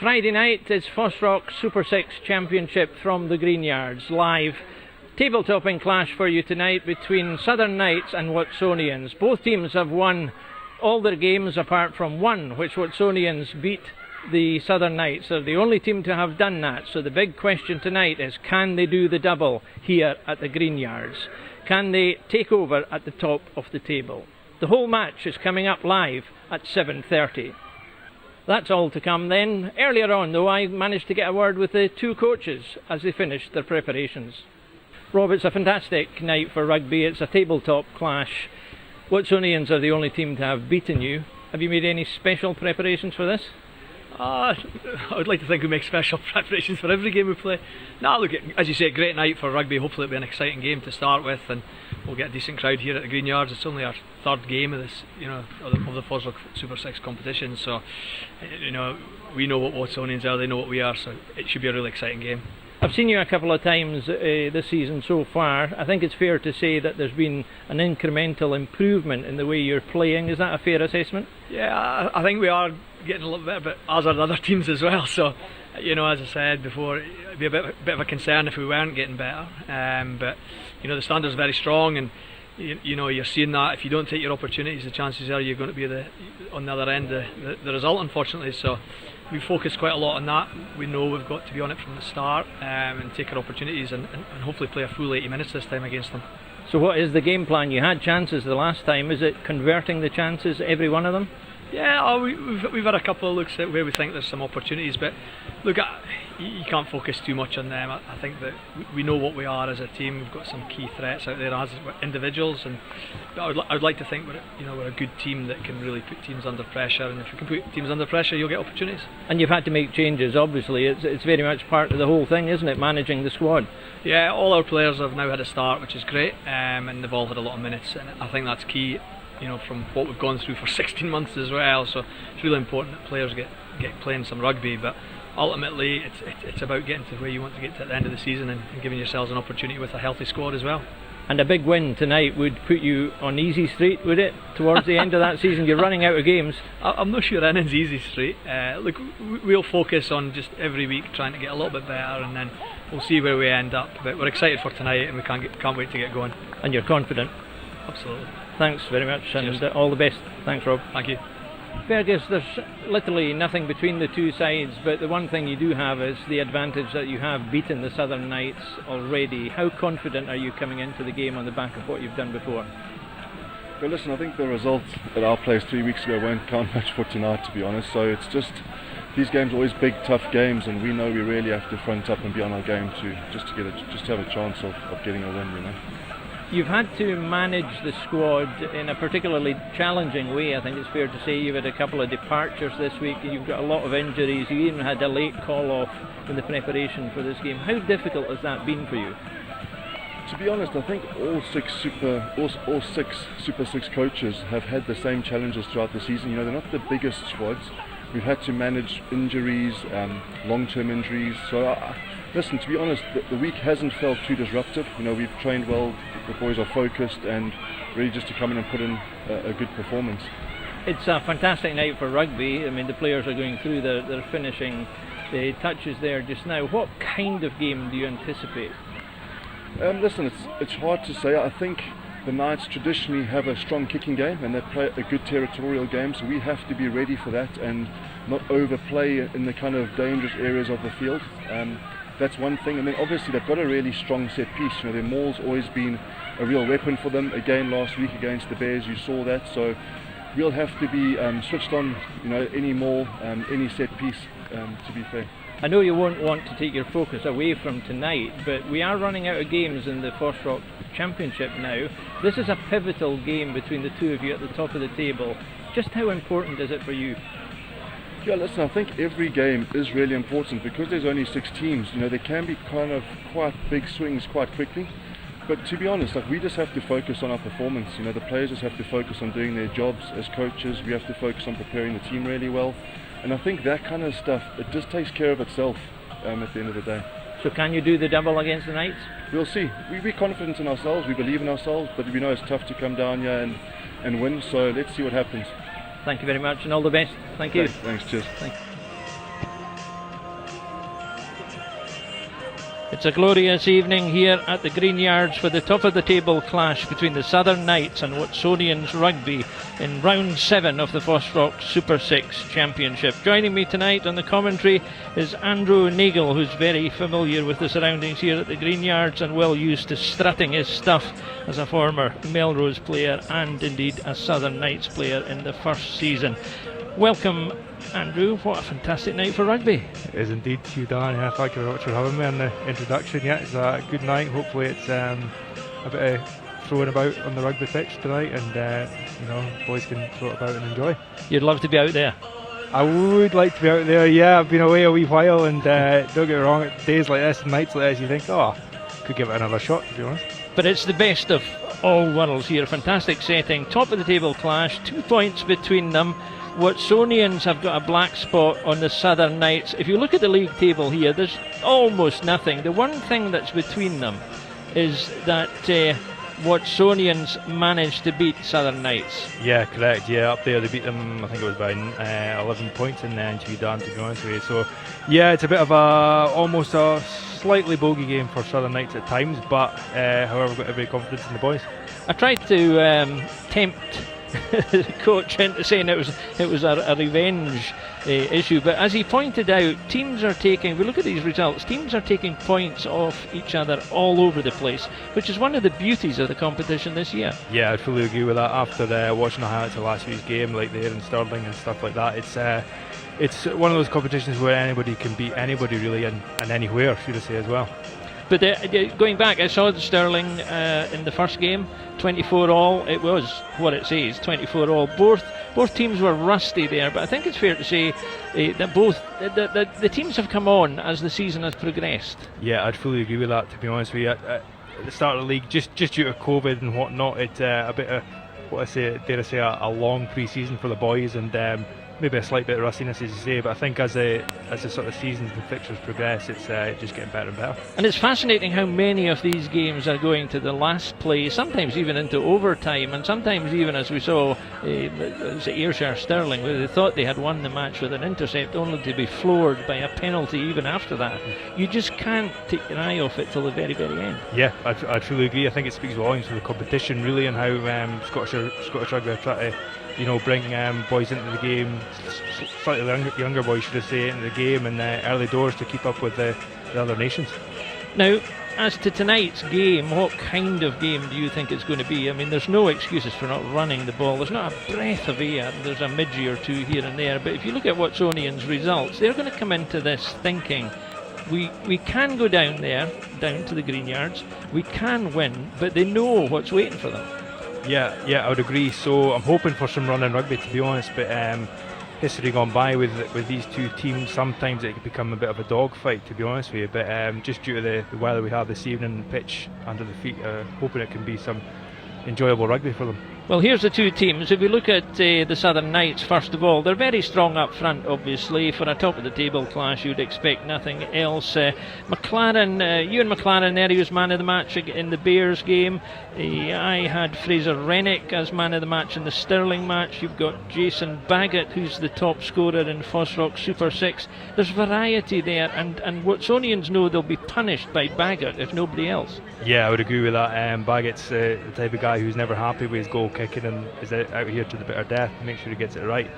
Friday night. It's FOSROC Super6 Championship from the Greenyards. Live table-topping clash for you tonight between Southern Knights and Watsonians. Both teams have won all their games apart from one, which Watsonians beat the Southern Knights. They're the only team to have done that. So the big question tonight is, can they do the double here at the Greenyards? Can they take over at the top of the table? The whole match is coming up live at 7:30. That's all to come then. Earlier on, though, I managed to get a word with the two coaches as they finished their preparations. Rob, it's a fantastic night for rugby. It's a tabletop clash. Watsonians are the only team to have beaten you. Have you made any special preparations for this? I would like to think we make special preparations for every game we play. No, look, as you say, great night for rugby. Hopefully it'll be an exciting game to start with, and we'll get a decent crowd here at the Greenyards. It's only our third game of this, of the FOSROC Super 6 competition. So, we know what Watsonians are, they know what we are. So it should be a really exciting game. I've seen you a couple of times this season so far. I think it's fair to say that there's been an incremental improvement in the way you're playing. Is that a fair assessment? Yeah, I think we are getting a little bit, but as are the other teams as well. So, as I said before, it'd be a bit of a concern if we weren't getting better. But the standard's very strong, and you're seeing that if you don't take your opportunities, the chances are you're going to be on the other end of the result, unfortunately. So we focus quite a lot on that. We know we've got to be on it from the start and take our opportunities and hopefully play a full 80 minutes this time against them. So what is the game plan? You had chances the last time. Is it converting the chances, every one of them? Yeah, we've had a couple of looks at where we think there's some opportunities, but look, you can't focus too much on them. I think that we know what we are as a team. We've got some key threats out there as individuals, and I would like to think we're a good team that can really put teams under pressure. And if you can put teams under pressure, you'll get opportunities. And you've had to make changes. Obviously, it's very much part of the whole thing, isn't it? Managing the squad. Yeah, all our players have now had a start, which is great, and they've all had a lot of minutes, and I think that's key. From what we've gone through for 16 months as well, so it's really important that players get playing some rugby, but ultimately it's about getting to where you want to get to at the end of the season and giving yourselves an opportunity with a healthy squad as well. And a big win tonight would put you on easy street, would it, towards the end of that season? You're running out of games. I'm not sure innings easy street. Look, we'll focus on just every week trying to get a little bit better, and then we'll see where we end up, but we're excited for tonight and we can't wait to get going. And you're confident? Absolutely. Thanks very much, and all the best. Thanks, Rob. Thank you. Fergus, there's literally nothing between the two sides, but the one thing you do have is the advantage that you have beaten the Southern Knights already. How confident are you coming into the game on the back of what you've done before? Well, listen, I think the result at our place 3 weeks ago won't count much for tonight, to be honest. So it's just, these games are always big, tough games, and we know we really have to front up and be on our game to have a chance of getting a win. You've had to manage the squad in a particularly challenging way. I think it's fair to say you've had a couple of departures this week. You've got a lot of injuries. You even had a late call-off in the preparation for this game. How difficult has that been for you? To be honest, I think all six Super 6 coaches have had the same challenges throughout the season. They're not the biggest squads. We've had to manage injuries, long-term injuries. So, listen, to be honest, the week hasn't felt too disruptive. We've trained well, the boys are focused, and ready just to come in and put in a good performance. It's a fantastic night for rugby. I mean, the players are going through their finishing touches there just now. What kind of game do you anticipate? Listen, it's hard to say. I think the Knights traditionally have a strong kicking game, and they play a good territorial game, so we have to be ready for that and not overplay in the kind of dangerous areas of the field. That's one thing, and then obviously they've got a really strong set piece. Their maul's always been a real weapon for them. Again, last week against the Bears, you saw that. So we'll have to be switched on, any maul, any set piece, to be fair. I know you won't want to take your focus away from tonight, but we are running out of games in the FOSROC Championship now. This is a pivotal game between the two of you at the top of the table. Just how important is it for you? Yeah, listen, I think every game is really important because there's only 6 teams. There can be kind of quite big swings quite quickly. But to be honest, we just have to focus on our performance. The players just have to focus on doing their jobs as coaches. We have to focus on preparing the team really well. And I think that kind of stuff, it just takes care of itself at the end of the day. So can you do the double against the Knights? We'll see. We're confident in ourselves, we believe in ourselves, but we know it's tough to come down here and win, so let's see what happens. Thank you very much and all the best. Thank you. Thanks, cheers. Thank you. It's a glorious evening here at the Greenyards for the top of the table clash between the Southern Knights and Watsonians Rugby in round 7 of the FOSROC Super 6 Championship. Joining me tonight on the commentary is Andrew Nagel, who's very familiar with the surroundings here at the Greenyards and well used to strutting his stuff as a former Melrose player and indeed a Southern Knights player in the first season. Welcome, Andrew. What a fantastic night for rugby. It is indeed, Hugh Dan. Yeah, thank you very much for having me on the introduction. Yeah, it's a good night. Hopefully it's a bit of throwing about on the rugby pitch tonight, and boys can throw it about and enjoy. You'd love to be out there. I would like to be out there. Yeah, I've been away a wee while, and don't get me wrong, at days like this and nights like this you think, could give it another shot, to be honest. But it's the best of all worlds here. Fantastic setting, top of the table clash, 2 points between them. Watsonians have got a black spot on the Southern Knights. If you look at the league table here, there's almost nothing. The one thing that's between them is that Watsonians managed to beat Southern Knights. Yeah, correct. Yeah, up there they beat them, I think it was by 11 points in the interview, Dan, to be honest with you. So, yeah, it's a bit of almost a slightly bogey game for Southern Knights at times, but however, I've got every confidence in the boys. I tried to tempt the coach into saying it was a revenge issue, but as he pointed out, teams are taking, we look at these results, teams are taking points off each other all over the place, which is one of the beauties of the competition this year. Yeah, I fully agree with that. After watching the highlights of last week's game, like there in Stirling and stuff like that, it's one of those competitions where anybody can beat anybody really, and anywhere, should I say, as well. But going back, I saw the Stirling in the first game, 24 all. It was what it says, 24 all. Both teams were rusty there, but I think it's fair to say that both the teams have come on as the season has progressed. Yeah, I'd fully agree with that, to be honest with you. At the start of the league, just due to COVID and whatnot, it's a bit of, dare I say, a long pre-season for the boys, and maybe a slight bit of rustiness, as you say, but I think as the sort of seasons and fixtures progress, it's just getting better and better. And it's fascinating how many of these games are going to the last play, sometimes even into overtime, and sometimes even, as we saw, Ayrshire Stirling, where they thought they had won the match with an intercept, only to be floored by a penalty even after that. You just can't take your eye off it till the very, very end. Yeah, I'd fully agree. I think it speaks volumes for the competition, really, and how Scottish Rugby are trying to bring boys into the game, slightly younger boys, should I say, into the game and early doors to keep up with the other nations. Now, as to tonight's game, what kind of game do you think it's going to be? I mean, there's no excuses for not running the ball. There's not a breath of air. There's a midgie or two here and there. But if you look at Watsonians' results, they're going to come into this thinking, we can go down there, down to the Greenyards, we can win, but they know what's waiting for them. Yeah, I would agree. So I'm hoping for some running rugby, to be honest, but history gone by with these two teams, sometimes it can become a bit of a dogfight, to be honest with you, but just due to the weather we have this evening, pitch under the feet, hoping it can be some enjoyable rugby for them. Well, here's the two teams. If we look at the Southern Knights, first of all, they're very strong up front, obviously. For a top-of-the-table clash, you'd expect nothing else. McLaren, Ewan McLaren there, he was man of the match in the Bears game. I had Fraser Rennick as man of the match in the Stirling match. You've got Jason Baggott, who's the top scorer in FOSROC Super 6. There's variety there, and Watsonians know they'll be punished by Baggott, if nobody else. Yeah, I would agree with that. Baggott's the type of guy who's never happy with his goal kicking and is out here to the bitter death to make sure he gets it right.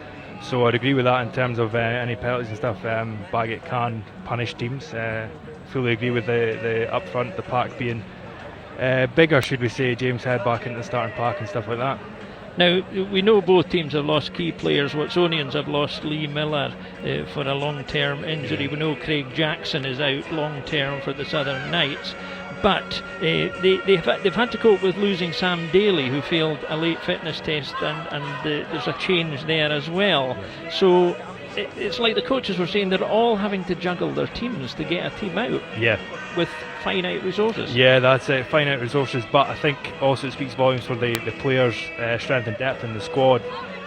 So I'd agree with that in terms of any penalties and stuff. Baggott can punish teams. Fully agree with the up front, the pack being bigger, should we say, James Head back into the starting pack and stuff like that. Now, we know both teams have lost key players. Watsonians have lost Lee Miller for a long-term injury. We know Craig Jackson is out long-term for the Southern Knights. But they've had to cope with losing Sam Daly, who failed a late fitness test, and there's a change there as well. So it's like the coaches were saying, they're all having to juggle their teams to get a team out. Yeah. With finite resources. Yeah, that's it, finite resources. But I think also it speaks volumes for the players' strength and depth in the squad,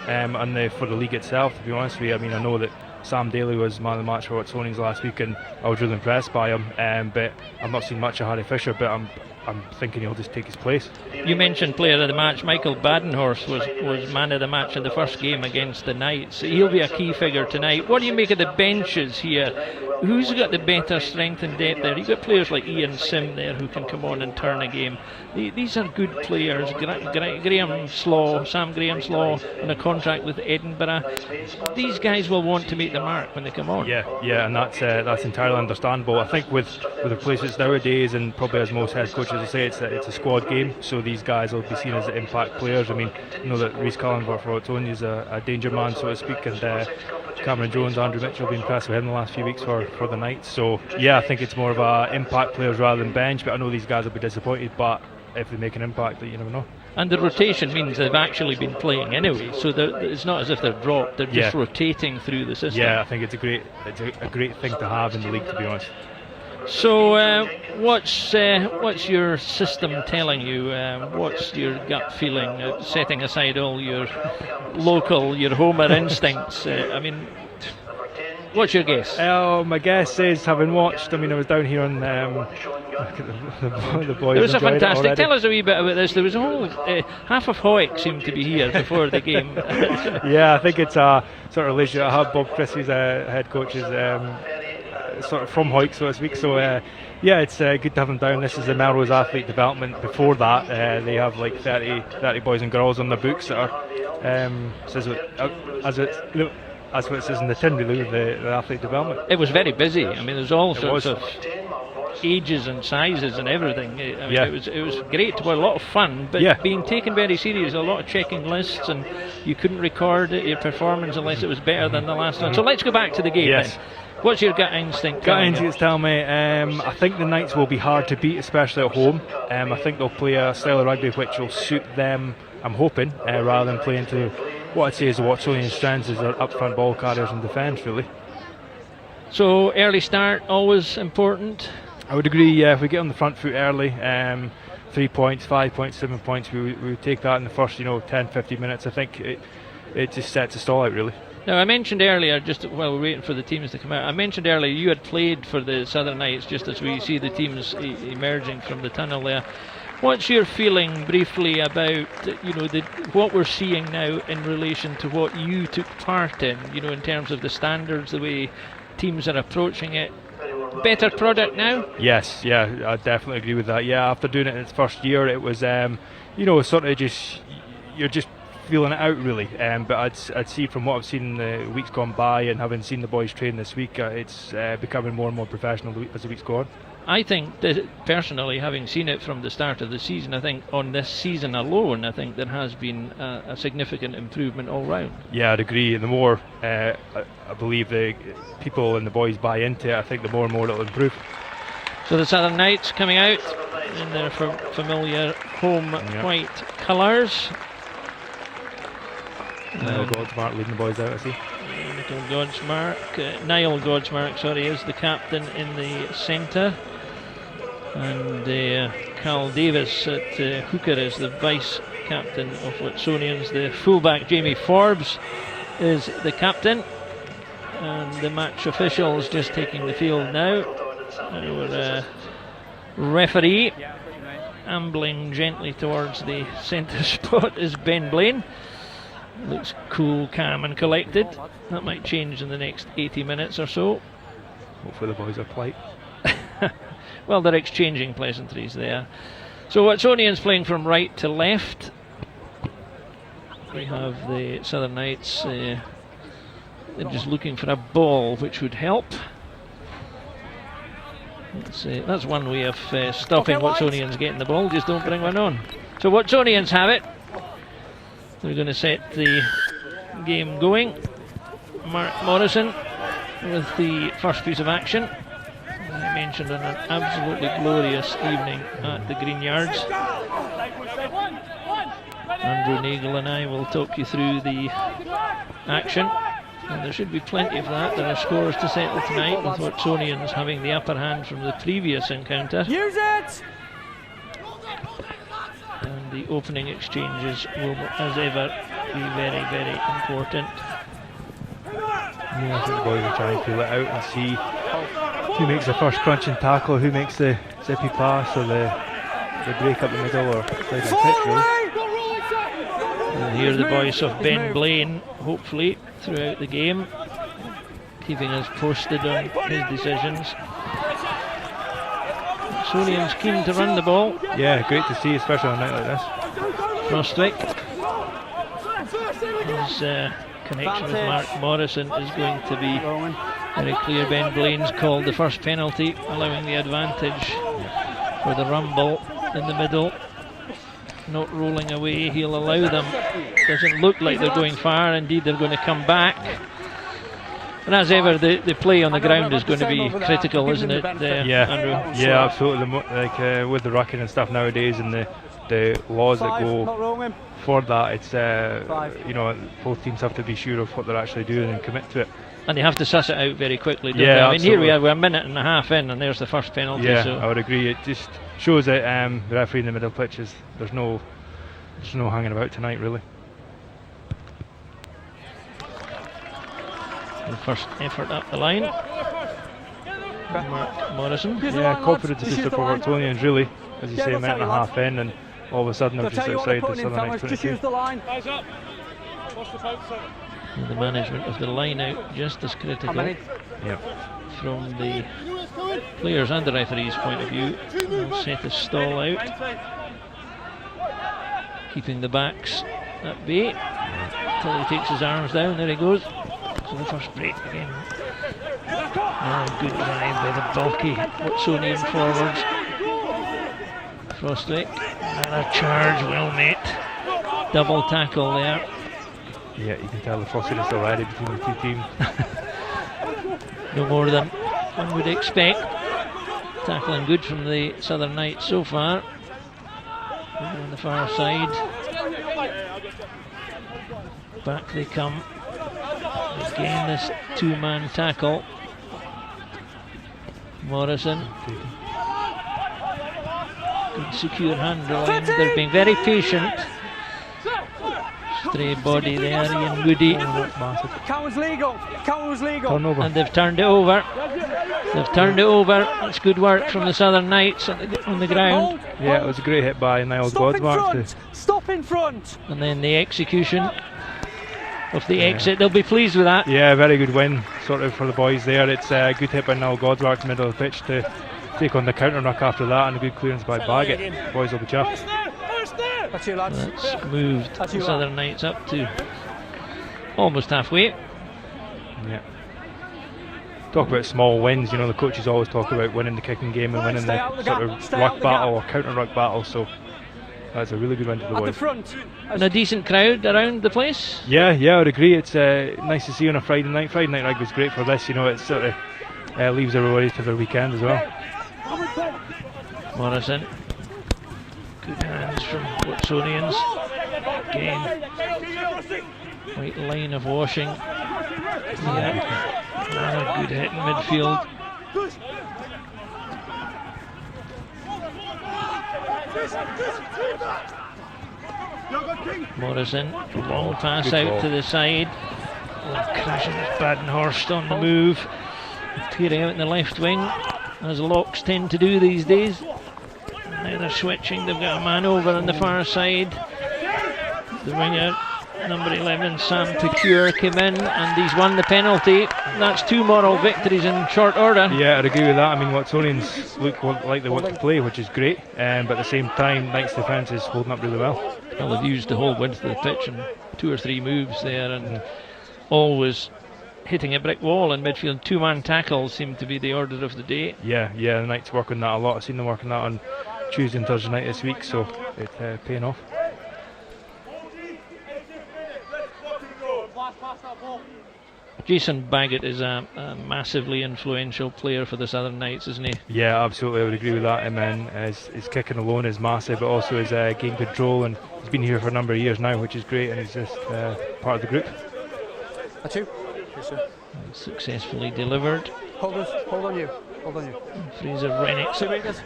and for the league itself, to be honest with you. I mean, I know that Sam Daly was man of the match for Watsonians last week, and I was really impressed by him. But I've not seen much of Harry Fisher, but I'm I'm thinking he'll just take his place. You mentioned player of the match. Michael Badenhorst was man of the match in the first game against the Knights. He'll be a key figure tonight. What do you make of the benches here? Who's got the better strength and depth there? You've got players like Ian Sim there who can come on and turn a game. These are good players. Graham Slaw, Sam Graham Slaw on a contract with Edinburgh. These guys will want to make the mark when they come on. Yeah, and that's entirely understandable. I think with the places nowadays, and probably as most head coaches will say, it's a squad game, so these guys will be seen as impact players. I mean, I know that Rhys Cullen for Watsonians is a danger man, so to speak, and Cameron Jones, Andrew Mitchell, been impressed with him the last few weeks for the Knights. So yeah, I think it's more of a impact players rather than bench, but I know these guys will be disappointed, but if they make an impact, you never know. And the rotation means they've actually been playing anyway, so it's not as if they're dropped, they're just rotating through the system. Yeah, I think it's a great thing to have in the league, to be honest. So what's your system telling you? What's your gut feeling, setting aside all your homer instincts? I mean, what's your guess? My guess is, having watched, I was down here on the boys. It was a fantastic. Tell us a wee bit about this. There was a whole half of Hoyk seemed to be here before the game. Yeah, I think it's a sort of relationship. I have Bob Christie's head coach is sort of from Hoyk, so to speak. So yeah, it's good to have them down. This is the Melrose Athlete Development. Before that, they have like 30 boys and girls on their books that are as what it says in the tin, really, the athlete development. It was very busy. I mean, there's all sorts of ages and sizes and everything. It was great. It was a lot of fun, but being taken very serious. A lot of checking lists, and you couldn't record your performance unless it was better than the last one. So let's go back to the game then. What's your gut instinct? Gut instincts tell me, I think the Knights will be hard to beat, especially at home. I think they'll play a style of rugby which will suit them, I'm hoping, rather than playing to what I'd say is the Watsonian strengths is their up-front ball carriers and defence, really. So early start, always important? I would agree, yeah. If we get on the front foot early, 3 points, 5 points, 7 points, we would take that in the first 10-15 minutes. I think it just sets a stall out, really. Now, I mentioned earlier, just while we're waiting for the teams to come out, I mentioned earlier you had played for the Southern Knights just as we see the teams emerging from the tunnel there. What's your feeling briefly about what we're seeing now in relation to what you took part in, in terms of the standards, the way teams are approaching it? Better product now? Yes, yeah, I definitely agree with that. Yeah, after doing it in its first year, it was, sort of you're just feeling it out, really. But I'd see from what I've seen in the weeks gone by and having seen the boys train this week, it's becoming more and more professional as the weeks go on. I think that personally, having seen it from the start of the season, I think on this season alone, I think there has been a significant improvement all round. Yeah, I'd agree. The more I believe the people and the boys buy into it, I think the more and more it'll improve. So the Southern Knights coming out in their familiar home white colours. Niall Godsmark leading the boys out, I see. Niall Godsmark, is the captain in the centre, and Carl Davis at hooker is the vice captain of Watsonians. The fullback Jamie Forbes is the captain, and the match officials just taking the field now. Our referee ambling gently towards the centre spot is Ben Blaine. Looks cool, calm and collected. That might change in the next 80 minutes or so. Hopefully the boys are polite. Well, they're exchanging pleasantries there. So Watsonians playing from right to left. We have the Southern Knights. They're just looking for a ball which would help. That's one way of stopping Watsonians getting the ball. Just don't bring one on. So Watsonians have it. They're going to set the game going. Mark Morrison with the first piece of action. As I mentioned, on an absolutely glorious evening at the Green Yards. Andrew Nagel and I will talk you through the action. And there should be plenty of that. There are scores to settle tonight, with Watsonians having the upper hand from the previous encounter. Use it! And the opening exchanges will, as ever, be very, very important. Yeah, I think the boys will try and feel it out and see who makes the first crunching tackle, who makes the zippy pass or the the break up the middle or side of the pitch, really. We'll hear the voice of Ben Blaine, hopefully, throughout the game, keeping us posted on his decisions. Watsonians keen to run the ball. Yeah, great to see, especially on a night like this. Frostwick. His connection with Mark Morrison is going to be very clear. Ben Blaine's called the first penalty, allowing the advantage for the Rumble in the middle. Not rolling away, he'll allow them. Doesn't look like they're going far, indeed they're going to come back. And as ever, the play on the ground is going to be critical, isn't it, Andrew? Yeah, absolutely. Like with the rucking and stuff nowadays, and the laws that go for that, it's you know, both teams have to be sure of what they're actually doing and commit to it. And they have to suss it out very quickly, don't Yeah, they? I mean, absolutely. here we're a minute and a half in, and there's the first penalty. Yeah, so I would agree. It just shows that the referee in the middle pitch is there's no hanging about tonight, really. the first effort up the line. Mark Morrison. Yeah, confidence booster for Watsonians, really. As you say, a minute and a half in, and all of a sudden they're just outside the Southern Knights 22. The management of the line out just as critical. Yep. From the players and the referee's point of view. They'll set a stall out, keeping the backs at bay until he takes his arms down. There he goes. So the first break again. Good drive by the bulky Watsonian forwards. Frostwick, and a charge well met. Double tackle there. Yeah, you can tell the frostiness already between the two teams. No more than one would expect. Tackling good from the Southern Knights so far. Over on the far side. Back they come. Again, this two-man tackle. Morrison. Good secure handling. They're being very patient. Stray body there, Ian Woody. Count was legal. Count was legal. Turnover. And they've turned it over. They've turned it over. That's good work from the Southern Knights on the ground. Yeah, it was a great hit by Niall Godsmark. Stop in front. And then the execution of the exit. They'll be pleased with that. Yeah, very good win sort of for the boys there. It's a good hit by Niall Godsmark in the middle of the pitch to take on the counter knock after that, and a good clearance by Baggett. Boys will be chuffed. That's you, lads. That's moved the Southern Knights up to almost halfway. Yeah. Talk about small wins, you know, the coaches always talk about winning the kicking game and winning the sort of ruck battle or counter ruck battle, so that's a really good win to the boys. And a decent crowd around the place. Yeah, I would agree. It's nice to see on a Friday night. Friday night rugby is great for this, you know, it sort of leaves everybody to their weekend as well. Morrison. Good hands from Watsonians. Again, white line of washing. Yeah, another good hit in midfield. Morrison, long pass Good out ball. to the side. Crashing his Badenhorst on the move. Peering out in the left wing, as locks tend to do these days. Now they're switching, they've got a man over on the far side. The winger, number 11, Sam Pecure, came in and he's won the penalty. That's 2 moral victories in short order. Yeah, I'd agree with that. I mean, Watsonians look like they want to play, which is great, but at the same time, Knights' defence is holding up really well. Well, they've used the whole width of the pitch and 2 or 3 moves there, and always hitting a brick wall in midfield. 2-man tackles seem to be the order of the day. Yeah, the Knights work on that a lot. I've seen them working that on Tuesday and Thursday night this week, so it's paying off. Jason Baggett is a massively influential player for the Southern Knights, isn't he? Yeah, absolutely, I would agree with that. His kicking alone is massive, but also his game control, and he's been here for a number of years now, which is great, and he's just part of the group. That's you. Yes, sir. Successfully delivered. Hold on you. Fraser Rennick. 2 metres.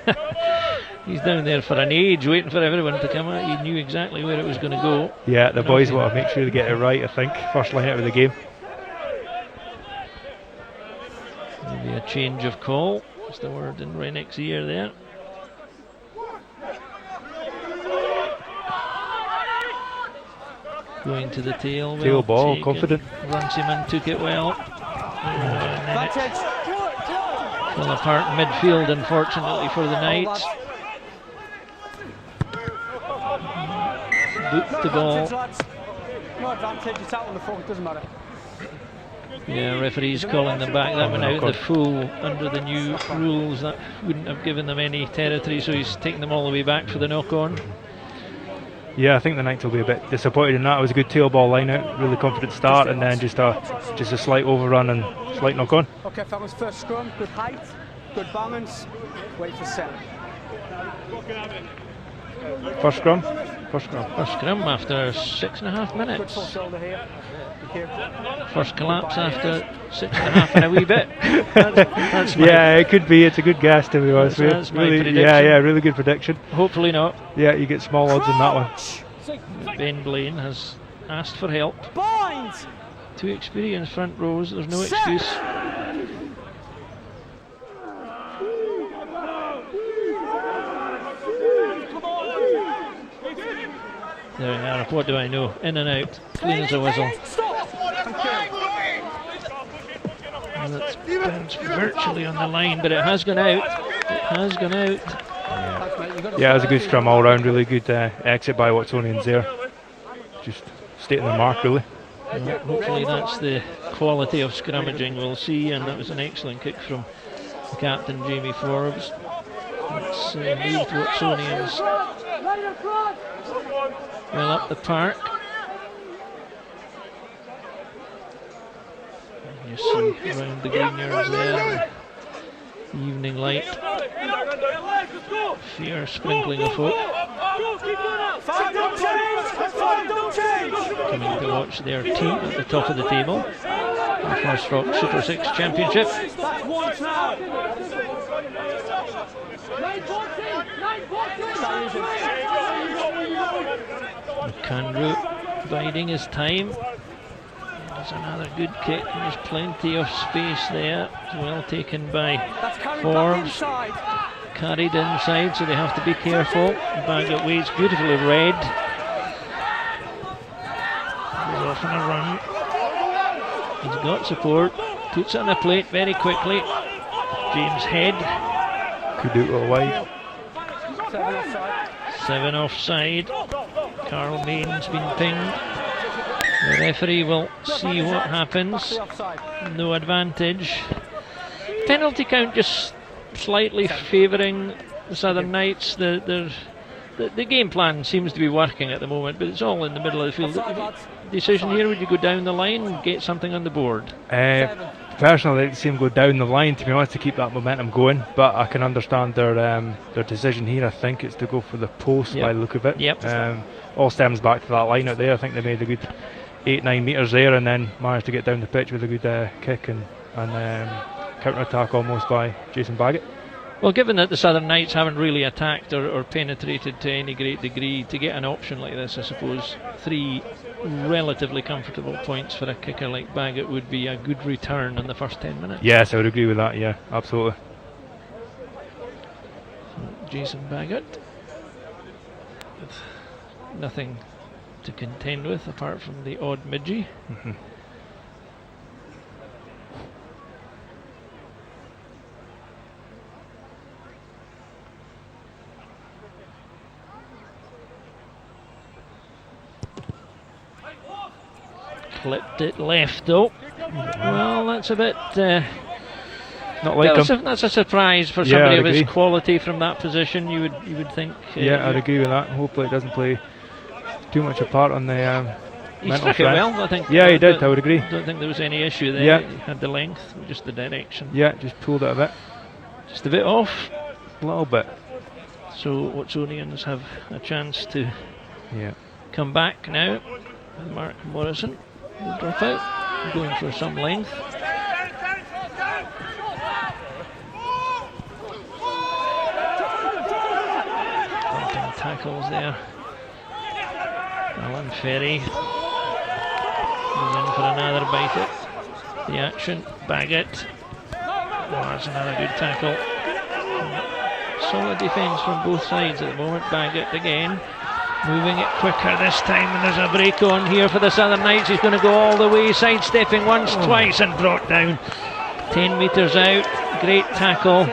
He's down there for an age, waiting for everyone to come out. He knew exactly where it was going to go. Yeah, the boys want to make sure they get it right, I think. First line out of the game. Maybe a change of call. That's the word in Rennick's ear there. Going to the tail. Tail well ball, taken. confident. Runciman took it well. And then it fell apart in midfield, unfortunately, for the Knights. Booked the ball. No advantage, it's out on the front, it doesn't matter. Yeah, referees calling them back. That went out the full under the new rules. That wouldn't have given them any territory, so he's taking them all the way back for the knock-on. Yeah, I think the Knights will be a bit disappointed in that. It was a good tail ball line out, really confident start, and then just a slight overrun and slight knock on. Okay, fellas, first scrum, good height, good balance, wait for set. First scrum. First scrum after 6.5 Good minutes. full shoulder here. First collapse after 6.5 and a wee bit. That's my, Yeah, it could be. It's a good guess, to be honest with you. That's my Really, prediction. yeah, really good prediction. hopefully not. Yeah, you get small odds in that one. Ben Blaine has asked for help. Bind! Two experienced front rows, there's no excuse. There we are, what do I know? In and out, clean as a whistle. And that's bounced virtually on the line, but it has gone out. It has gone out. Yeah, it was a good scrum all round. Really good exit by Watsonians there. Just stating the mark, really. Well, hopefully that's the quality of scrummaging we'll see, and that was an excellent kick from the captain, Jamie Forbes. It's moved Watsonians well up the park. And you see around the green yards there, the evening light, fair sprinkling of folk coming to watch their team at the top of the table. The FOSROC Super 6 Championship. Canru biding his time. There's another good kick, and there's plenty of space there. It's well taken by Forbes. Carried inside, so they have to be careful. Baggett waits beautifully red. Goes off on a run. He's got support. Puts it on a plate very quickly. James Head. Could do it all wide. 7 offside. 7 offside. Carl Main's been pinged. The referee will see what happens. No advantage. Penalty count just slightly favouring the Southern Knights. The game plan seems to be working at the moment, but it's all in the middle of the field. Decision here, would you go down the line and get something on the board? Personally, I'd like to see him go down the line, to be honest, to keep that momentum going, but I can understand their decision here. I think it's to go for the post by the look of it. Yep. All stems back to that line out there. I think they made a good 8-9 metres there, and then managed to get down the pitch with a good kick and counter-attack almost by Jason Baggett. Well, given that the Southern Knights haven't really attacked or penetrated to any great degree, to get an option like this, I suppose 3 relatively comfortable points for a kicker like Baggett would be a good return in the first 10 minutes. Yes, I would agree with that, yeah, absolutely. So Jason Baggett with nothing to contend with apart from the odd midgie. Clipped it left though. Well, that's a bit. Not like him. That's a surprise for somebody of his quality from that position. You would think. Yeah, I'd agree with that. Hopefully, it doesn't play too much a part on the he mental struck it strength. well, I think. Yeah, he did. I would agree. I don't think there was any issue there. Yeah. He had the length, just the direction. Yeah, just pulled it a bit. Just a bit off. A little bit. So Watsonians have a chance to Yeah. come back now. Mark Morrison will drop out, going for some length. Bumping tackles there. Alan Ferry goes in for another bite at the action. Baggett. Oh, that's another good tackle. Solid defence from both sides at the moment. Baggett again. Moving it quicker this time, and there's a break on here for the Southern Knights. He's going to go all the way, sidestepping once, twice, and brought down. 10 metres out, great tackle.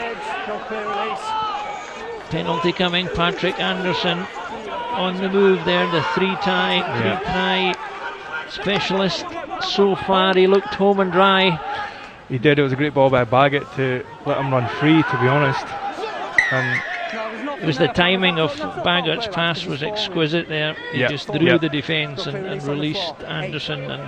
Penalty coming, Patrick Anderson on the move there, the three-try specialist so far. He looked home and dry. He did. It was a great ball by Baggett to let him run free, to be honest. And it was the timing of Baggett's pass was exquisite there. He just threw the defence and released Anderson, and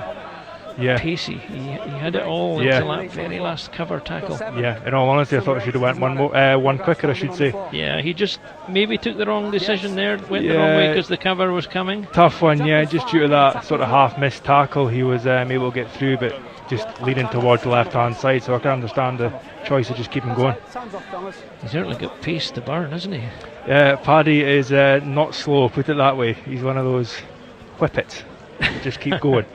pacey. He had it all until that very last cover tackle. Yeah, in all honesty, I thought he should have went one quicker, I should say. Yeah, he just maybe took the wrong decision there, went the wrong way because the cover was coming. Tough one, just due to that sort of half-missed tackle, he was able to get through, but just leaning towards the left-hand side, so I can understand the choice of just keeping going. He's certainly got pace to burn, hasn't he? Paddy is not slow, put it that way. He's one of those whippets. Just keep going.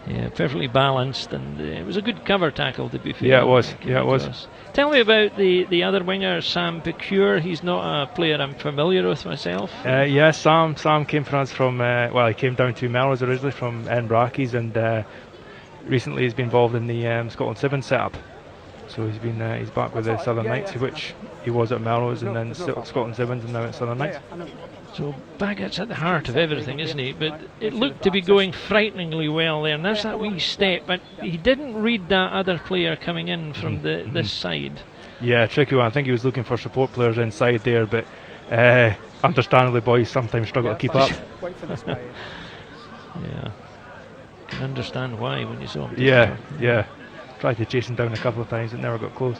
Yeah, perfectly balanced, and it was a good cover tackle, to be fair. Yeah, it was. Yeah, it was. Tell me about the other winger, Sam Pecure. He's not a player I'm familiar with myself. Sam came from us from, he came down to Melrose originally from Enbrackies, and recently he's been involved in the Scotland Sevens setup. So he's back with the Southern Knights, which he was at Melrose, and then Scotland Sevens, and now at Southern Knights. So Baggett's at the heart of everything, isn't he? But it looked to be going frighteningly well there, and there's that wee step, but he didn't read that other player coming in from this side. Yeah, tricky one. I think he was looking for support players inside there, but understandably boys sometimes struggle to keep up. Yeah, can understand why when you saw him. Yeah. Tried to chase him down a couple of times, it never got close.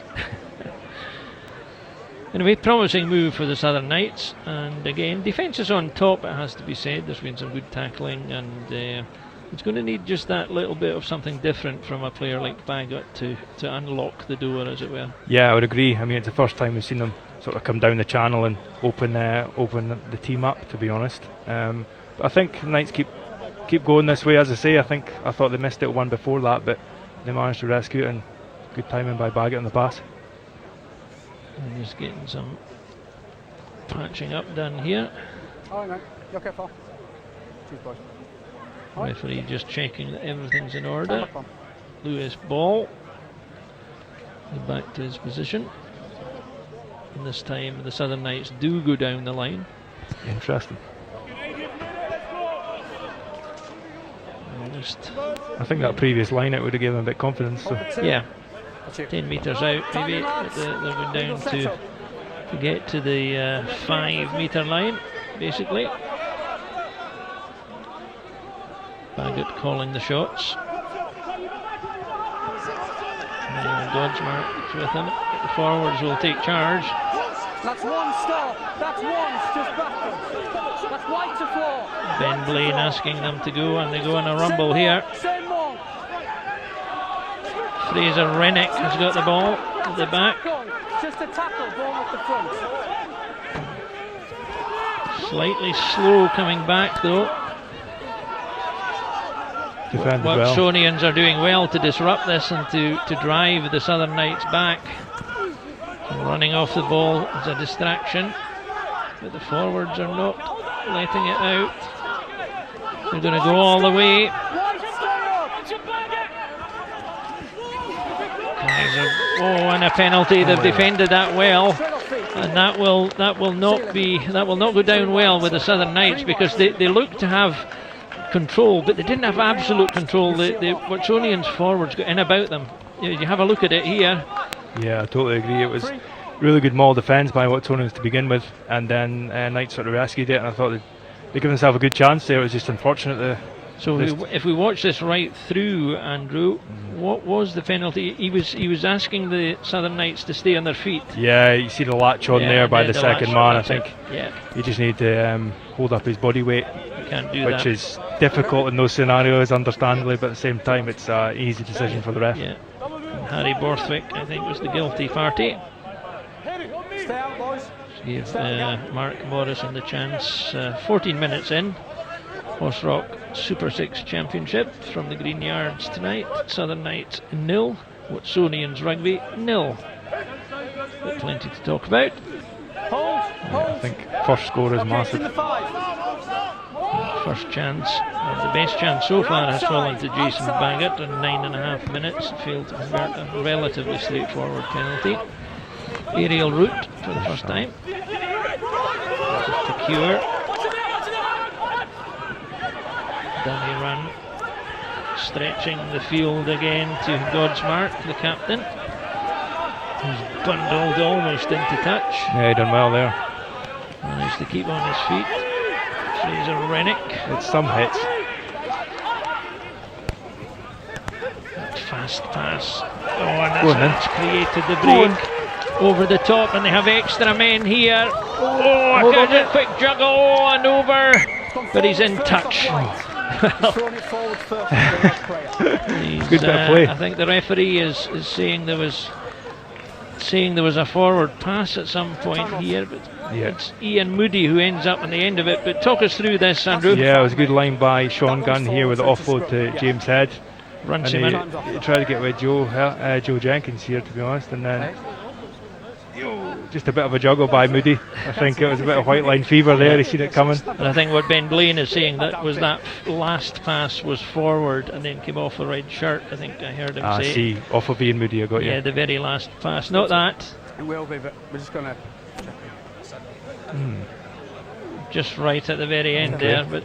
Anyway, promising move for the Southern Knights, and again, defence is on top, it has to be said. There's been some good tackling, and it's going to need just that little bit of something different from a player like Baggett to unlock the door, as it were. Yeah, I would agree. I mean, it's the first time we've seen them sort of come down the channel and open the team up, to be honest. But I think the Knights keep going this way. As I say, I thought they missed it one before that, but they managed to rescue it, and good timing by Baggett on the pass. And just getting some patching up done here. You're careful. Cheers, boys. Referee just checking that everything's in order. Lewis ball. Back to his position. And this time the Southern Knights do go down the line. Interesting. Almost. I think that previous line out would have given them a bit of confidence. So. Yeah. 10 metres out, maybe. They're going down to get to the 5 metre line, basically. Baggett calling the shots. Godsmark with him. The forwards will take charge. That's one stop. That's one, just backwards. That's white to floor. Ben Blaine asking them to go, and they go in a rumble here. Fraser Rennick has got the ball at the back. Just a tackle, ball at the front. Slightly slow coming back though. Watsonians are doing well to disrupt this and to drive the Southern Knights back. And running off the ball is a distraction, but the forwards are not letting it out. They're going to go all the way. And a penalty. They've defended that well, and that will not go down well with the Southern Knights, because they look to have control, but they didn't have absolute control. The Watsonians forwards got in about them. You have a look at it here. Yeah, I totally agree. It was really good maul defence by Watsonians to begin with, and then Knights sort of rescued it, and I thought they gave themselves a good chance there. It was just unfortunate. So if we watch this right through, Andrew, what was the penalty? He was asking the Southern Knights to stay on their feet. Yeah, you see the latch on there by the second man. I think yeah. You just need to hold up his body weight, can't do which is difficult in those scenarios, understandably, but at the same time it's an easy decision for the ref. Yeah. And Harry Borthwick, I think, was the guilty party. Stay out, boys. Give Mark Morrison the chance. 14 minutes in. FOSROC Super6 Championship from the Green Yards tonight. Southern Knights 0, Watsonians Rugby 0. But plenty to talk about. Yeah, I think first score is massive. first chance, the best chance so far, has fallen to Jason Baggett in 9.5 minutes. Failed to convert a relatively straightforward penalty. Aerial route for the first time. To Cure. Dummy run. Stretching the field again to Godsmark, the captain. He's bundled almost into touch. Yeah, he done well there. Managed to keep on his feet. Fraser Rennick. It's some hits. Fast pass. Oh, and that's created the break. Over the top, and they have extra men here. Oh, a quick juggle, and over. But he's in touch. Good bit of play. I think the referee is saying there was a forward pass at some point here, but it's Ian Moody who ends up on the end of it. But talk us through this, Andrew. Yeah, it was a good line by Sean Gunn here with the offload to James Head. Runs him in. He tried to get with Joe Jenkins here, to be honest, and then just a bit of a juggle by Moody. I think it was a bit of white line fever there. He's seen it coming. And I think what Ben Blaine is saying that last pass was forward and then came off the red shirt. I think I heard him say. See, off of Ian Moody, I got you. Yeah, the very last pass. Not that. It will be, but we're just going to. Just right at the very end there, but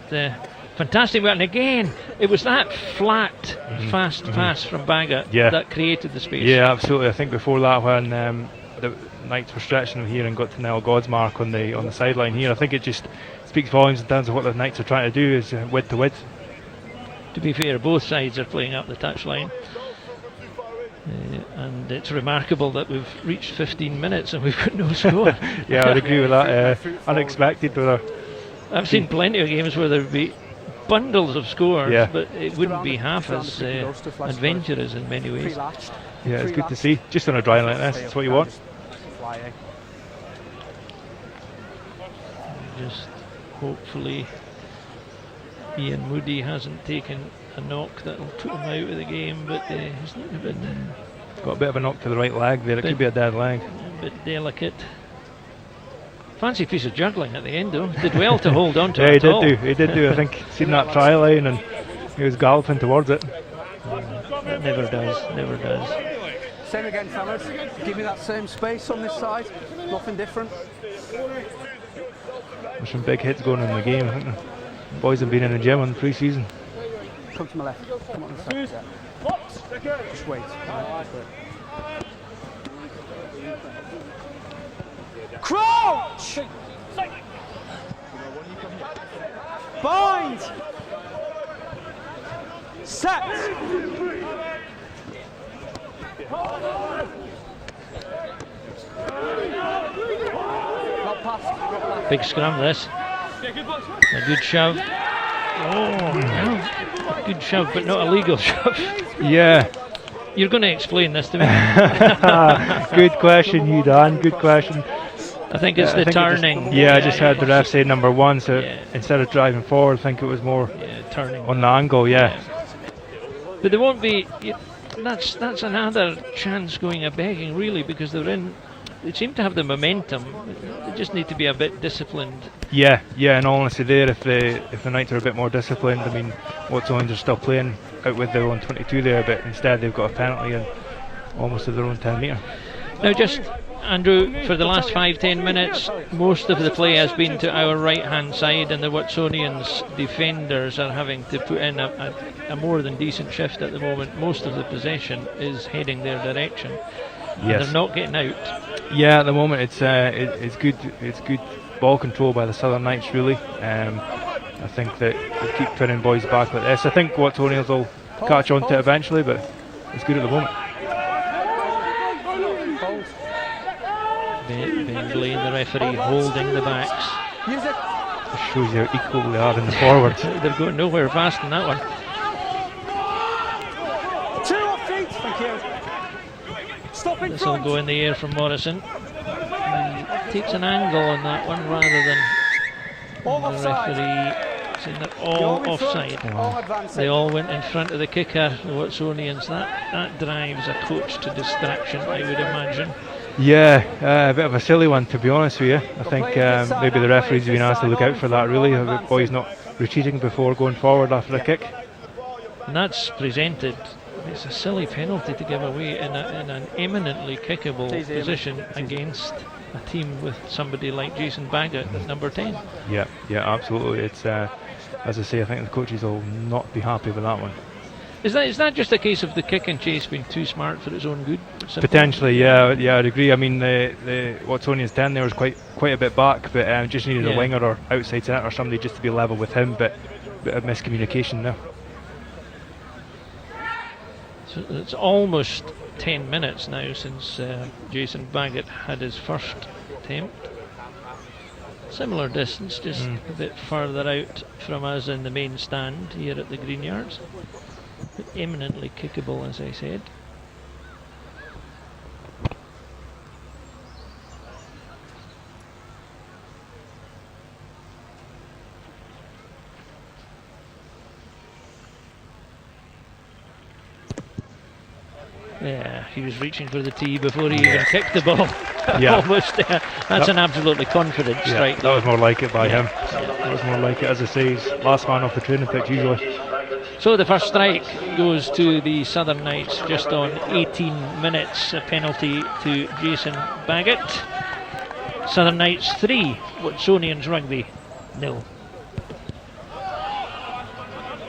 fantastic work. And again, it was that flat, fast pass from Baggett that created the space. Yeah, absolutely. I think before that, when the Knights were stretching him here and got to Nell Godsmark on the sideline here, I think it just speaks volumes in terms of what the Knights are trying to do is width to width. To be fair, both sides are playing up the touchline. And it's remarkable that we've reached 15 minutes and we've got no score. Yeah, I'd agree with that. Unexpected. I've seen plenty of games where there'd be bundles of scores, but it wouldn't be half as adventurous in many ways. Yeah, it's good to see. Just on a dry like this, that's what you want. Just hopefully Ian Moody hasn't taken a knock that'll put him out of the game, but he's looking a bit got a bit of a knock to the right leg there. It could be a dead leg. A bit delicate. Fancy piece of juggling at the end though. Did well to hold on to it. Yeah, he did do. I think seen that try line and he was galloping towards it. That never does. Same again, fellas. Give me that same space on this side. Nothing different. There's some big hits going on in the game, I think. The boys have been in the gym on pre-season. Come to my left. Come on the side. Yeah. Just wait. Crouch! Bind! Set! Not past. Big scrum this. A good shove. A good shove, but not a legal shove. Yeah. You're going to explain this to me. Good question, you Dan. Good question. I think it's the turning. I just heard the ref say number 1, so instead of driving forward, I think it was more turning on the angle. But there won't be. That's another chance going a begging, really, because they seem to have the momentum. They just need to be a bit disciplined. Yeah. In all honesty, there, if the Knights are a bit more disciplined, I mean, Watsonians are still playing out with their own 22 there, but instead they've got a penalty and almost to their own 10 metre. Now, just Andrew, for the last 5-10 minutes, most of the play has been to our right-hand side, and the Watsonians defenders are having to put in a more than decent shift at the moment. Most of the possession is heading their direction. Yes. They're not getting out. Yeah, at the moment it's good ball control by the Southern Knights, really. I think that they keep pinning boys back like this. I think Watsonians will catch on to it eventually, but it's good at the moment. Ben Blaine, the referee, holding the backs. It shows you how equal they are in the forward. They're going nowhere fast in that one. 2 off feet, thank you. Stop in This will go in the air from Morrison. Takes an angle on that one rather than the referee saying they're all offside. They all went in front of the kicker, the Watsonians. That drives a coach to distraction, I would imagine. Yeah, a bit of a silly one, to be honest with you. I think maybe the referee's been asked to look out for that, really. The boys not retreating before going forward after a kick. And that's presented. It's a silly penalty to give away in an eminently kickable position against a team with somebody like Jason Baggott at number 10. Yeah, absolutely. It's as I say, I think the coaches will not be happy with that one. Is that just a case of the kick and chase being too smart for its own good? Simply? Potentially, yeah, I'd agree. I mean, the Watsonians 10 there was quite a bit back, but just needed a winger or outside centre or somebody just to be level with him, but a bit of miscommunication there. So it's almost 10 minutes now since Jason Baggott had his first attempt. Similar distance, just a bit further out from us in the main stand here at the Green Yards. But eminently kickable, as I said. Yeah, he was reaching for the tee before he even kicked the ball. Almost. That's an absolutely confident strike. That was more like it by him. That was more like it, as I say, he's last man off the training pitch usually. So the first strike goes to the Southern Knights just on 18 minutes, a penalty to Jason Baggott. Southern Knights 3, Watsonians Rugby 0.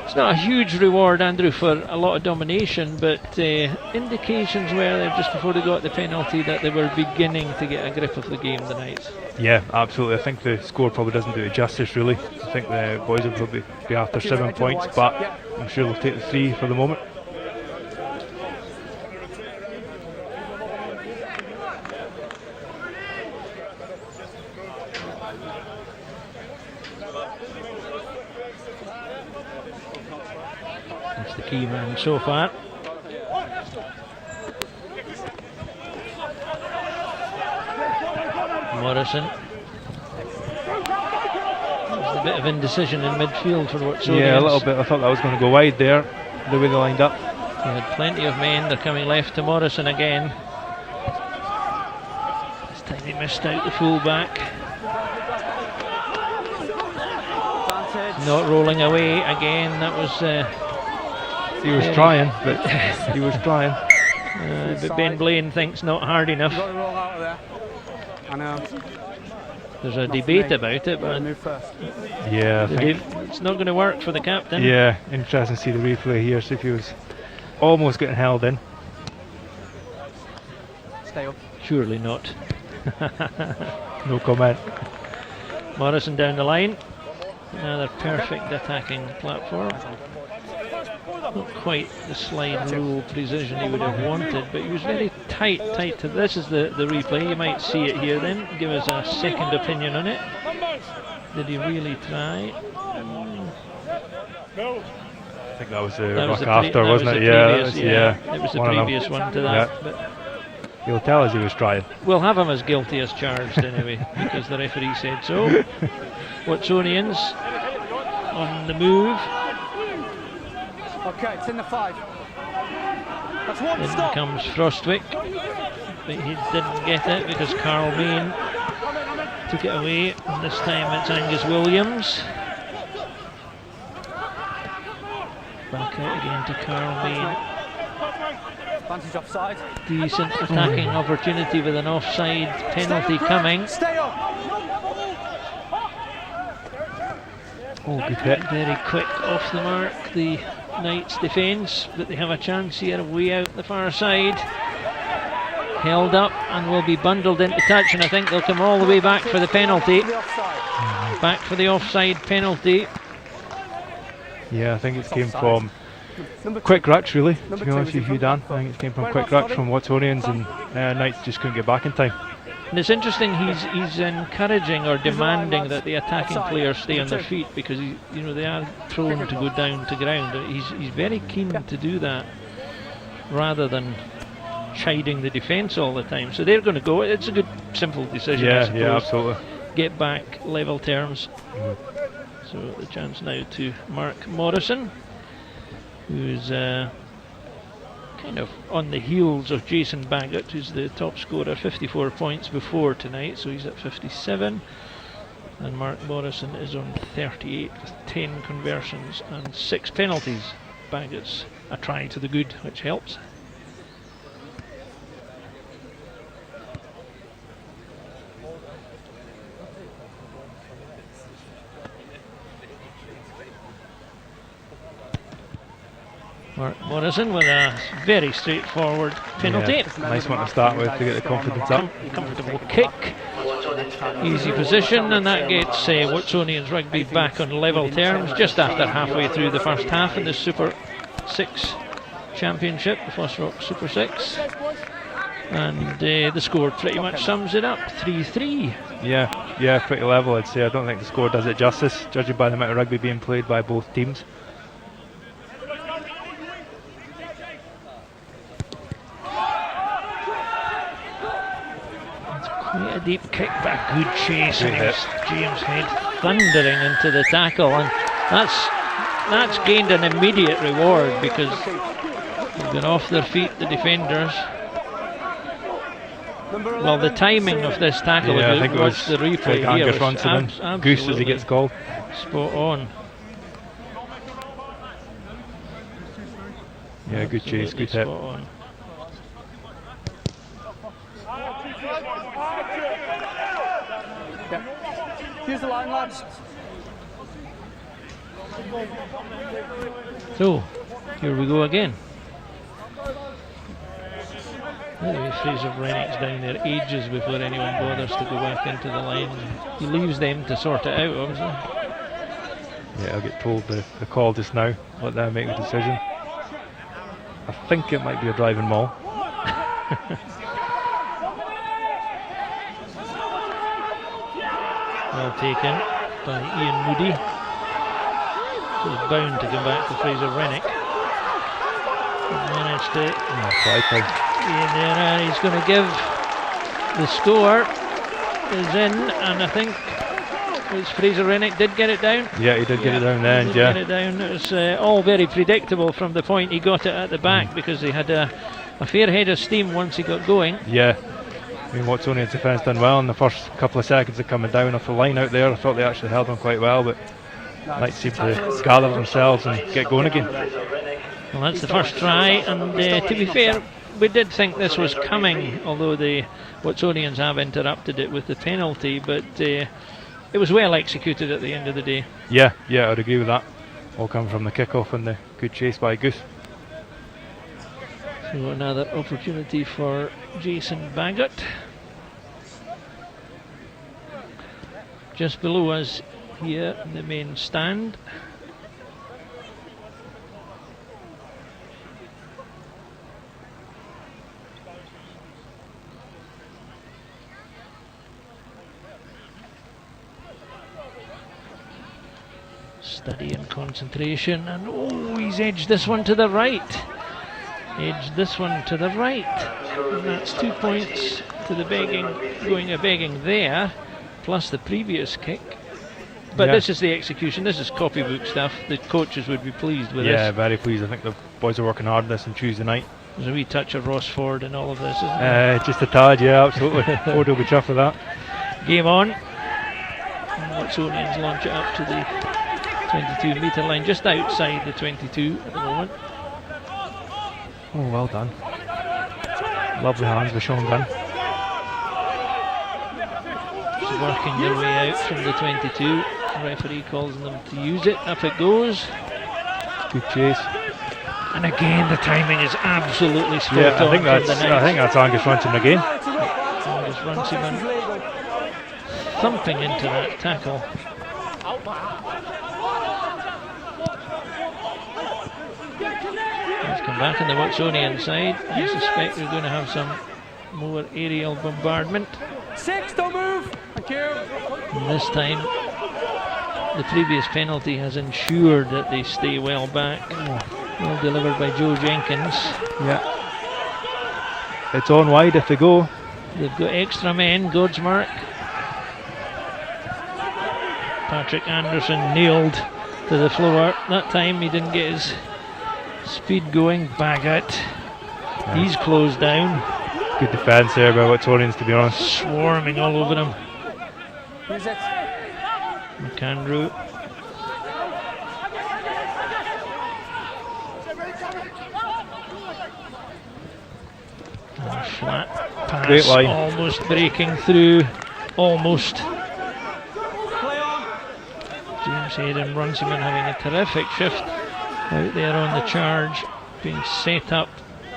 It's not a huge reward, Andrew, for a lot of domination, but indications were there just before they got the penalty that they were beginning to get a grip of the game, the Knights. Yeah, absolutely. I think the score probably doesn't do it justice, really. I think the boys will probably be after 7 points, but I'm sure they'll take the 3 for the moment. That's the key man so far. Morrison. There's a bit of indecision in midfield for Watsonians. Yeah, a little bit. I thought that was going to go wide there, the way they lined up. They had plenty of men. They're coming left to Morrison again. This time he missed out the full-back. Not rolling away again. That was... he was trying, but he was trying. But Ben Blaine thinks not hard enough. There's a debate about it, but yeah, it's not going to work for the captain. Yeah, interesting to see the replay here, see if he was almost getting held in. Stay up. Surely not. No comment. Morrison down the line. Another perfect attacking platform. Not quite the slide rule precision he would have wanted, but he was very tight to this. Is the replay. You might see it here then. Give us a second opinion on it. Did he really try? I think that was the ruck after, wasn't it? It was the previous one to that. Yeah. But he'll tell us he was trying. We'll have him as guilty as charged anyway, because the referee said so. Watsonians on the move. Okay, it's in the 5. That's one Then stop. comes Frostwick, but he didn't get it because Carl Main took it away, and this time it's Angus Williams. Back out again to Carl Main. Advantage offside. Decent attacking opportunity with an offside penalty coming. Stay up. Oh, good hit. Very quick off the mark, the Knights defence, but they have a chance here way out the far side. Held up and will be bundled into touch, and I think they'll come all the way back for the penalty. Back for the offside penalty. Yeah, I think it came from quick rush, really, to be honest with you, Dan. I think it came from quick rush from Watsonians, and Knights just couldn't get back in time. And it's interesting, he's encouraging or demanding that the attacking players stay on their feet, because they are prone to go down to ground. He's very keen to do that rather than chiding the defence all the time. So they're going to go. It's a good, simple decision. I suppose. Yeah, absolutely. Get back, level terms. So the chance now to Mark Morrison, who's kind of on the heels of Jason Baggott, who's the top scorer, 54 points before tonight, so he's at 57. And Mark Morrison is on 38 with 10 conversions and 6 penalties. Baggett's a try to the good, which helps. Mark Morrison with a very straightforward penalty. Yeah, nice one to start with to get the confidence up. Comfortable kick, easy position, and that gets Watsonians Rugby back on level terms just after halfway through the first half in the Super 6 Championship, the FOSROC Super 6. And the score pretty much sums it up, 3-3. Yeah, pretty level, I'd say. I don't think the score does it justice, judging by the amount of rugby being played by both teams. Quite a deep kick, but a good chase, and James Head thundering into the tackle, and that's gained an immediate reward because they've gone off their feet, the defenders. Well, the timing of this tackle, I if think you watch the replay here, was absolutely Goose as he gets called. Spot on. Yeah, good chase, good hit. Yep. Use the line, lads. So, here we go again. Fraser Rennick's down there ages before anyone bothers to go back into the line. He leaves them to sort it out, obviously. Yeah, I'll get told the call just now. Let them make the decision. I think it might be a driving maul. Well taken by Ian Moody. He's bound to come back to Fraser Rennick. Managed to. He's going to give the score is in, and I think it was Fraser Rennick did get it down. Yeah, he did get it down there, yeah. Get it down. It was all very predictable from the point he got it at the back because he had a fair head of steam once he got going. Yeah, I mean, Watsonians defence done well in the first couple of seconds of coming down off the line out there. I thought they actually held on quite well, but Knights seemed to gather themselves and get going again. Well, that's the first try, and to be fair, we did think this was coming, although the Watsonians have interrupted it with the penalty, but it was well executed at the end of the day. Yeah, I'd agree with that. All come from the kick-off and the good chase by Goose. So another opportunity for Jason Baggett. Just below us here in the main stand. Study and concentration, and he's edged this one to the right. And that's 2 points to the begging, going a begging there, plus the previous kick. But this is the execution, this is copybook stuff. The coaches would be pleased with this. Yeah, very pleased. I think the boys are working hard on this on Tuesday night. There's a wee touch of Ross Ford in all of this, isn't there? Just a tad, yeah, absolutely. Ford will be chuffed with that. Game on. And Watsonians launch it up to the 22 metre line, just outside the 22 at the moment. Oh, well done. Lovely hands with Sean Gunn. Just working their way out from the 22. The referee calls on them to use it. Up it goes. Good chase. And again, the timing is absolutely spot on. I think that's Angus Runciman again. Angus Runciman thumping into that tackle. He's come back on the Watsonian side. I suspect we're going to have some more aerial bombardment. 6, don't move. Thank you. And this time, the previous penalty has ensured that they stay well back. Well delivered by Joe Jenkins. Yeah. It's on wide if they go. They've got extra men, Godsmark. Patrick Anderson nailed to the floor. That time he didn't get his speed going. Baggett. He's closed down. Good defence there by Watsonians, to be honest. Swarming all over him. Who's it? McAndrew. And flat pass, Great line. almost breaking through, almost. James Hayden, Runciman having a terrific shift out there on the charge, being set up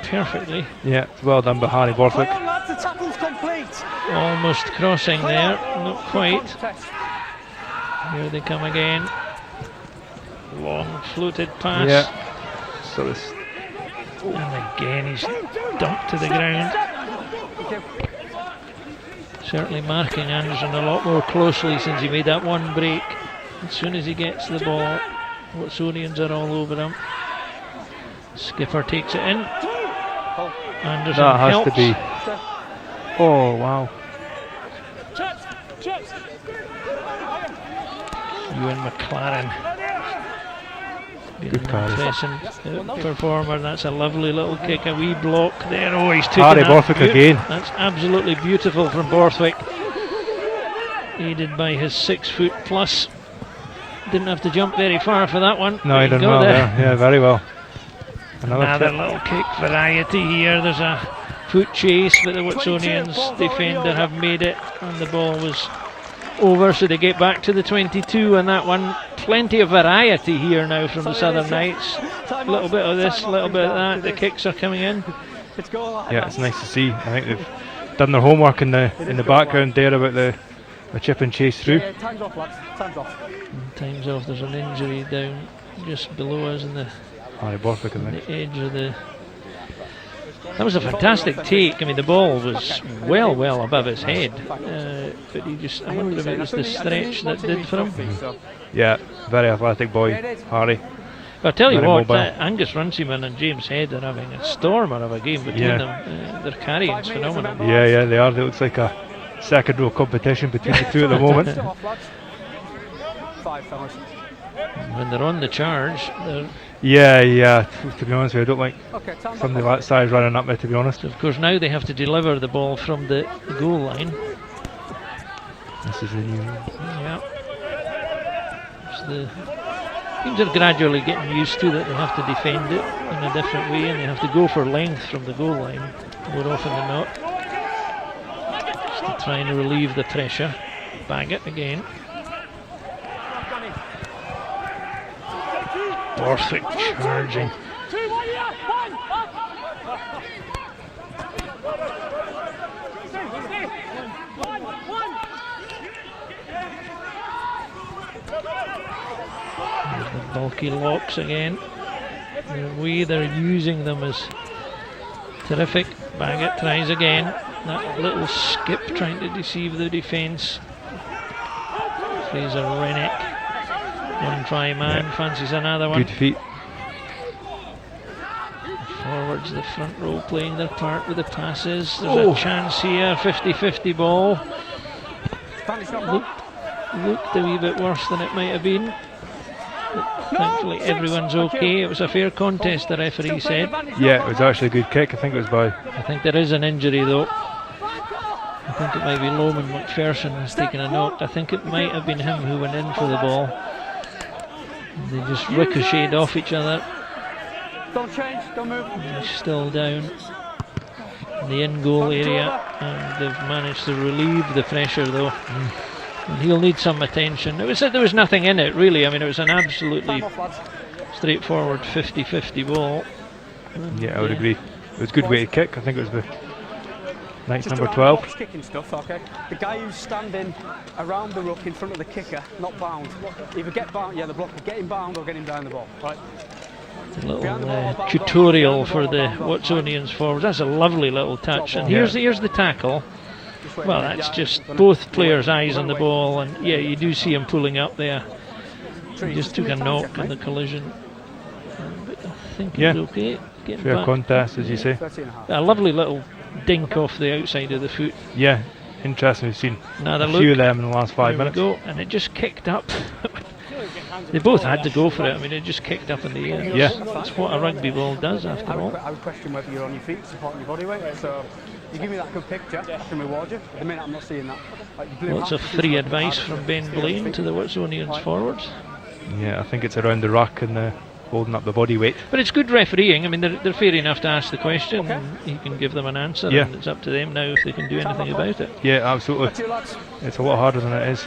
perfectly. Yeah, well done by Harry Borthwick. Play on, lads, the tackle's complete. Almost crossing there, not quite. Here they come again. Long floated pass. Yeah. So it's And again he's dumped to the ground. Certainly marking Anderson a lot more closely since he made that one break. As soon as he gets the ball, Watsonians are all over him. Skipper takes it in. Anderson that has helps. to be. Oh wow. Ewan McLaren. Good carry. Impressive performer. That's a lovely little kick. A wee block there. Oh, he's taken Harry that. Borthwick again. That's absolutely beautiful from Borthwick. Aided by his 6 foot plus. Didn't have to jump very far for that one. No, he done well there. Yeah, very well. Another little kick variety here. There's a foot chase, but the Watsonians defender have made it, and the ball was over, so they get back to the 22 on that one. Plenty of variety here now from the Southern Knights. A little bit of this, a little bit of that. The kicks are coming in. Yeah, it's nice to see. I think they've done their homework in the background there about the chip and chase through. Time's off, lads. Time's off. Time's off. There's an injury down just below us in the Harry Borthwick, I think. the edge of the. That was a fantastic take. I mean, the ball was well above his head, but he just. I wonder if it was the stretch that did for him. Yeah, very athletic boy, Harry. I'll tell you Very what, mobile. Angus Runciman and James Head are having a stormer of a game between them. Their carrying's phenomenal. Yeah, they are. It looks like a second row competition between the two at the moment. When they're on the charge, they're. Yeah. To be honest with you, I don't like somebody that size running up me, to be honest. Of course, now they have to deliver the ball from the goal line. This is the new. Yeah. The teams are gradually getting used to that. They have to defend it in a different way, and they have to go for length from the goal line more often than not. Just to try and relieve the pressure. Baggett again. Borthwick charging. There's the bulky locks again. The way they're using them is terrific. Baggett tries again. That little skip trying to deceive the defence. Fraser Rennick. One try man, fancies another one. Good feet. Forwards, the front row playing their part with the passes. There's a chance here, 50-50 ball. Looked a wee bit worse than it might have been. But thankfully everyone's okay. It was a fair contest, the referee said. Yeah, it was actually a good kick. I think it was by. I think there is an injury though. I think it might be Loman McPherson has taken a knock. I think it might have been him who went in for the ball. They just ricocheted off each other. Don't change, don't move. He's still down in the in-goal area, and they've managed to relieve the pressure though. And he'll need some attention. There was nothing in it really. I mean, it was an absolutely straightforward 50-50 ball. And Yeah, I would agree. It was a good way to kick. I think it was the Knights number 12. Kicking stuff, okay. The guy who's standing around the ruck in front of the kicker, not bound. Either get bound, the blocker, get him bound or get him down the ball. Right. A little tutorial for the Watsonians forwards. That's a lovely little touch. And here's the tackle. Well, that's just both players' eyes on the ball, and yeah, you do see him pulling up there. He just took a knock in the collision. But I think he's okay. Getting Fair back. contest, as you say. A lovely little dink off the outside of the foot. Yeah, interesting. We've seen Another a look. few of them in the last 5 There we minutes. go, and it just kicked up. They both had to go for it. I mean, it just kicked up in the air. Yeah. That's what a rugby ball does, after all. I would question whether you're on your feet supporting your body weight. So You give me that good picture, I can reward you. At the minute, I'm not seeing that. Like, Lots of free advice from Ben Blaine to the Watsonians forwards. Yeah, I think it's around the ruck and holding up the body weight. But it's good refereeing. I mean, they're fair enough to ask the question. And he can give them an answer, Yeah. and it's up to them now if they can do anything about it. Yeah, absolutely. It's a lot harder than it is.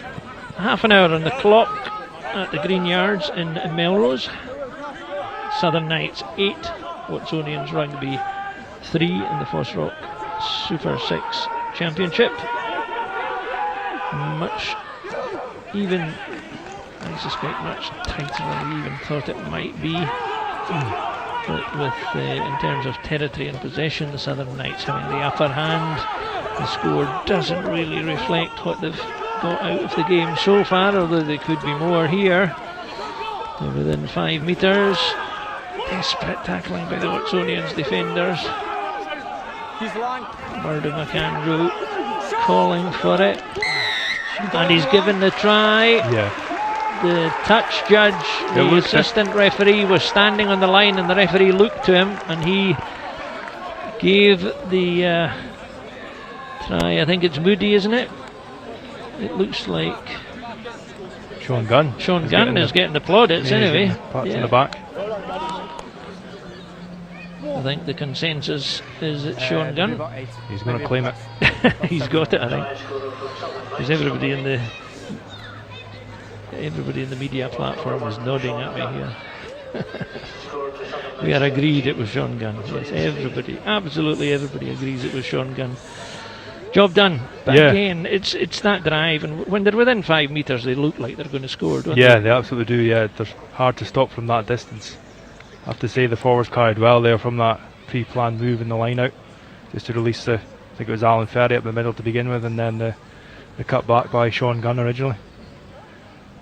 Half an hour on the clock at the Green Yards in Melrose. Southern Knights 8, Watsonians Rugby 3 in the FOSROC Super 6 Championship. Much even, I suspect, much tighter than we even thought it might be. But with, in terms of territory and possession, the Southern Knights having the upper hand. The score doesn't really reflect what they've got out of the game so far, although there could be more here. They're within 5 metres. Desperate tackling by the Watsonians defenders. Bird of McAndrew calling for it. And he's given the try. Yeah. The touch judge, the assistant referee, was standing on the line, and the referee looked to him and he gave the try. I think it's Moody, isn't it? It looks like Sean Gunn. Sean Gunn is getting the plaudits anyway. Pats in the back. I think the consensus is it's Sean Gunn. He's going to claim it. He's got it, I think. Because everybody in the media platform is nodding at me here. We are agreed it was Sean Gunn. Yes, everybody, absolutely everybody agrees it was Sean Gunn. Job done. But again, it's that drive, and when they're within 5 metres, they look like they're going to score, don't they? Yeah, they absolutely do. Yeah, they're hard to stop from that distance. I have to say the forwards carried well there from that pre-planned move in the line out, just to release I think it was Alan Ferry up the middle to begin with, and then the cut back by Sean Gunn originally.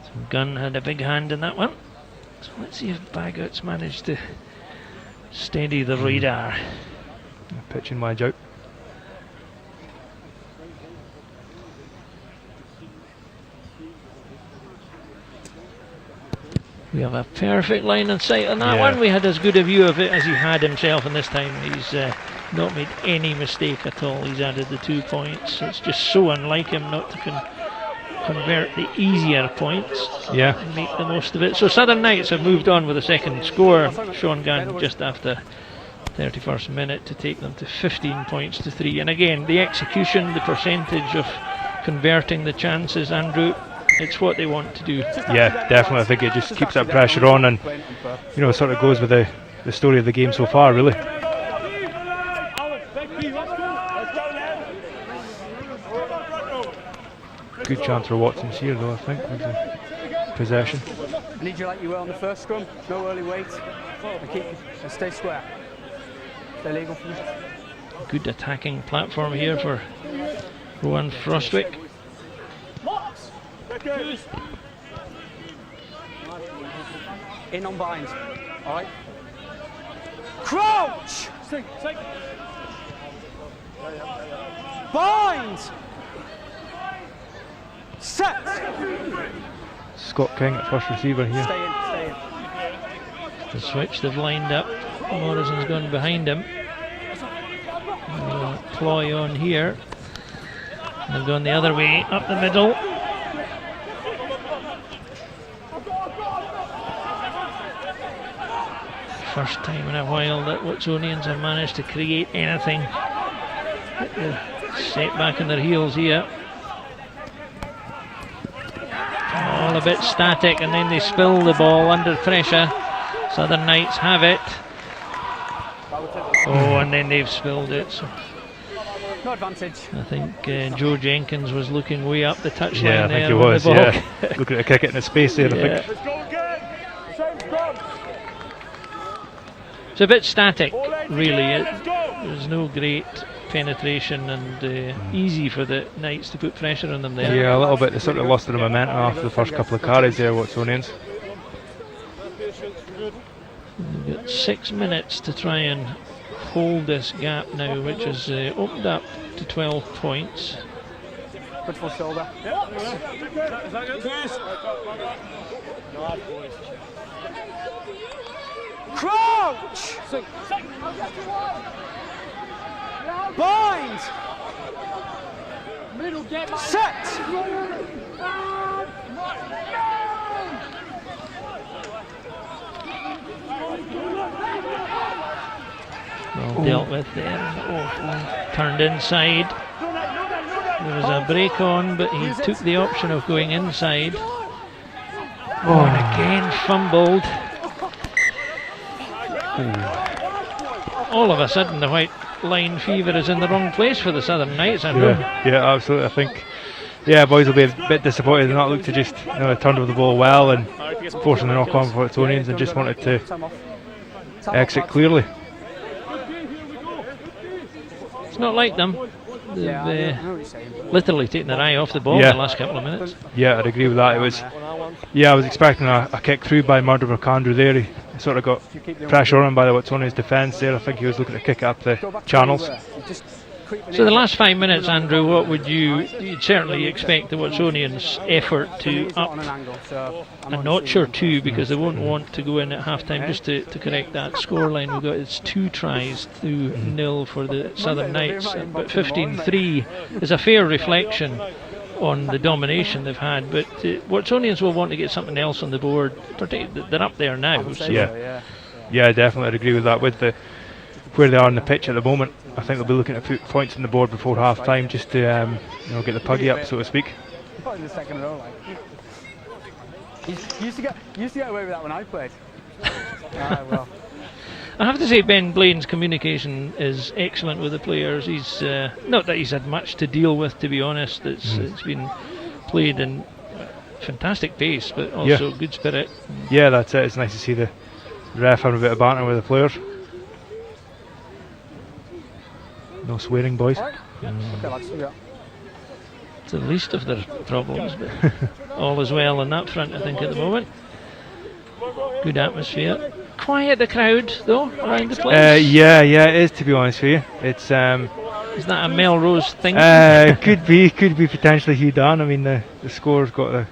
So Gunn had a big hand in that one. So let's see if Bagot's managed to steady the radar. Pitching wedge out. We have a perfect line of sight on that one. We had as good a view of it as he had himself, and this time he's not made any mistake at all. He's added the 2 points. It's just so unlike him not to convert the easier points and make the most of it. So Southern Knights have moved on with a second score. Sean Gunn just after 31st minute to take them to 15 points to 3. And again, the execution, the percentage of converting the chances, Andrew, it's what they want to do. Yeah, definitely. I think it just keeps that pressure on, and sort of goes with the story of the game so far, really. Good chance for Watson's here, though, I think, with the possession. I need you like you were on the first scrum, no early wait, and stay square. Stay legal for me. Good attacking platform here for Rowan Frostwick. In on binds, alright? Crouch! Bind! Set! Scott King at first receiver here. Stay in. The switch they've lined up. Morrison's gone behind him. They'll ploy on here. They've gone the other way, up the middle. First time in a while that Watsonians have managed to create anything. They're set back on their heels here. All a bit static, and then they spill the ball under pressure. Southern Knights have it. Oh, and then they've spilled it. So no advantage. I think Joe Jenkins was looking way up the touchline there. I think he was, the ball. Looking to kick it in his space there, I think. It's a bit static, really. There's no great penetration, and easy for the Knights to put pressure on them there. Yeah, a little bit. They sort of lost their momentum after the first couple of carries there, Watsonians. We've got 6 minutes to try and hold this gap now, which has opened up to 12 points. Good full shoulder. Crouch! Bind! Set! Well dealt with there. Turned inside. There was a break on, but he took the option of going inside. And again fumbled. All of a sudden the white line fever is in the wrong place for the Southern Knights, Andrew. Yeah, absolutely. I think, boys will be a bit disappointed in not look to just turn over the ball well and forcing the knock on for Watsonians, and just wanted to exit clearly. It's not like them. They've literally taken their eye off the ball in the last couple of minutes. Yeah, I'd agree with that. It was, I was expecting a kick through by Murder Andrew there. He sort of got pressure on him by the Watsonians defence there. I think he was looking to kick up the channels. So the last 5 minutes, Andrew, what would you'd certainly expect the Watsonians' effort to up a notch or two, because they won't want to go in at half time. Just to correct that scoreline, we've got it's 2 tries to 0 for the Southern Knights, but 15-3 is a fair reflection on the domination they've had, but Watsonians will want to get something else on the board. They're up there now. So. Yeah, definitely, I'd agree with that. With where they are on the pitch at the moment, I think they'll be looking at points on the board before half time, just to get the puggy up, so to speak. You used to get away with that when I played. Well. I have to say, Ben Blaine's communication is excellent with the players. He's not that he's had much to deal with, to be honest. It's been played in fantastic pace, but also good spirit. Yeah, that's it. It's nice to see the ref having a bit of banter with the players. No swearing, boys. It's the least of their problems, but all is well on that front, I think, at the moment. Good atmosphere. Quiet, the crowd, though, around the place. Yeah, it is, to be honest with you. It's is that a Melrose thing? Could be potentially Hugh Dunn. I mean, the score's got the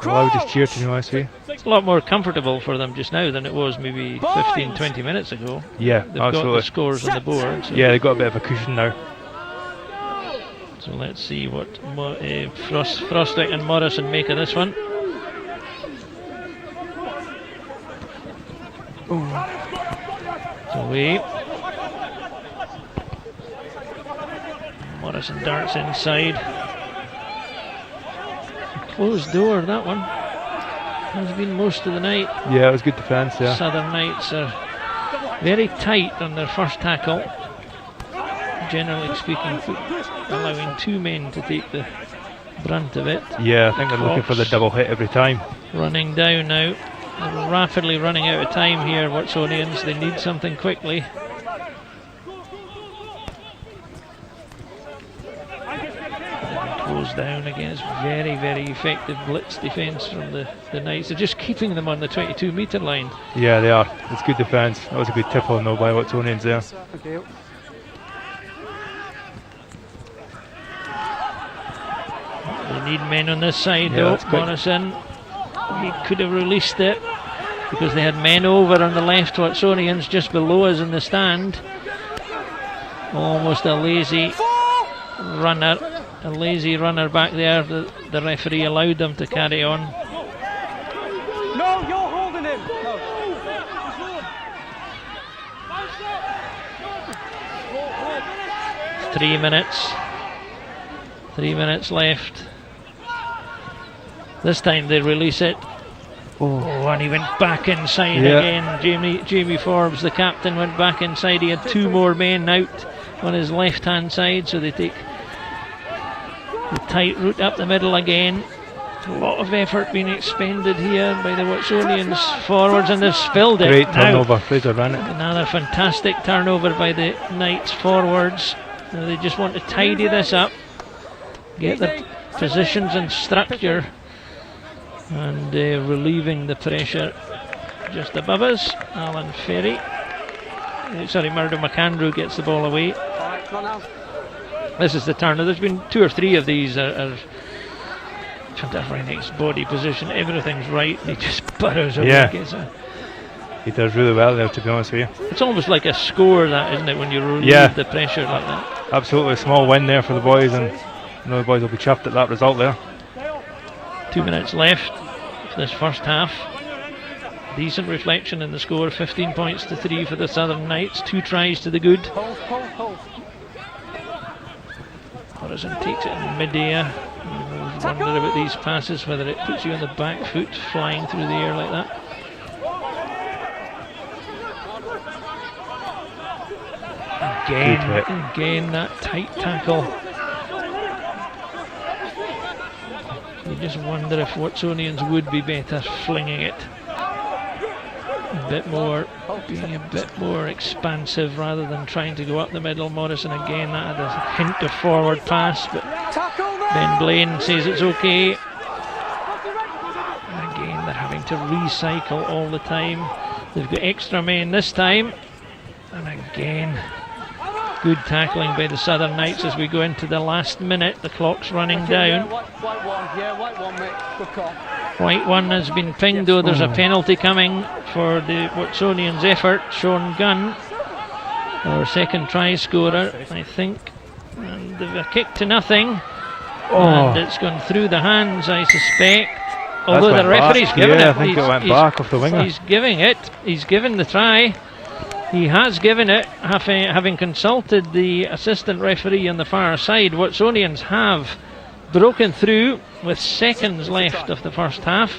loudest cheer, to be honest with you. It's a lot more comfortable for them just now than it was maybe 15-20 minutes ago. Yeah, they've absolutely. got the scores on the board. So. Yeah, they've got a bit of a cushion now. So let's see what FOSROC and Morrison make of this one. So Morrison darts inside. Closed door, that one. Has been most of the night. Yeah, it was good defence, yeah. Southern Knights are very tight on their first tackle. Generally speaking, allowing 2 men to take the brunt of it. Yeah, I think they're looking for the double hit every time. Running down now. They're rapidly running out of time here, Watsonians. They need something quickly. Close down again. It's very, very effective blitz defence from the Knights. They're just keeping them on the 22-metre line. Yeah, they are. It's good defence. That was a good tip on though by Watsonians there. They need men on this side though. Morrison, he could have released it because they had men over on the left. Watsonians just below us in the stand. Almost a lazy runner back there. The referee allowed them to carry on. No, you're holding him. No. 3 minutes. 3 minutes left. This time they release it. And he went back inside again. Jamie Forbes, the captain, went back inside. He had 2 more men out on his left hand side, so they take the tight route up the middle again. A lot of effort being expended here by the Watsonians forwards, and they've spilled it. Great turnover, Fraser ran it. Another fantastic turnover by the Knights forwards. Now they just want to tidy this up, get their positions and structure, and relieving the pressure just above us. Alan Ferry, Murdo McAndrew gets the ball away. This is the turner. There's been 2 or 3 of these are very nice body position. Everything's right. He just burrows away. Yeah. He does really well there, to be honest with you. It's almost like a score, that, isn't it, when you relieve the pressure like that. absolutely a small win there for the boys, and I know the boys will be chuffed at that result there. 2 minutes left for this first half. Decent reflection in the score, 15 points to 3 for the Southern Knights, 2 tries to the good. Horizon takes it in mid-air. You wonder about these passes, whether it puts you on the back foot flying through the air like that. Again that tight tackle. You just wonder if Watsonians would be better flinging it a bit more, being a bit more expansive rather than trying to go up the middle. Morrison again, that had a hint of forward pass, but Ben Blaine says it's okay. And again, they're having to recycle all the time. They've got extra men this time, and again, good tackling by the Southern Knights as we go into the last minute. The clock's running down. White one has been pinged, though there's a penalty coming for the Watsonians' effort. Sean Gunn, our second try scorer, I think. And they've a kick to nothing. And it's gone through the hands, I suspect. Although the referee's given it. I think it went back off the winger. He's giving it. He's given the try. He has given it, having consulted the assistant referee on the far side. Watsonians have broken through with seconds left of the first half.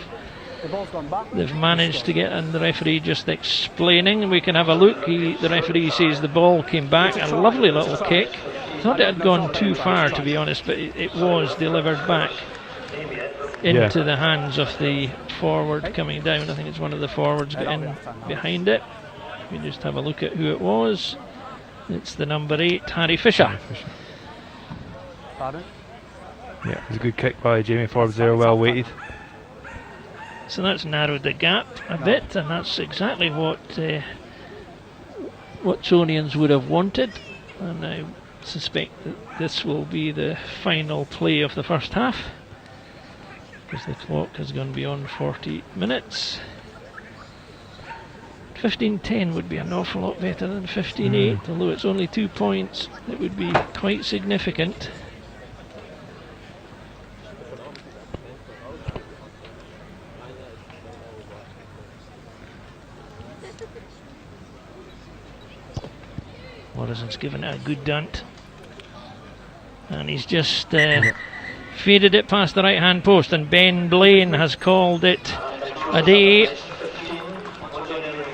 They've managed to get, and the referee just explaining. We can have a look. The referee says the ball came back. A lovely little kick. Thought it had gone too far, to be honest, but it was delivered back into the hands of the forward coming down. I think it's one of the forwards got in behind it. We just have a look at who it was. It's the number 8, Harry Fisher. Pardon? Yeah, it was a good kick by Jamie Forbes there, well weighted. So that's narrowed the gap a bit, and that's exactly what Watsonians would have wanted. And I suspect that this will be the final play of the first half, because the clock has gone beyond 40 minutes. 15-10 would be an awful lot better than 15-8, although it's only 2 points. It would be quite significant. Morrison's given it a good dunt, and he's just faded it past the right hand post, and Ben Blaine has called it a day.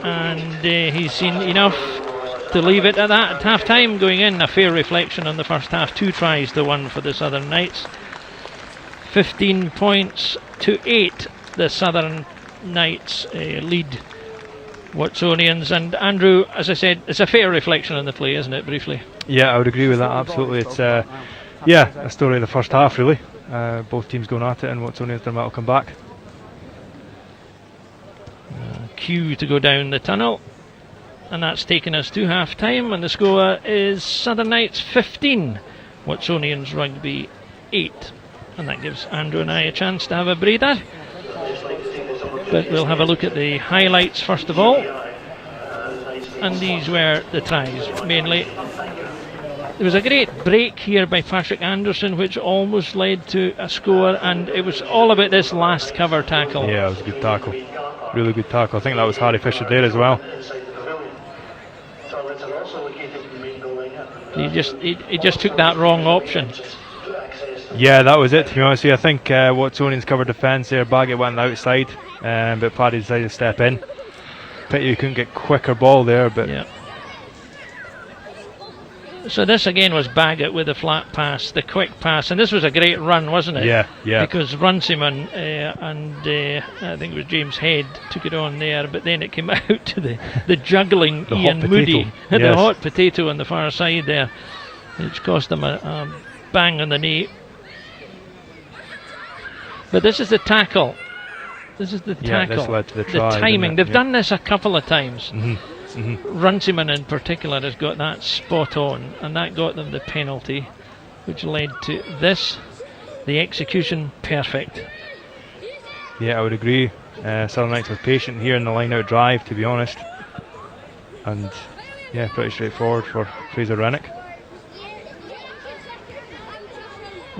And he's seen enough to leave it at that at half time. Going in, a fair reflection on the first half. 2 tries to 1 for the Southern Knights. 15 points to 8. The Southern Knights lead Watsonians. And Andrew, as I said, it's a fair reflection on the play, isn't it, briefly? Yeah, I would agree with that, absolutely. It's a story of the first half, really. Both teams going at it, and Watsonians done well to come back. Cue to go down the tunnel, and that's taken us to half time, and the score is Southern Knights 15, Watsonians Rugby 8, and that gives Andrew and I a chance to have a breather. But we'll have a look at the highlights first of all, and these were the tries mainly. There was a great break here by Patrick Anderson, which almost led to a score, and it was all about this last cover tackle. Yeah, it was a good tackle. Really good tackle. I think that was Harry Fisher there as well. He just took that wrong option. Yeah, that was it. To be honest with you, I think Watsonians covered the fence there. Baggett went outside, but Paddy decided to step in. Pity he couldn't get quicker ball there, but yeah. So this again was Baggett with the flat pass, the quick pass, and this was a great run, wasn't it? Yeah. Because Runciman and I think it was James Head took it on there, but then it came out to the juggling Ian Moody, the hot potato on the far side there, which cost them a bang on the knee. But this is the tackle. This is the tackle. This led to the try, timing. They've done this a couple of times. Mm-hmm. Runciman in particular has got that spot on, and that got them the penalty, which led to this. The execution perfect. Yeah, I would agree. Southern Knights were patient here in the line-out drive, to be honest, and yeah, pretty straightforward for Fraser Rennick.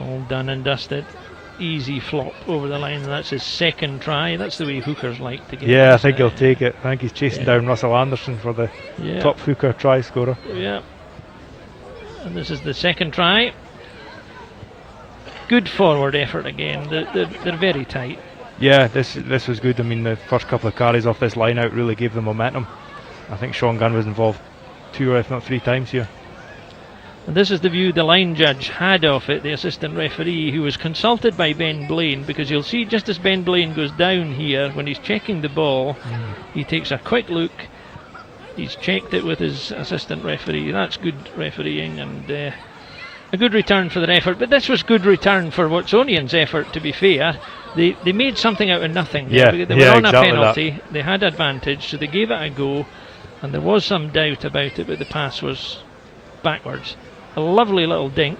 All done and dusted. Easy flop over the line. That's his second try. That's the way hookers like to get. Yeah, I think he'll take it. I think he's chasing down Russell Anderson for the top hooker try scorer. Yeah. And this is the second try. Good forward effort again. They're very tight. Yeah, this was good. I mean, the first couple of carries off this line out really gave them momentum. I think Sean Gunn was involved 2 or if not 3 times here. And this is the view the line judge had of it, the assistant referee, who was consulted by Ben Blaine, because you'll see just as Ben Blaine goes down here, when he's checking the ball, he takes a quick look. He's checked it with his assistant referee. That's good refereeing, and a good return for their effort. But this was good return for Watsonians' effort, to be fair. They made something out of nothing. Yeah, they were on exactly a penalty. That. They had advantage, so they gave it a go, and there was some doubt about it, but the pass was backwards. A lovely little dink.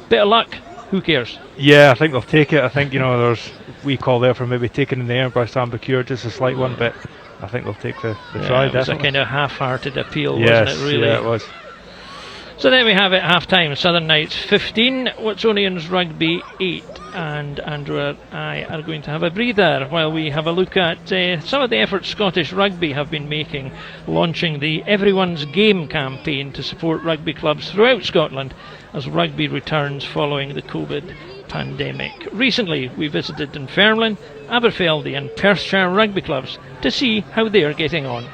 Bit of luck, who cares? Yeah, I think they'll take it. I think, there's we call there for maybe taken in the air by Sam Bacure, just a slight one, but I think they'll take the try. It was a kind of half-hearted appeal, yes, wasn't it, really? Yeah, it was. So there we have it, half-time. Southern Knights 15, Watsonians Rugby 8, and Andrew and I are going to have a breather while we have a look at some of the efforts Scottish Rugby have been making, launching the Everyone's Game campaign to support rugby clubs throughout Scotland as rugby returns following the COVID pandemic. Recently we visited Dunfermline, Aberfeldy and Perthshire rugby clubs to see how they're getting on.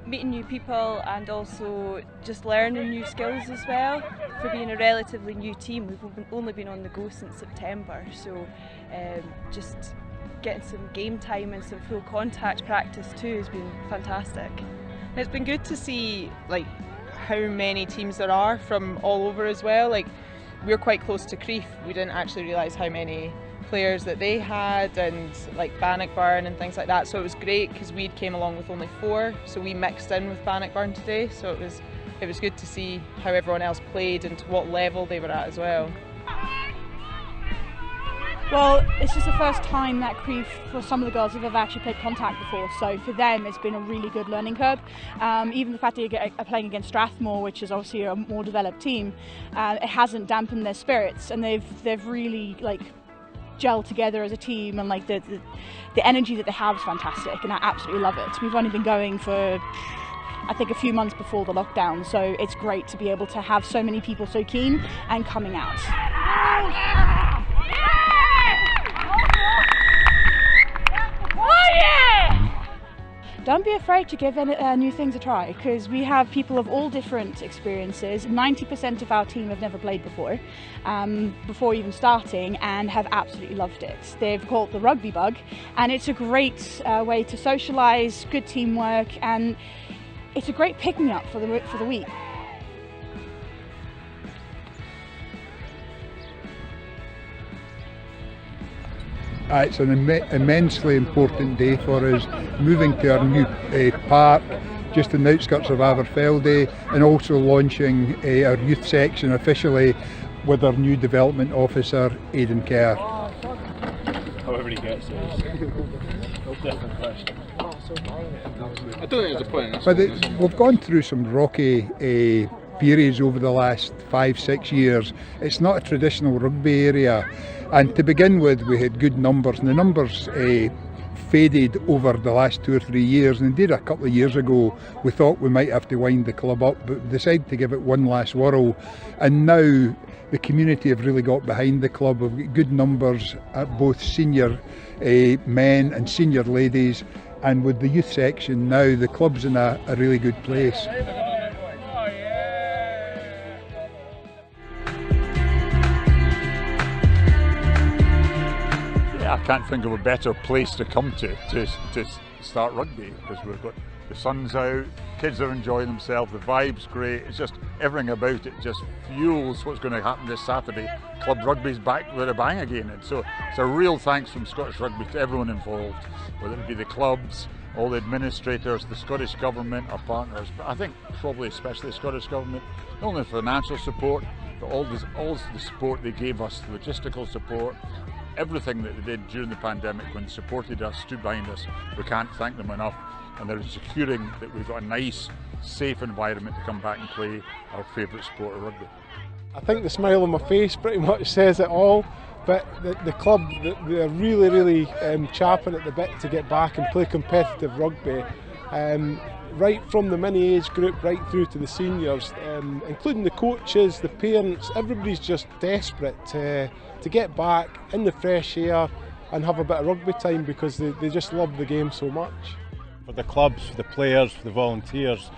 Meeting new people and also just learning new skills as well. For being a relatively new team, we've only been on the go since September, so just getting some game time and some full contact practice too has been fantastic. It's been good to see how many teams there are from all over as well. We're quite close to Crieff. We didn't actually realise how many players that they had, and Bannockburn and things like that, so it was great because we came along with only 4, so we mixed in with Bannockburn today, so it was good to see how everyone else played and to what level they were at as well. Well, it's just the first time that Crieff, for some of the girls, have ever actually played contact before, so for them it's been a really good learning curve. Even the fact that you're playing against Strathmore, which is obviously a more developed team, it hasn't dampened their spirits, and they've really gel together as a team, and the energy that they have is fantastic, and I absolutely love it. We've only been going for I think a few months before the lockdown, so it's great to be able to have so many people so keen and coming out. Don't be afraid to give new things a try, because we have people of all different experiences. 90% of our team have never played before even starting, and have absolutely loved it. They've called it the rugby bug, and it's a great way to socialise, good teamwork, and it's a great pick-me-up for the week. It's an immensely important day for us, moving to our new park just in the outskirts of Aberfeldy, and also launching our youth section officially with our new development officer, Aidan Kerr. However he gets it is a different question. I don't think there's a point in this. But we've gone through some rocky periods over the last 5-6 years. It's not a traditional rugby area, and to begin with we had good numbers, and the numbers faded over the last 2 or 3 years, and indeed a couple of years ago we thought we might have to wind the club up, but decided to give it one last whirl, and now the community have really got behind the club. We've got good numbers at both senior men and senior ladies, and with the youth section now the club's in a really good place. I can't think of a better place to come to start rugby, because we've got the sun's out, kids are enjoying themselves, the vibe's great, it's just everything about it just fuels what's going to happen this Saturday. Club rugby's back with a bang again, and so it's a real thanks from Scottish Rugby to everyone involved, whether it be the clubs, all the administrators, the Scottish Government, our partners, but I think probably especially the Scottish Government, not only financial support, but all the support they gave us, logistical support, everything that they did during the pandemic when they supported us, stood behind us. We can't thank them enough, and they're securing that we've got a nice, safe environment to come back and play our favourite sport of rugby. I think the smile on my face pretty much says it all, but the club, they're really champing at the bit to get back and play competitive rugby. Right from the mini age group right through to the seniors, including the coaches, the parents, everybody's just desperate to get back in the fresh air and have a bit of rugby time because they just love the game so much. For the clubs, for the players, for the volunteers,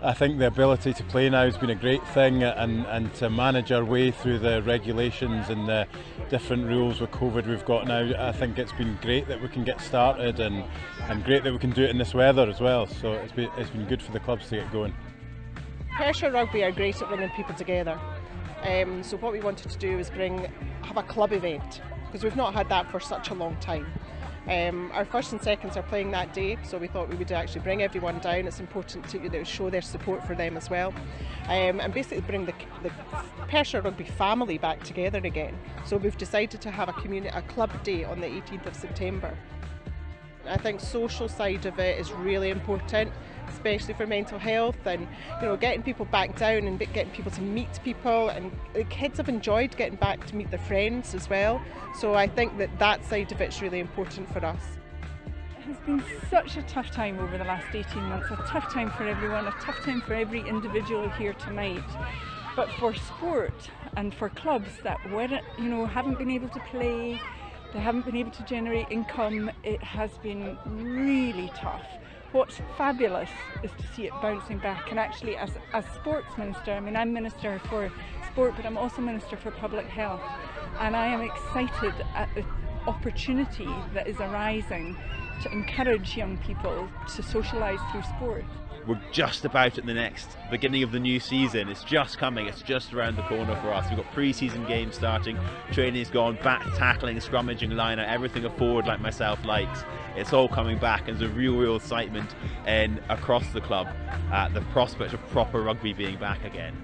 I think the ability to play now has been a great thing, and to manage our way through the regulations and the different rules with COVID we've got now. I think it's been great that we can get started, and great that we can do it in this weather as well. So it's been good for the clubs to get going. Perthshire Rugby are great at bringing people together. So what we wanted to do is have a club event, because we've not had that for such a long time. Our first and seconds are playing that day, so we thought we would actually bring everyone down. It's important to show their support for them as well, and basically bring the Perthshire Rugby family back together again. So we've decided to have a club day on the 18th of September. I think social side of it is really important, especially for mental health, and getting people back down and getting people to meet people, and the kids have enjoyed getting back to meet their friends as well. So I think that side of it's really important for us. It has been such a tough time over the last 18 months, a tough time for everyone, a tough time for every individual here tonight. But for sport and for clubs that haven't been able to play, they haven't been able to generate income, it has been really tough. What's fabulous is to see it bouncing back, and actually as sports minister, I'm Minister for Sport, but I'm also Minister for Public Health, and I am excited at the opportunity that is arising to encourage young people to socialise through sport. We're just about at the next beginning of the new season. It's just coming, it's just around the corner for us. We've got pre-season games starting, training's gone, back tackling, scrummaging, line-out, everything a forward like myself likes. It's all coming back, and there's a real excitement across the club at the prospect of proper rugby being back again.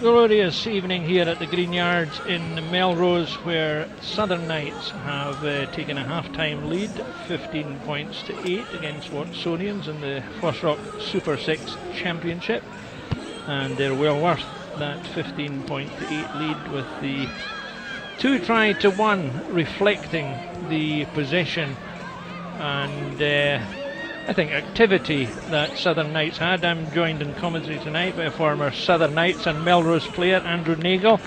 Glorious evening here at the Green Yards in Melrose, where Southern Knights have taken a half-time lead, 15 points to 8 against Watsonians in the FOSROC Super6 Championship, and they're well worth that 15 point to 8 lead, with the 2-try-to-1 reflecting the possession and I think activity that Southern Knights had. I'm joined in commentary tonight by a former Southern Knights and Melrose player, Andrew Nagle.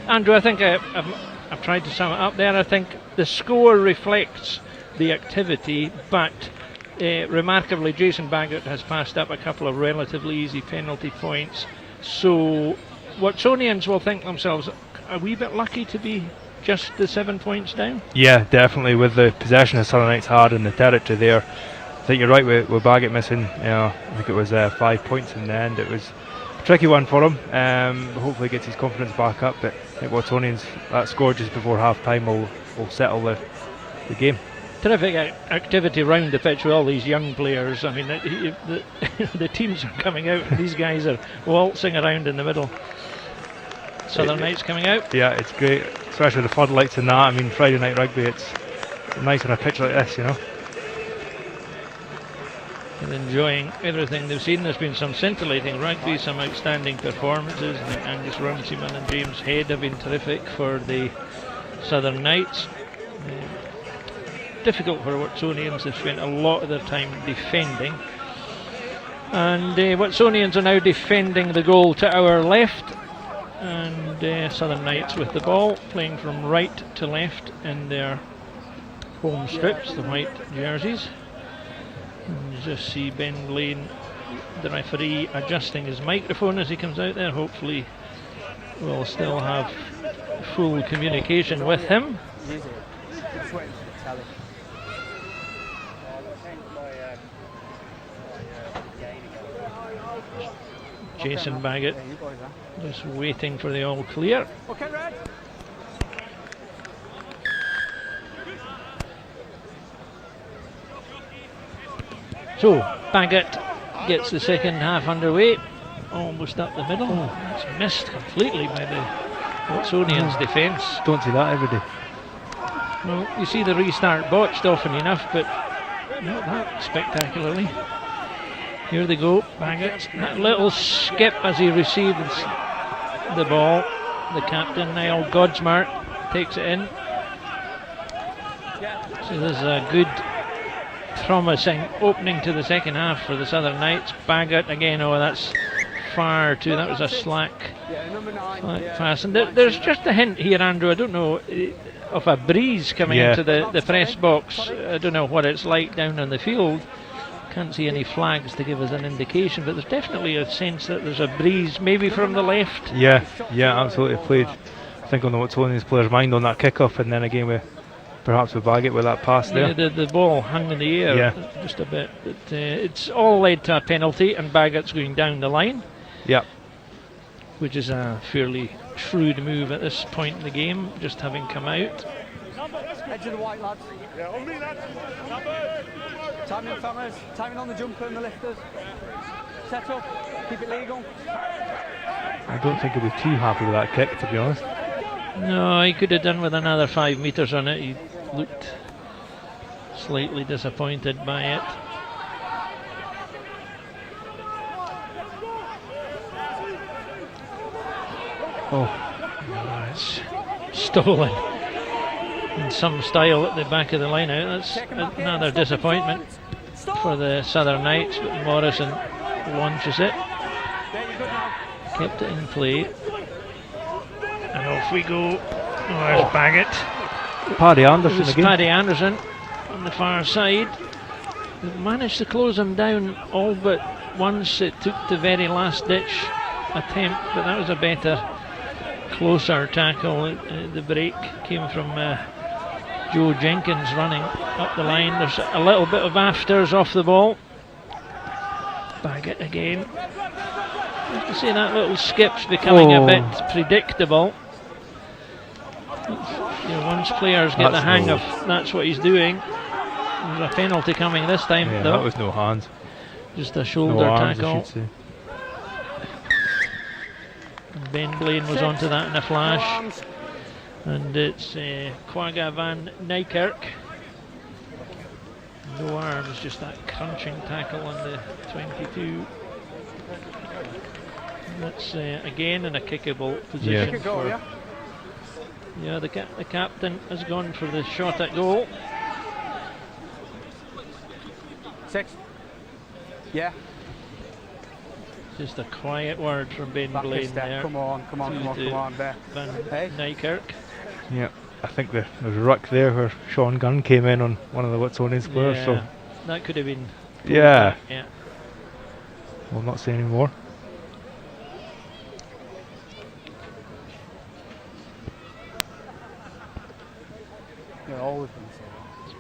Andrew, I think I've tried to sum it up there. I think the score reflects the activity, but remarkably Jason Baggott has passed up a couple of relatively easy penalty points, so Watsonians will think themselves a wee bit lucky to be just the 7 points down. Yeah, definitely, with the possession of Southern Knights had in the territory there. I think you're right with Baggott missing. I think it was 5 points in the end. It was a tricky one for him. Hopefully gets his confidence back up, but I think Watsonians, that score just before half time will settle the game. Terrific activity round the pitch with all these young players. I mean, the teams are coming out and these guys are waltzing around in the middle. Southern Knights coming out. Yeah, it's great, especially the floodlights and that. I mean, Friday night rugby, it's nice on a pitch like this, And enjoying everything they've seen. There's been some scintillating rugby, some outstanding performances. I think Angus Runciman and James Head have been terrific for the Southern Knights. Difficult for Watsonians. They've spent a lot of their time defending, and Watsonians are now defending the goal to our left, and Southern Knights with the ball, playing from right to left in their home strips, the white jerseys. And you just see Ben Lane The referee adjusting his microphone as he comes out there. Hopefully we'll still have full communication with him. Jason Baggett just waiting for the all clear. So Baggett gets the second half underway, almost up the middle. It's missed completely by the Watsonians' defence. Don't see that every day. Well, you see the restart botched often enough, but not that spectacularly. Here they go, Baggett. That little skip as he receives the ball. The captain, Niall Godsmart, takes it in. So there's a good, promising opening to the second half for the Southern Knights. Baggett again, oh that's far too, that was a slack pass. And there's just a hint here, Andrew, I don't know, of a breeze coming into the press box. I don't know what it's like down on the field. Can't see any flags to give us an indication, but there's definitely a sense that there's a breeze, maybe from the left. Yeah, absolutely. Played, I think, on the Watsonians player's mind on that kick-off, and then again with perhaps with Baggett with that pass there. Yeah, the ball hung in the air just a bit. But, it's all led to a penalty, and Baggett's going down the line. Yeah. Which is a fairly shrewd move at this point in the game, just having come out. Edge of the white, lads. Yeah, on me, lads. Timing, Thomas. Timing on the jumper and the lifters. Set up. Keep it legal. I don't think he'll be too happy with that kick, to be honest. No, he could have done with another 5 metres on it. He looked slightly disappointed by it. Oh, it's stolen in some style at the back of the line out. That's another disappointment for the Southern Knights, but Morrison launches it. Kept it in play. And off we go. Oh, there's Baggett. Paddy Anderson again. Paddy Anderson on the far side. They've managed to close him down all but once. It took the very last ditch attempt, but that was a better, closer tackle. The break came from Joe Jenkins running up the line. There's a little bit of afters off the ball. Baggett again. You can see that little skip's becoming a bit predictable. Once players get the hang of that's what he's doing. There's a penalty coming this time, though. That was no hands. Just a shoulder tackle. And Ben Blaine was onto that in a flash. And it's Quagga van Nijkerk. No arms, just that crunching tackle on the 22. That's again in a kickable position. The captain has gone for the shot at goal. 6. Yeah. Just a quiet word from Ben Blaine there. Come on, Ben. Van Nijkerk. Yeah, I think there's a ruck there where Sean Gunn came in on one of the Watsonians players. So that could have been. Yeah. Yeah. We'll not say any more.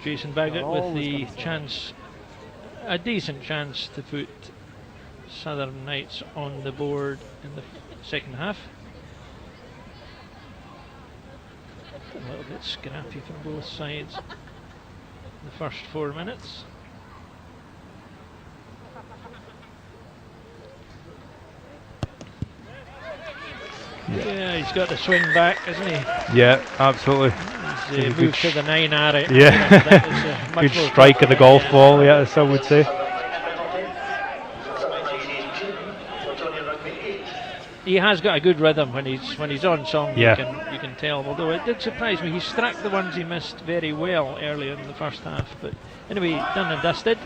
Jason Baggett with the chance, a decent chance to put Southern Knights on the board in the second half. A little bit scrappy from both sides in the first 4 minutes. Yeah, he's got the swing back, hasn't he? Yeah, absolutely. He's moved to the 9 area. Yeah, good strike of the golf ball, yeah, as I would say. He has got a good rhythm when he's on song. You can tell. Although it did surprise me, he struck the ones he missed very well earlier in the first half. But anyway, done and dusted.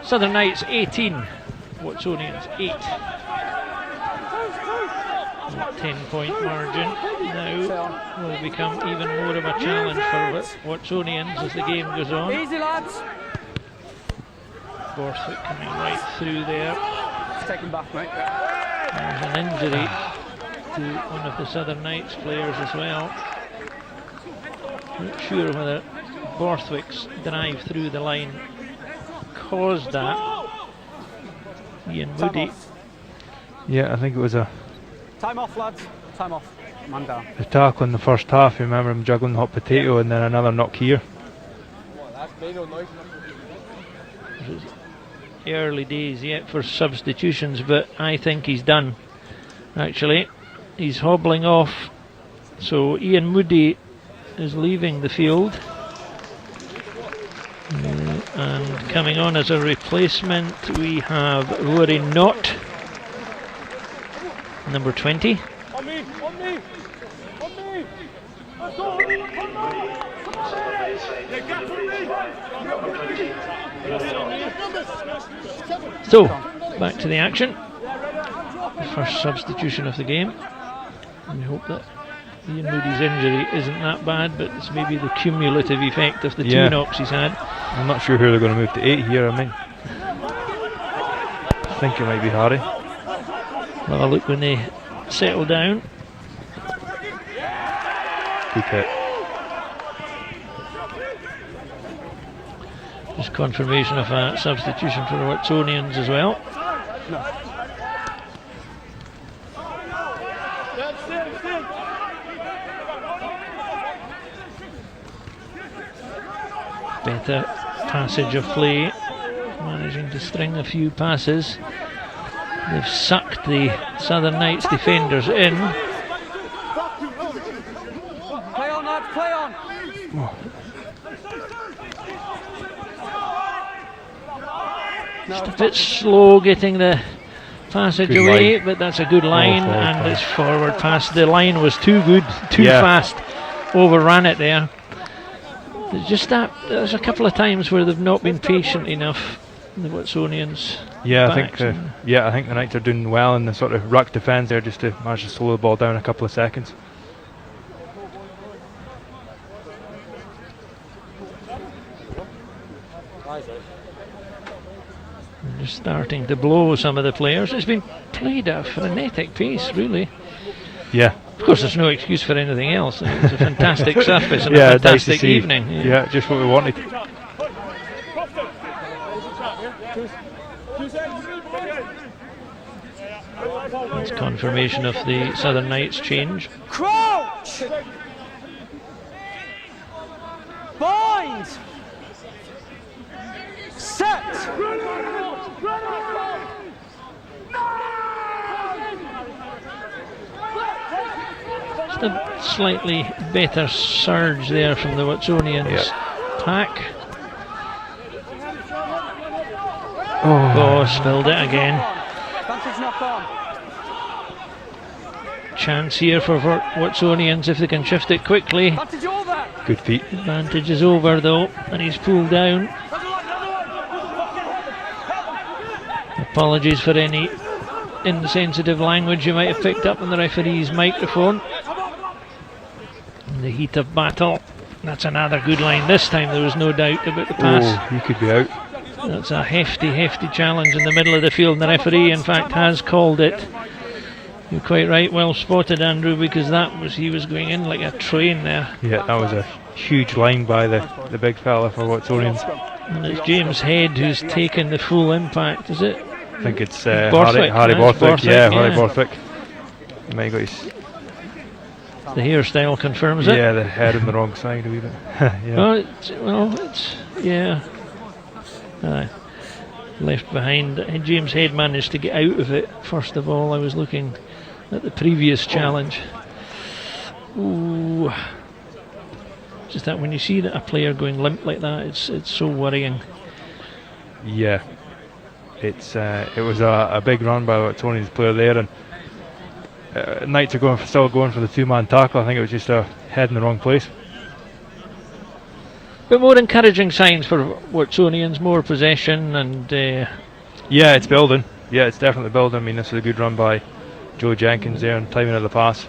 Southern Knights 18, Watsonians 8. 10-point margin now will become even more of a challenge for Watsonians as the game goes on. Easy, lads. Borthwick coming right through there. Take him back, mate. There's an injury to one of the Southern Knights players as well. Not sure whether Borthwick's drive through the line caused that. Ian Moody. Yeah, I think it was a Time off, lads. Time off. Man down. the tackle in the first half. You remember him juggling the hot potato and then another knock here. Early days yet for substitutions, but I think he's done. Actually, he's hobbling off. So Ian Moody is leaving the field. And coming on as a replacement, we have Rory Knott, number 20. On me! On me! On me! Let's go! So, back to the action. The first substitution of the game. And we hope that Ian Moody's injury isn't that bad, but it's maybe the cumulative effect of the two knocks he's had. I'm not sure who they're going to move to 8 here. I think it might be Harry. Well, I'll look when they settle down. Good hit. Just confirmation of a substitution for the Watsonians as well. Better passage of play, managing to string a few passes. They've sucked the Southern Knights defenders in. Play on, lads, play on! Just a bit slow getting the passage Good away, line. but that's a good line, Forward and pass. it's forward pass. The line was too good, too fast, overran it there. There's just that, there's a couple of times where they've not been patient enough, the Watsonians. Yeah, I think the Knights are doing well in the sort of ruck defence there, just to manage to slow the ball down a couple of seconds. They're just starting to blow some of the players. It's been played at a frenetic pace, really. Yeah. Of course, there's no excuse for anything else. It's a fantastic surface and Yeah, a nice to fantastic see. evening. Yeah, just what we wanted. It's confirmation of the Southern Knights change. Crouch! Bind! Set! Just a slightly better surge there from the Watsonians pack. Oh, spilled it again. Advantage knock on. Chance here for Watsonians if they can shift it quickly. Advantage over! Good feet. Advantage is over though, and he's pulled down. Apologies for any insensitive language you might have picked up on the referee's microphone. In the heat of battle, that's another good line. This time there was no doubt about the pass. Oh, he could be out. That's a hefty challenge in the middle of the field, and the referee in fact has called it. You're quite right, well spotted, Andrew, because he was going in like a train there. Yeah, that was a huge line by the big fella for Watsonians. And it's James Head who's taken the full impact, is it? I think it's Borthwick, Harry Borthwick. Harry yeah. Borthwick. He might have got his... The hairstyle confirms it. Yeah, the head on the wrong side a wee bit. Yeah. Left behind. James Head managed to get out of it. First of all, I was looking at the previous challenge. Ooh. Just that when you see that a player going limp like that, it's so worrying. Yeah. It was a big run by Watsonians player there, and Knights are still going for the two-man tackle. I think it was just a head in the wrong place. But more encouraging signs for Watsonians, more possession and... Yeah, it's building. Yeah, it's definitely building. I mean, this is a good run by Joe Jenkins there and timing of the pass.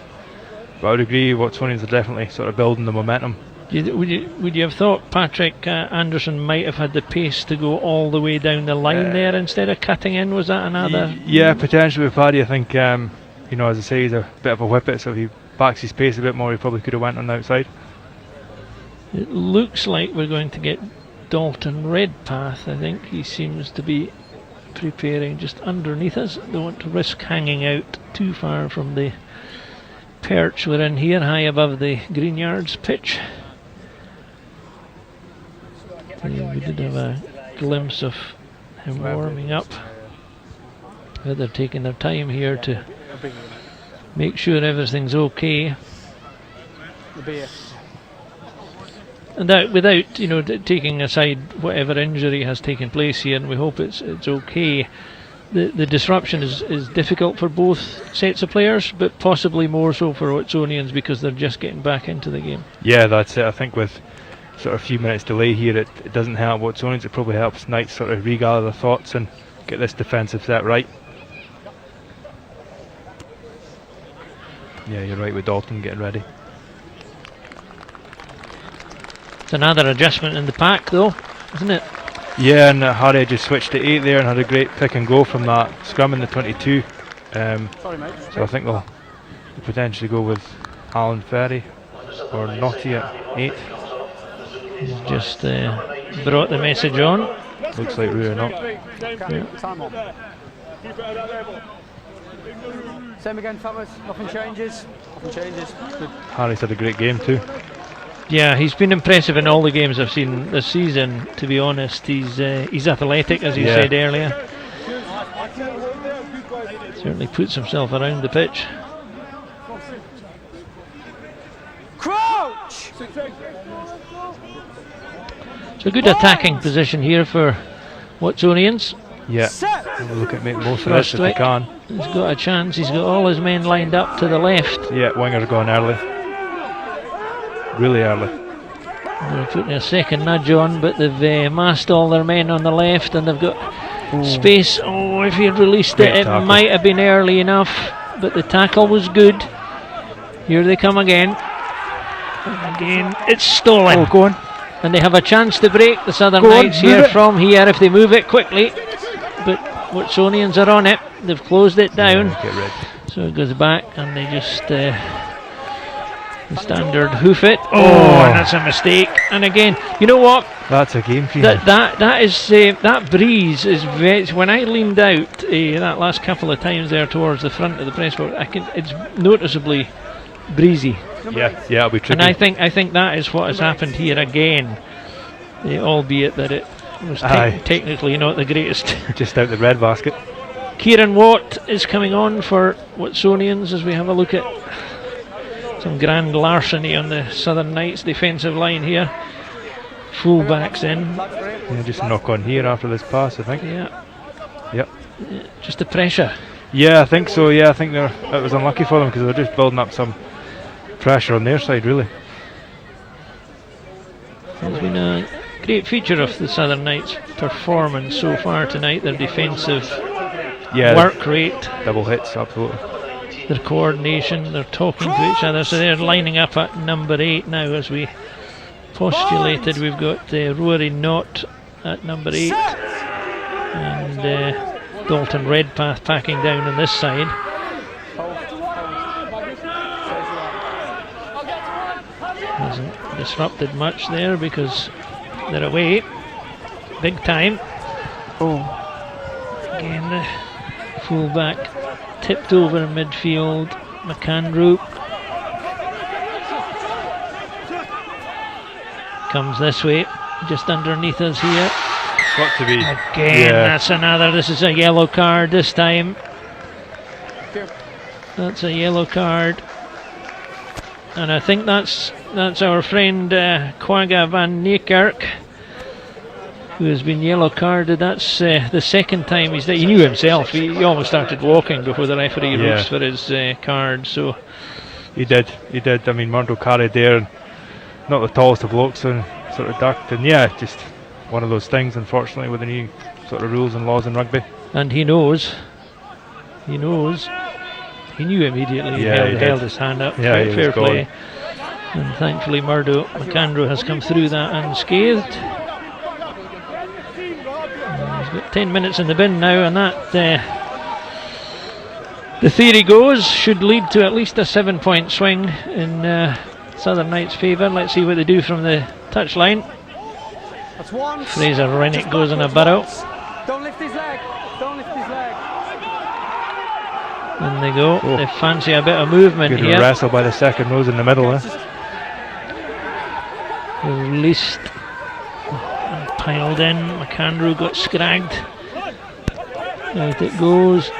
But I would agree, Watsonians are definitely sort of building the momentum Would you have thought Patrick Anderson might have had the pace to go all the way down the line there instead of cutting in? Was that another? Yeah, potentially with Paddy. I think as I say, he's a bit of a whippet, so if he backs his pace a bit more, he probably could have went on the outside. It looks like we're going to get Dalton Redpath. I think he seems to be preparing just underneath us. Don't want to risk hanging out too far from the perch we're in here, high above the Greenyards pitch. We did have a glimpse of him warming up. But they're taking their time here to make sure everything's okay. And that without, taking aside whatever injury has taken place here, and we hope it's okay. The disruption is difficult for both sets of players, but possibly more so for Watsonians because they're just getting back into the game. Yeah, that's it. I think with sort of a few minutes delay here, it doesn't help Watsonians. It probably helps Knights sort of regather their thoughts and get this defensive set right. Yeah, you're right with Dalton getting ready. It's another adjustment in the pack though, isn't it? Yeah, and Harry just switched to 8 there and had a great pick and go from that scrum in the 22. So I think they'll potentially go with Alan Ferry or Naughty at 8. He's just brought the message on. Looks like Rue or not. Time on. Same again, fellas. Nothing changes. Good. Harry's had a great game too. Yeah, he's been impressive in all the games I've seen this season. To be honest, he's athletic, as you said earlier. Certainly puts himself around the pitch. Crouch! So good attacking position here for Watsonians. Yeah, we'll look at making most of this if we can. He's got a chance. He's got all his men lined up to the left. Yeah, winger's gone early. Really early. They're putting a second nudge on, but they've massed all their men on the left and they've got space. Oh, if he'd released it, it might have been early enough, but the tackle was good. Here they come again. And again, it's stolen. Oh, go on. And they have a chance to break the Southern Knights here from here if they move it quickly. But Watsonians are on it. They've closed it down. So it goes back and they just the standard hoof it. Oh, and that's a mistake. And again, you know what? That's a game for you. That breeze is when I leaned out that last couple of times there towards the front of the press box, it's noticeably breezy. Yeah, it'll be tricky. And I think that is what has happened here again, albeit that it was technically not the greatest. Just out the red basket. Kieran Watt is coming on for Watsonians as we have a look at some grand larceny on the Southern Knights defensive line here. Full-backs in. Yeah, just knock on here after this pass, I think. Yeah. Yep. Just the pressure. Yeah, I think so. Yeah, I think it was unlucky for them because they're just building up some pressure on their side, really. It's been a great feature of the Southern Knights' performance so far tonight. Their defensive work rate, double hits, absolutely. Their coordination, they're talking to each other, so they're lining up at number 8 now. As we postulated, we've got Rory Knott at number 8 and Dalton Redpath packing down on this side. Hasn't disrupted much there because they're away big time. Again the full-back tipped over in midfield. McAndrew comes this way, just underneath us here. Got to be. Again, that's another. This is a yellow card this time. That's a yellow card. And I think that's our friend Quagga van Niekerk, who has been yellow carded. That's the second time he's there. He knew himself. He almost started walking before the referee rose for his card. So he did. I mean, Murdo carried there, and not the tallest of blokes, and sort of ducked. And just one of those things, unfortunately, with the new sort of rules and laws in rugby. And he knows. He knew immediately. He held his hand up. Yeah, fair play. And thankfully McAndrew has come through that unscathed. He's got 10 minutes in the bin now, and that, the theory goes, should lead to at least a 7-point swing in Southern Knights' favour. Let's see what they do from the touchline. Fraser Rennick goes in a burrow. Don't lift his leg. Don't lift his leg. And they go. They fancy a bit of movement Good here. wrestle by the second rows in the middle. Released and piled in. McAndrew got scragged. Out it goes.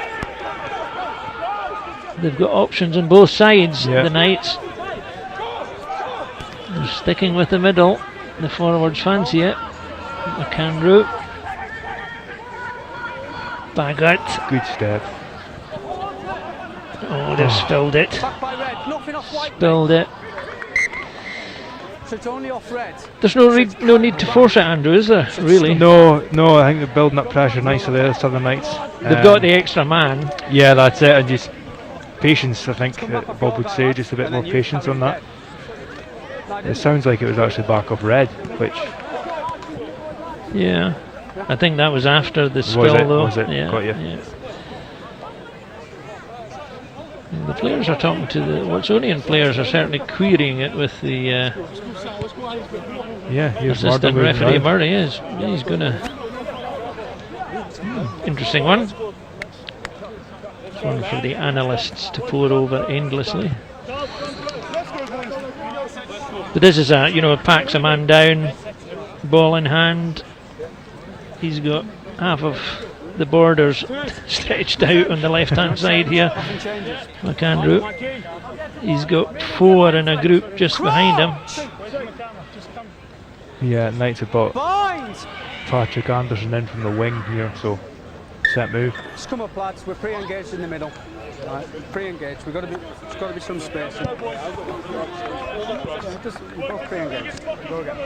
They've got options on both sides, the Knights. They're sticking with the middle. The forwards fancy it. McAndrew. Baggart. Good step. Oh, they've spilled it. Spilled it. So it's only off red. There's no need to force it, Andrew, is there? Really? No, I think they're building up pressure nicely there, Southern Knights. They've got the extra man. Yeah, that's it, and just patience, I think Bob would say, just a bit more patience on that. It sounds like it was actually back up red, which... Yeah, I think that was after the spill, though. Was it? Yeah, Got you. yeah. The players are talking to the Watsonian players are certainly querying it with the assistant referee Murray. He's gonna interesting one. It's one for the analysts to pour over endlessly. But this is packs a man down, ball in hand. He's got half of the borders stretched out on the left hand side here. McAndrew. He's got 4 in a group just behind him. Yeah, Knights have got Patrick Anderson in from the wing here, so set move. Just come up, lads. We're pre-engaged in the middle. Right, pre-engaged. There's got to be some space. Just both pre-engaged. Go again.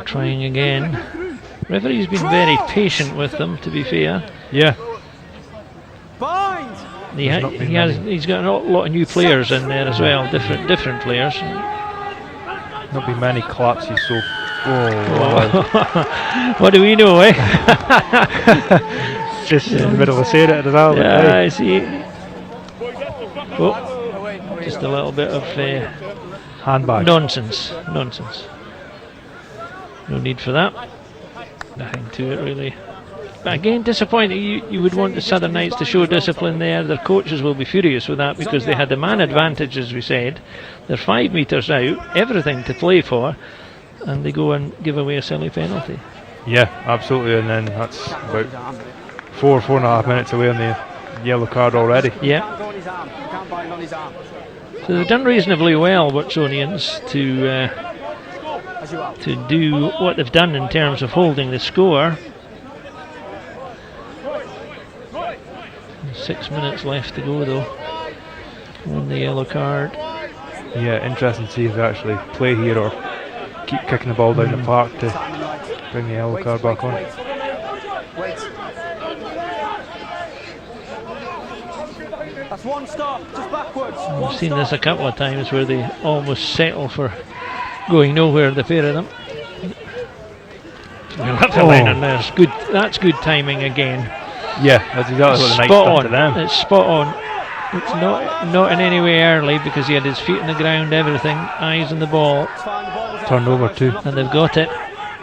Trying again. Referee's been very patient with them, to be fair. Yeah. He's got a lot of new players in there as well, different players. Not been many collapses so. What do we know, eh? Just in the middle of saying it as well. Yeah, I see. Oh, just a little bit of handbag. Nonsense. No need for that. Nothing to it really. But again, disappointing. You would want the Southern Knights to show discipline there. Their coaches will be furious with that because they had the man advantage, as we said. They're 5 metres out, everything to play for, and they go and give away a silly penalty. Yeah, absolutely, and then that's about 4.5 minutes away on the yellow card already. Yeah. So they've done reasonably well, Watsonians, to do what they've done in terms of holding the score. 6 minutes left to go though on the yellow card. Yeah, interesting to see if they actually play here or keep kicking the ball down the park to bring the yellow card back on. That's one stop, just backwards. I've seen this a couple of times where they almost settle for going nowhere, the pair of them. That's good. That's good timing again. Yeah, that's exactly what the Knights done to them. It's spot on. It's not in any way early because he had his feet on the ground, everything, eyes on the ball. Turned over too. And they've got it.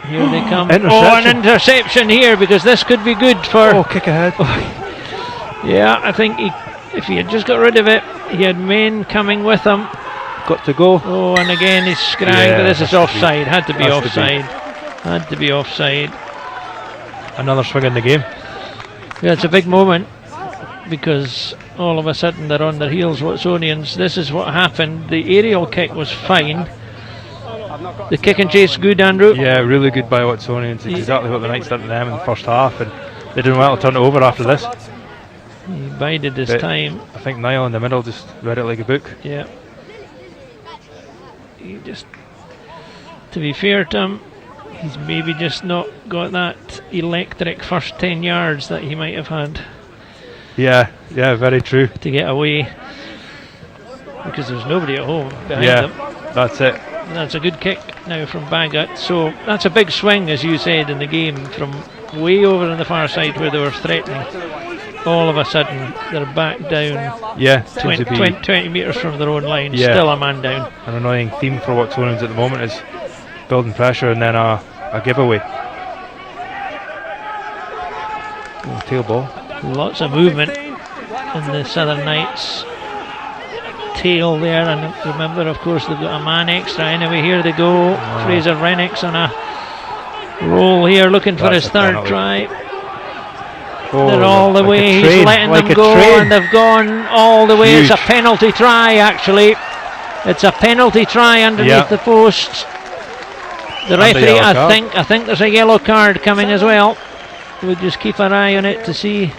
Here they come. Interception. An interception here because this could be good for... kick ahead. Yeah, I think if he had just got rid of it, he had men coming with him. Got to go. Oh, and again he's scragged. Yeah, this is offside. Had to be Has offside. Had to be offside. Another swing in the game. Yeah, it's a big moment because all of a sudden they're on their heels, Watsonians. This is what happened. The aerial kick was fine. The kick and chase good, Andrew? Yeah, really good by Watsonians. Exactly what the Knights done to them in the first half, and they did well to turn it over after this. He bided his time. I think Niall in the middle just read it like a book. Yeah. he just, to be fair to him, he's maybe just not got that electric first 10 yards that he might have had. Yeah, very true. To get away, because there's nobody at home behind them. That's it. And that's a good kick now from Bagot. So that's a big swing, as you said, in the game, from way over on the far side where they were threatening. All of a sudden, they're back down. 20 metres from their own line. Still a man down. An annoying theme for Watsonians at the moment is building pressure and then a giveaway. Tail ball. Lots of movement in the Southern Knights tail there, and remember, of course, they've got a man extra. Anyway, here they go. Fraser Rennick's on a roll here, looking for his third try. They're all the way. He's letting them go, and they've gone all the way. It's a penalty try, actually. It's a penalty try underneath the post. The referee, I think there's a yellow card coming as well. We'll just keep an eye on it to see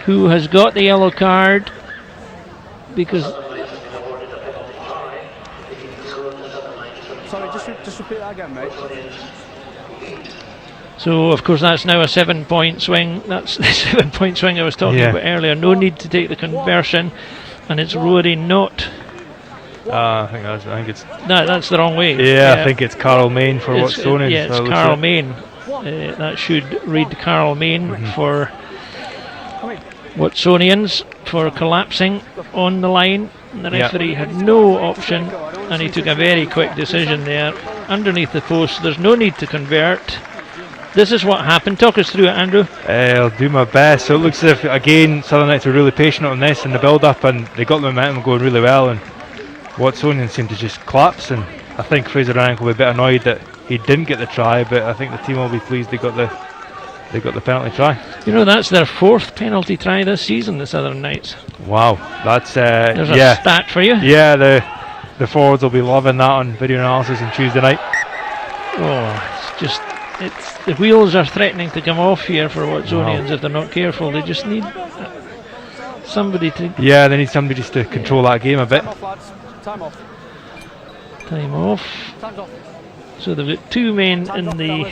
who has got the yellow card, because sorry, just repeat that again, mate. So of course that's now a 7-point swing. That's the 7-point swing I was talking about earlier. No need to take the conversion, and it's Rory not. I think it's that's the wrong way. I think it's Carl Main for Watsonians. Yeah, it's Carl Main. That should read Carl Main for Watsonians for collapsing on the line. And the referee had no option, and he took a very quick decision there underneath the post. There's no need to convert. This is what happened. Talk us through it, Andrew. I'll do my best. So it looks as if, again, Southern Knights were really patient on this in the build-up, and they got the momentum going really well, and Watsonians seemed to just collapse. And I think Fraser Rank will be a bit annoyed that he didn't get the try, but I think the team will be pleased they got the penalty try. You know, that's their 4th penalty try this season, the Southern Knights. Wow, that's there's a stat for you. Yeah, the forwards will be loving that on video analysis on Tuesday night. Oh, it's the wheels are threatening to come off here for Watsonians if they're not careful. They just need somebody to. Yeah, they need somebody just to control that game a bit. Time off. Time off. Time's off. So they've got 2 men in the.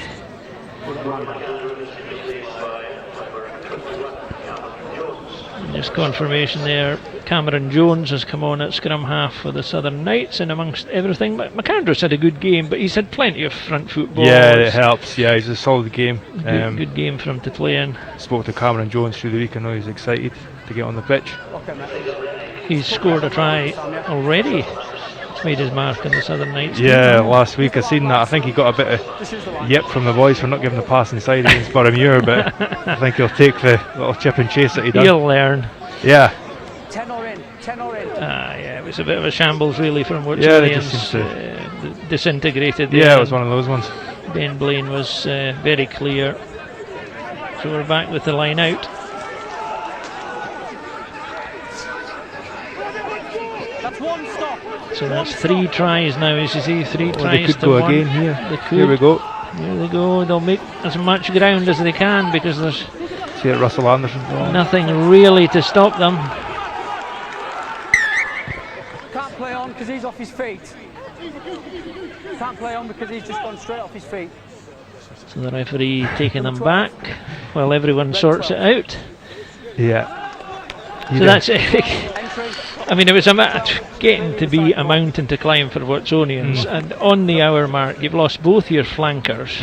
Just confirmation there. Cameron Jones has come on at scrum half for the Southern Knights, and amongst everything, McAndrews had a good game, but he's had plenty of front foot balls. Yeah, it helps. Yeah, he's a solid game. Good game for him to play in. Spoke to Cameron Jones through the week. I know he's excited to get on the pitch. He's scored a try already. He's made his mark on the Southern Knights. Yeah, last week I seen that. I think he got a bit of yip from the boys for not giving the pass inside against Boroughmuir, but I think he'll take the little chip and chase that he done. He'll learn. Yeah. 10 or in. Yeah, it was a bit of a shambles really from Watsonians. Disintegrated there. Yeah, it was one of those ones. Ben Blaine was very clear. So we're back with the line out. That's one stop. So that's 3 tries now, as you see, 3 tries they could to go 1. again here. They could. Here we go. Here they go. They'll make as much ground as they can, because there's Russell Anderson. Nothing really to stop them. Can't play on because he's off his feet. Can't play on because he's just gone straight off his feet. So the referee taking them back while everyone sorts it out. Yeah. So that's it. I mean, it was getting to be a mountain to climb for Watsonians, and on the hour mark you've lost both your flankers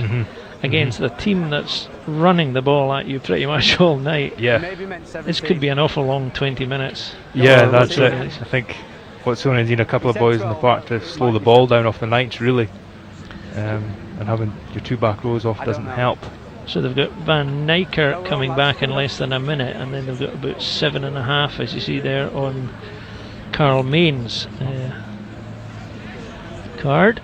against a team that's running the ball at you pretty much all night. Yeah. This could be an awful long 20 minutes. Yeah, that's it. I think Watsonians need a couple of boys in the park to slow the ball down off the Knights, really. And having your 2 back rows off doesn't help. So they've got Van Nijkerk coming back in less than a minute, and then they've got about 7.5, as you see there, on Carl Main's card.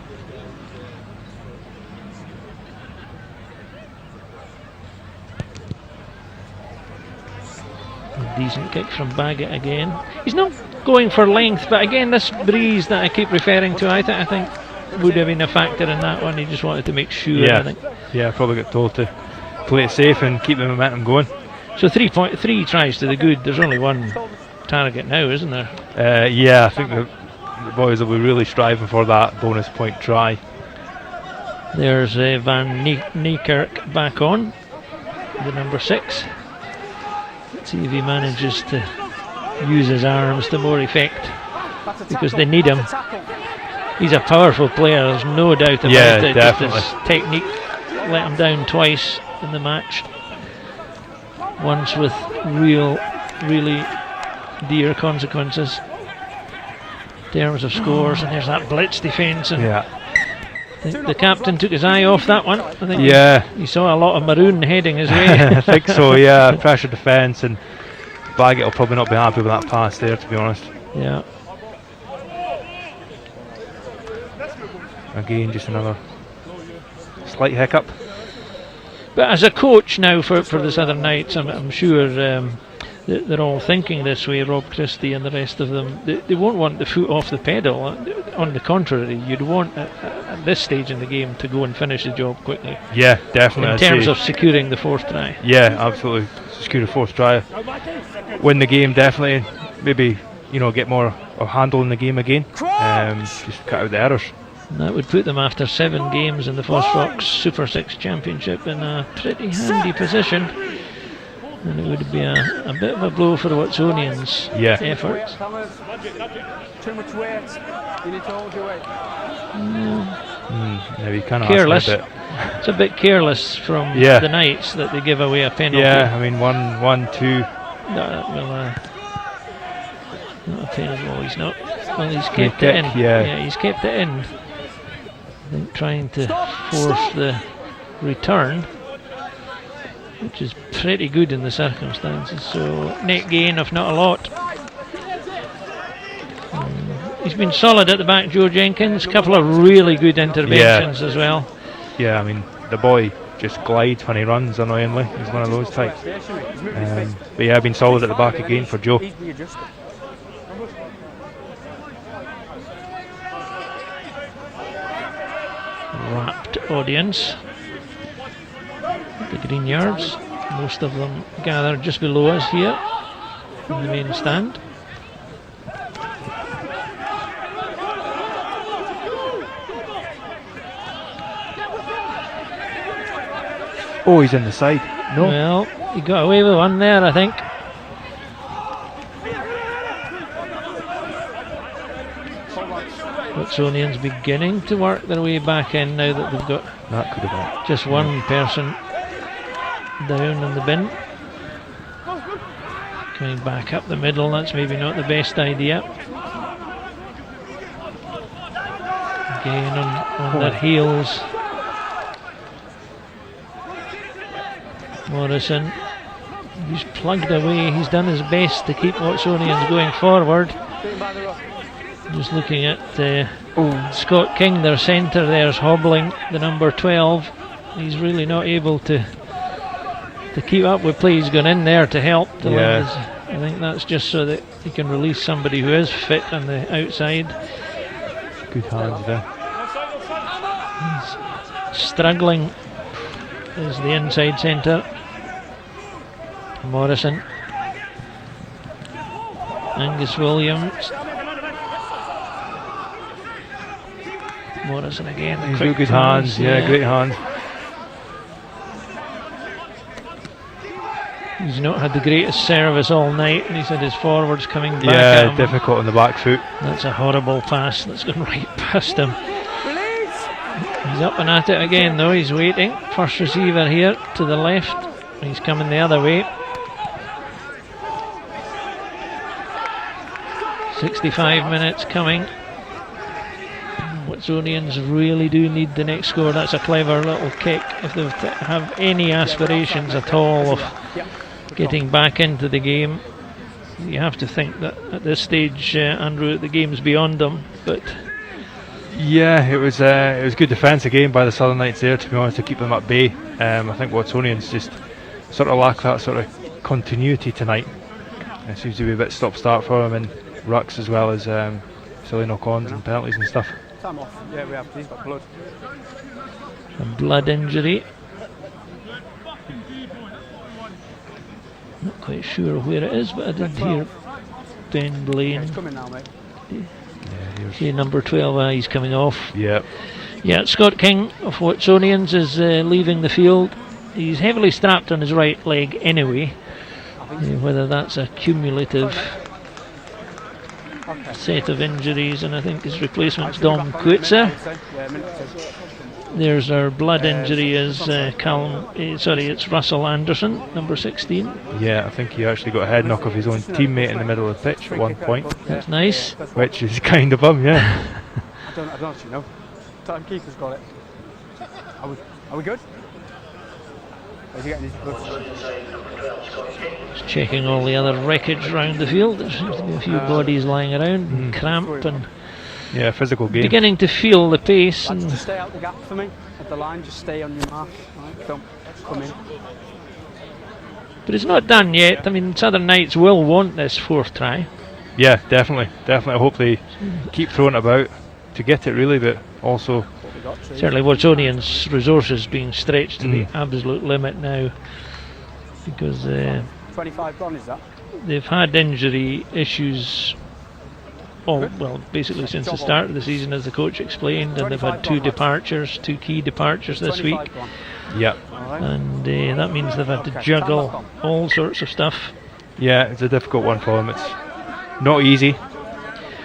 A decent kick from Bagot again. He's not going for length, but again, this breeze that I keep referring to, I think would have been a factor in that one. He just wanted to make sure. Yeah, I think. Yeah, probably got told to play it safe and keep the momentum going. So 3 tries to the good. There's only 1 target now, isn't there? Yeah, I think the boys will be really striving for that bonus point try. There's Van Niekerk back on, the number 6. Let's see if he manages to use his arms to more effect, because they need him. He's a powerful player, there's no doubt about it. Definitely. Just his technique let him down twice in the match. Once with really dear consequences in terms of scores, and there's that blitz defence. And I think the captain took his eye off that one. I think he saw a lot of maroon heading his way. I think so, pressure defence, and Baggett will probably not be happy with that pass there, to be honest. Yeah. Again, just another slight hiccup. But as a coach now for the Southern Knights, I'm sure they're all thinking this way, Rob Christie and the rest of them. They won't want the foot off the pedal. On the contrary, you'd want at this stage in the game to go and finish the job quickly. Yeah, definitely. In terms of securing the 4th try. Yeah, absolutely. Secure the 4th try. Win the game, definitely. Maybe, get more of handle in the game again. Just cut out the errors. And that would put them, after 7 games in the FOSROC Super 6 Championship, in a pretty handy position. And it would be a bit of a blow for the Watsonians' efforts. Too much weight. You need to hold your weight. Maybe kind of careless. It's a bit careless from the Knights that they give away a penalty. Yeah, I mean 1-2. Not a penalty. Well, he's not. Well, he's kept it in. Yeah, he's kept it in. I think trying to force the return, which is pretty good in the circumstances. So net gain of not a lot. He's been solid at the back, Joe Jenkins. A couple of really good interventions as well. Yeah, I mean, the boy just glides when he runs, annoyingly. He's one of those types. But yeah, been solid at the back again for Joe. Rapt audience at the Green Yards. Most of them gathered just below us here in the main stand. Oh, he's in the side. No. Well, he got away with one there, I think. Watsonians beginning to work their way back in now that they've got just one person down in the bin. Coming back up the middle, that's maybe not the best idea. Again on their heels. Morrison, he's plugged away, he's done his best to keep Watsonians going forward. Just looking at Scott King, their centre there, is hobbling, the number 12. He's really not able to keep up with play. He's gone in there to help. I think that's just so that he can release somebody who is fit on the outside. Good hands there. He's struggling as the inside centre. Morrison, Angus Williams, Morrison again. He's got good hands, great hands. He's not had the greatest service all night, and he's had his forwards coming back at him. Difficult on the back foot. That's a horrible pass that's gone right past him. He's up and at it again though, he's waiting. First receiver here to the left, he's coming the other way. 65 minutes coming. Watsonians really do need the next score. That's a clever little kick if they have any aspirations at all of getting back into the game. You have to think that at this stage, Andrew, the game's beyond them, but yeah, it was good defence again by the Southern Knights there, to be honest, to keep them at bay. I think Watsonians just sort of lack that sort of continuity tonight. It seems to be a bit stop-start for them in rucks as well as silly knock-ons and penalties and stuff. Time off. Yeah, we have. He's got blood. A blood injury. Not quite sure where it is, but I did hear Ben Blaine. It's coming now, mate. See number 12, he's coming off. Yeah. Yeah, Scott King of Watsonians is leaving the field. He's heavily strapped on his right leg anyway. Whether that's a cumulative set of injuries, and I think his replacement's Dom Kuitsa. There's our blood injury is it's Russell Anderson, number 16. Yeah, I think he actually got a head knock of his own teammate in the middle of the pitch at one point. That's nice. Which is kind of him, yeah. I don't actually know. Timekeeper's got it. Are we good? Is he getting his gloves? Just checking all the other wreckage around the field. There seems to be a few bodies lying around, and cramp, and physical game. Beginning to feel the pace. And just stay out the gap for me at the line. Just stay on your mark. Right? Don't come in. But it's not done yet. I mean, Southern Knights will want this 4th try. Yeah, definitely. I hope they keep throwing it about to get it really, but also certainly Watsonians' resources being stretched to the absolute limit now, because 25 gone, is that? They've had injury issues basically since the start of the season, as the coach explained, and they've had 2 key departures this week. Yeah. And that means they've had to juggle all sorts of stuff. Yeah, it's a difficult one for them. It's not easy.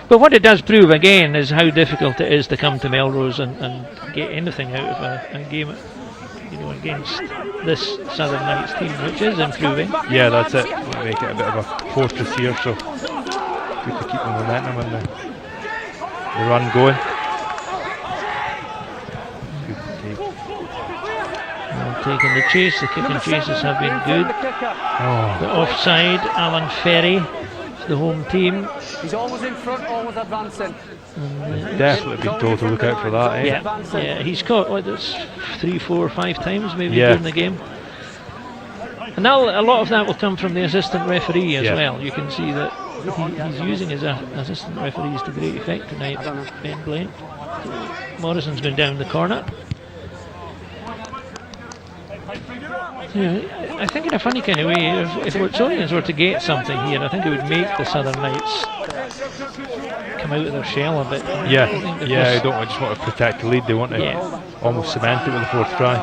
But what it does prove again is how difficult it is to come to Melrose and get anything out of a game, against this Southern Knights team, which is improving. Yeah, that's it. We'll make it a bit of a fortress here, so good to keep the momentum and the run going. Taking the chase, the kick and chases have been good. The offside, Alan Ferry, the home team. He's always in front, always advancing. Definitely been told to look out for that. Yeah, he's caught 3, 4, 5 times maybe during the game. And now a lot of that will come from the assistant referee as well. You can see that he's using his assistant referees to great effect tonight. Ben Blaine. Morrison's been down the corner. I think in a funny kind of way, if Watsonians were to get something here, I think it would make the Southern Knights come out of their shell a bit. They don't just want to protect the lead, they want to almost cement it with the 4th try.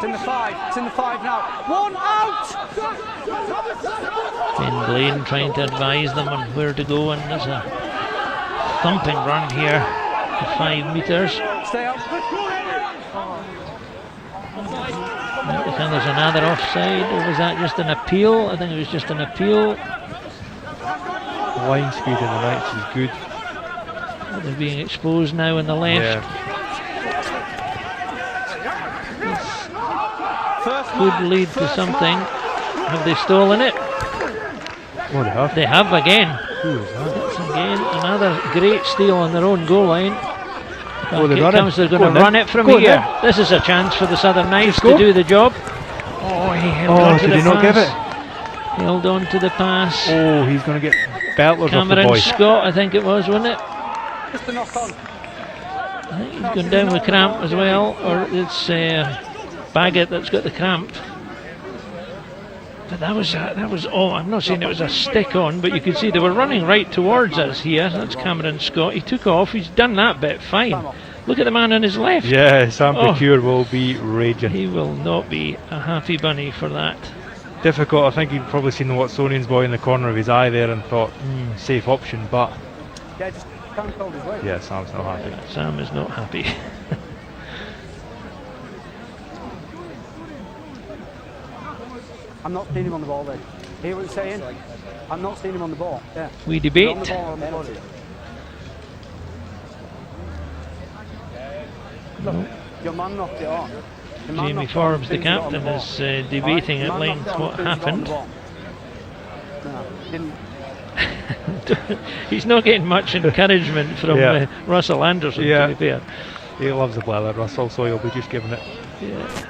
It's in the 5 now. 1 out! Ben Blaine trying to advise them on where to go, and there's a thumping run here for 5 metres. Stay up. There's another offside, or was that just an appeal? I think it was just an appeal. Line speed in the Knights is good. They're being exposed now in the left. Could lead to something. Have they stolen it? Oh, they have. They have again. Who is that? That's again another great steal on their own goal line. They're going to run it from here. This is a chance for the Southern Knights to do the job. Oh, he held on to the pass. Did he not give it? Held on to the pass. Oh, he's going to get belted off the boy. Cameron Scott, I think it was, wasn't it? Just a knock on. I think he's gone down with cramp as well, or it's Baggett that's got the cramp. But that was I'm not saying it was a stick on, but you could see they were running right towards us here. That's Cameron Scott. He took off. He's done that bit fine. Look at the man on his left. Yeah, Sam Procure will be raging. He will not be a happy bunny for that. Difficult. I think he'd probably seen the Watsonians boy in the corner of his eye there and thought, safe option, but just can't hold his weight. Yeah, Sam's not happy. Sam is not happy. I'm not seeing him on the ball then. Hear what he's saying? I'm not seeing him on the ball. Yeah. We debate. On the ball, on the body. Look, your man knocked it on. Jamie Forbes, the captain, is debating at length what happened. He's not getting much encouragement from Russell Anderson, to be fair. He loves the blather, Russell, so he'll be just giving it. Yeah.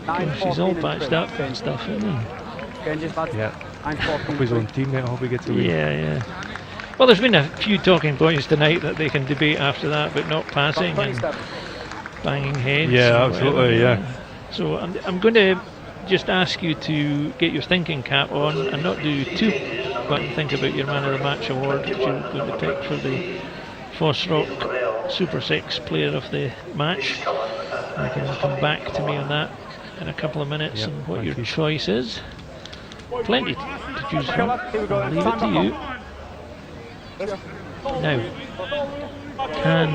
Gosh, he's all patched up and stuff, isn't he? Yeah. Hope his own teammate, I hope he gets away. Yeah. Well, there's been a few talking points tonight that they can debate after that, but not passing and banging heads. Yeah, absolutely, yeah. So I'm going to just ask you to get your thinking cap on and not do too, but think about your Man of the Match award, which you're going to pick for the FOSROC Super 6 Player of the Match. You can come back to me on that in a couple of minutes and what your choice is. Plenty to choose from. I'll leave it to you. Now, can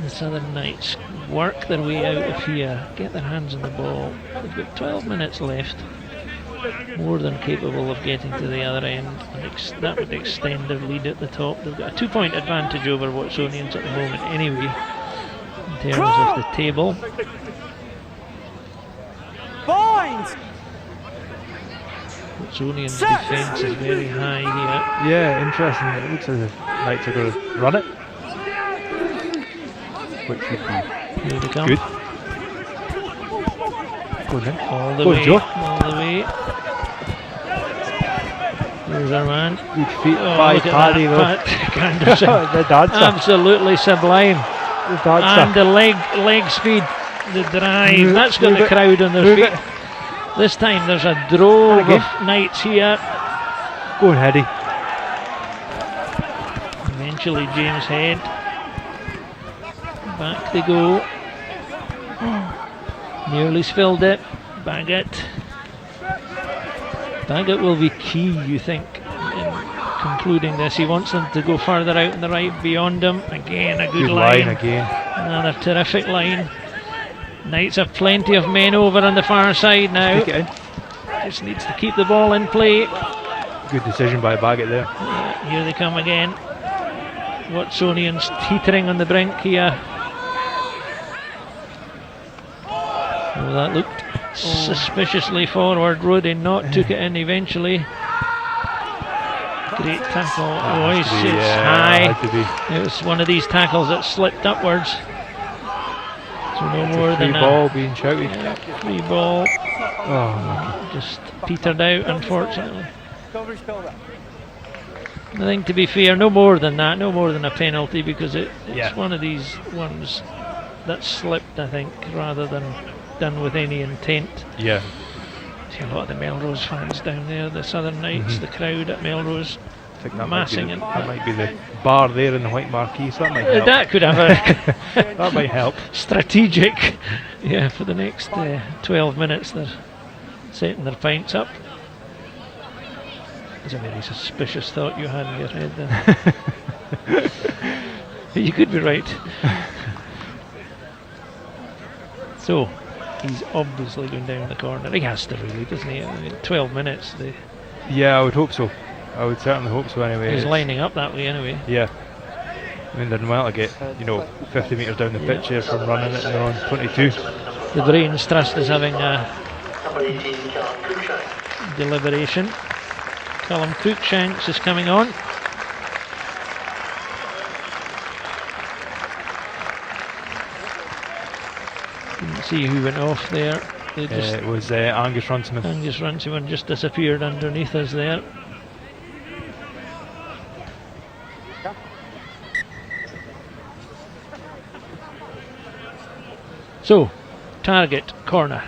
the Southern Knights work their way out of here, get their hands on the ball? They've got 12 minutes left, more than capable of getting to the other end, and that would extend their lead at the top. They've got a 2-point advantage over Watsonians at the moment anyway, in terms of the table. Watsonians' defence is very high here. Yeah, interesting. It looks as if Knights are going to run it, which would be Here they come. good. Go on then. All the Go on, way, Joe. all the way. There's our man. Good feet by Paddy though. Ganderson. The dancer. Absolutely sublime. The dancer. And the leg speed, the drive. That's got the crowd on their feet. This time there's a drove of Knights here. Go on, Heady. Eventually James Head. Back they go. Nearly spilled it. Baggett. Baggett will be key, you think, in concluding this. He wants them to go further out on the right beyond him. Again, a good line. Again. Another terrific line. Knights have plenty of men over on the far side now. Take it in. Just needs to keep the ball in play. Good decision by Baggett there. Here they come again. Watsonians teetering on the brink here. Oh, that looked suspiciously forward. Roddy Knott took it in eventually. Great tackle. Oh, it's high. It was one of these tackles that slipped upwards. So no more than free ball being shouted. Free ball. Oh, just petered out, unfortunately. I think, to be fair, no more than that, no more than a penalty, because it's one of these ones that slipped, I think, rather than done with any intent. Yeah. See a lot of the Melrose fans down there, the Southern Knights, the crowd at Melrose. I think that massing that might be the bar there in the white marquee, so that might help. That could have a that might help. Strategic, for the next 12 minutes they're setting their pints up. It's a very suspicious thought you had in your head there. You could be right. So, he's obviously going down the corner. He has to, really, doesn't he? I mean, 12 minutes. Yeah, I would hope so. I would certainly hope so anyway. He's lining up that way anyway. Yeah. I mean, they're well to get, 50 metres down the pitch here from running it, and they're on 22. The Brains Trust is having a deliberation. Callum Cruikshanks is coming on. Didn't see who went off there. It was Angus Runciman. Angus Runciman just disappeared underneath us there. So, target, corner,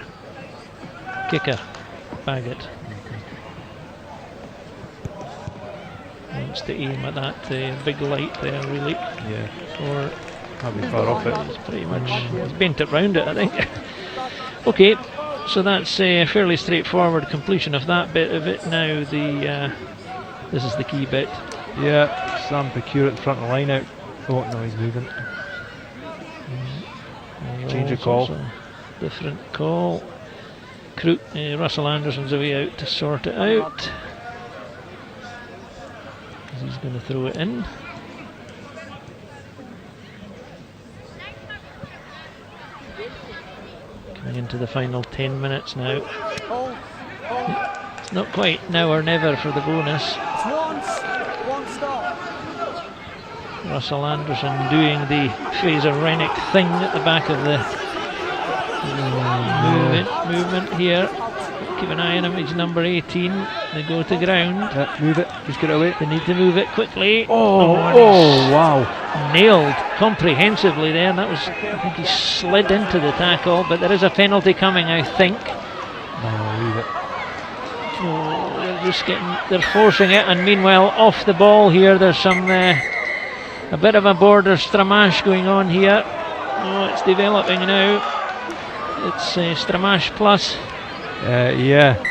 kicker, Baggett. Wants to aim at that big light there, really. Yeah. Or I'll be far off it. He's pretty much he's bent it round it, I think. Okay, so that's a fairly straightforward completion of that bit of it. Now this is the key bit. Yeah, Sam Pecure at the front of the line out. Oh no, he's moving. Change of call. Different call. Russell Anderson's away out to sort it out. He's going to throw it in. Coming into the final 10 minutes now. It's not quite now or never for the bonus. One stop. Russell Anderson doing the Fraser Rennick thing at the back of the movement here. keep an eye on him. He's number 18. They go to ground. Move it. Just get it away. They need to move it quickly. Wow. Nailed comprehensively there. That was, I think he slid into the tackle, but there is a penalty coming, I think. No, leave it. Oh, they're forcing it, and meanwhile off the ball here there's some a bit of a border stramash going on here. Oh, it's developing now. It's stramash plus. Yeah.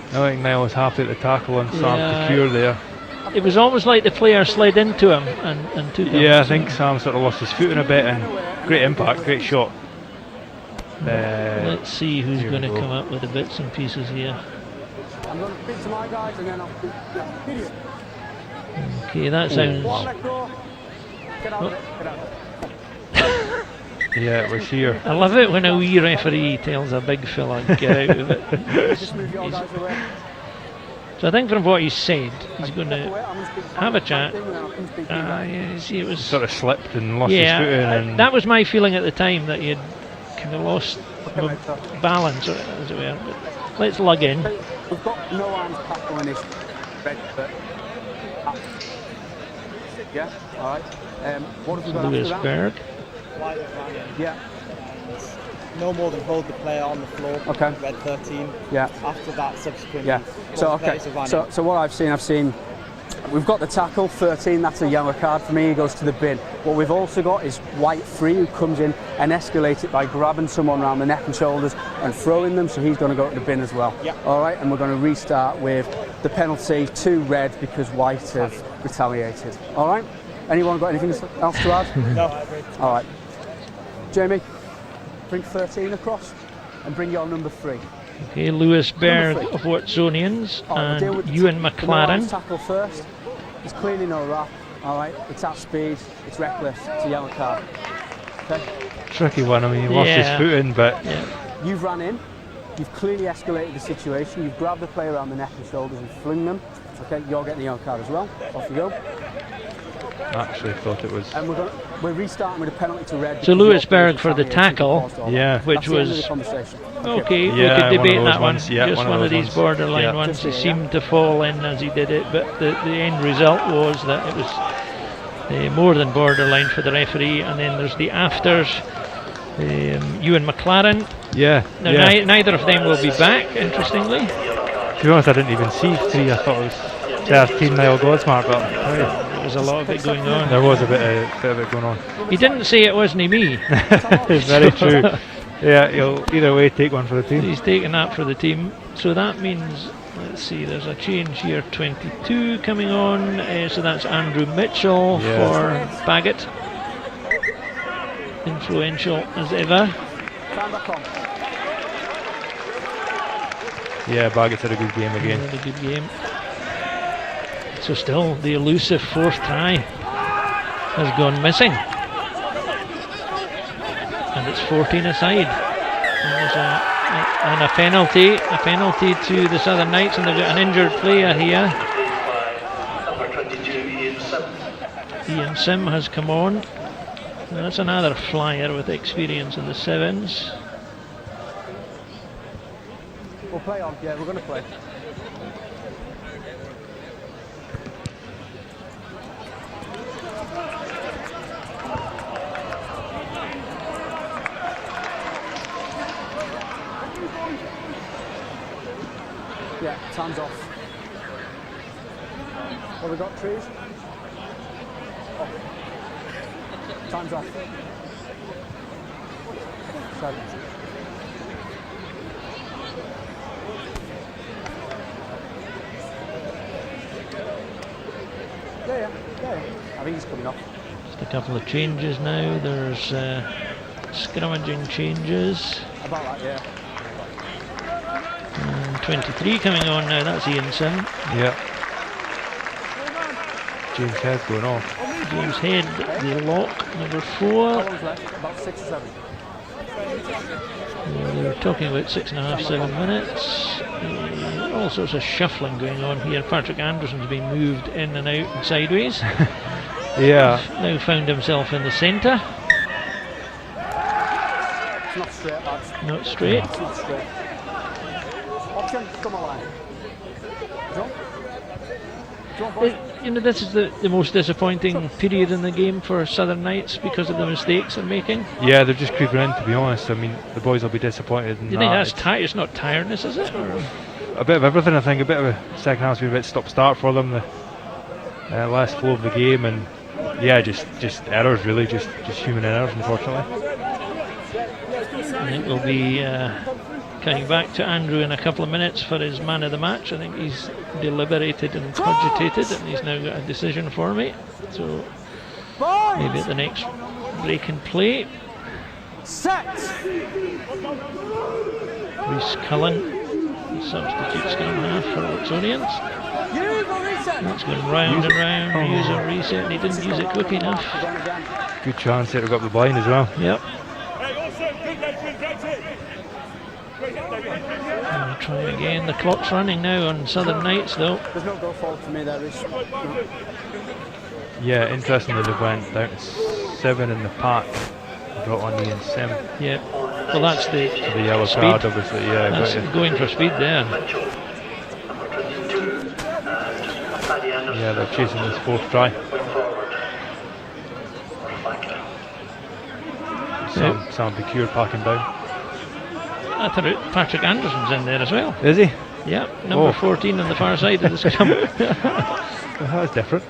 I think Niall was happy at the tackle on Sam Couture there. It was almost like the player slid into him and took him. Yeah, I think Sam sort of lost his footing a bit, and great impact, great shot. Let's see who's going to come up with the bits and pieces here. I'm going to speak to my guys and then I'll speak to you. Okay, that sounds... Get out. Yeah, it was here. I love it when a wee referee tells a big fella get out of it. Just move your guys away. So I think from what he said, he's going to have a chat. You see, it was sort of slipped and lost his footing. And that was my feeling at the time, that he had kind of lost balance, as it were. But let's lug in. We've got no arms tackle in this red foot. Yeah, all right. What have we got Lewis Berg. Yeah. No more than hold the player on the floor. Okay. Red 13. Yeah. After that, subsequently. Yeah. So okay. So what I've seen. We've got the tackle 13. That's a yellow card for me. He goes to the bin. What we've also got is white 3, who comes in and escalates it by grabbing someone around the neck and shoulders and throwing them. So he's going to go to the bin as well. Yeah. All right. And we're going to restart with the penalty 2 red because white have retaliated. All right. Anyone got anything else to add? No, I agree. All right. Jamie, bring 13 across and bring your number 3. Okay, Lewis Berg of Watsonians and Ewan McLaren. Tackle first. It's clearly no wrap. All right. It's at speed. It's reckless. It's a yellow card. Okay. Tricky one. I mean, he lost his footing, but You've run in. You've clearly escalated the situation. You've grabbed the player around the neck and shoulders and fling them. Okay. You're getting the yellow card as well. Off you go. Actually thought it was. And we're restarting with a penalty to red. So Lewis Berg for the tackle, which was okay. We could debate that one. Just one of these borderline ones. He seemed to fall in as he did it, but the end result was that it was more than borderline for the referee. And then there's the afters. Ewan McLaren. Now neither of them will be back. Interestingly. To be honest, I didn't even see 3. I thought it was 13 Niall Godsmark, but there was a lot of it going on. There was a bit of it going on. He didn't say it wasn't me. Very true. Yeah, he'll either way take one for the team. He's taking that for the team. So that means, let's see, there's a change here. 22 coming on. So that's Andrew Mitchell for Baggett. Influential as ever. Yeah, Baggett's had a good game again. Had a good game. So still the elusive 4th try has gone missing. And it's 14 aside. And there's a penalty to the Southern Knights, and they've got an injured player here. Number 22, Ian Sim has come on. And that's another flyer with experience in the 7s. We'll play on. Yeah, we're going to play. Yeah, time's off. Have we got trees? Off. Time's off. 7. Yeah. I think he's coming off. Just a couple of changes now. There's scrummaging changes. About that, yeah. 23 coming on now, that's Ian Sim. Yeah. James Head going off. James Head, the lock, number 4. About 6 or 7. They were talking about 6.5, 7 minutes. All sorts of shuffling going on here. Patrick Anderson's been moved in and out and sideways. Now found himself in the centre. It's not straight, lads. Not straight. It's not straight. This is the most disappointing period in the game for Southern Knights because of the mistakes they're making. Yeah, they're just creeping in, to be honest. I mean, the boys will be disappointed in Do you think that's it's not tiredness, is it? Or? A bit of everything, I think. A bit of a second half's been a bit stop-start for them. The last flow of the game, and yeah, just errors, really, just human errors, unfortunately. I think we'll be coming back to Andrew in a couple of minutes for his man of the match. I think he's deliberated and cogitated, and he's now got a decision for me. So maybe at the next break in play. Reece Cullen substitute scrum half for Watsonians. That's going round and round. Use a reset, and he didn't use it quick enough. Good chance there to go up the blind as well. Yep. Try again. The clock's running now on Southern Knights, though. There's no go forward for me there. Yeah, interesting that they went down to 7 in the pack. Brought on Ian Sim. Yeah. Well, that's the yellow speed. card, obviously. Yeah, that's going for speed there. Yeah, they're chasing this fourth try. Sam Becure packing down. I thought Patrick Anderson's in there as well. Is he? Yeah, number 14 on the far side of the scrum. Well, that's different.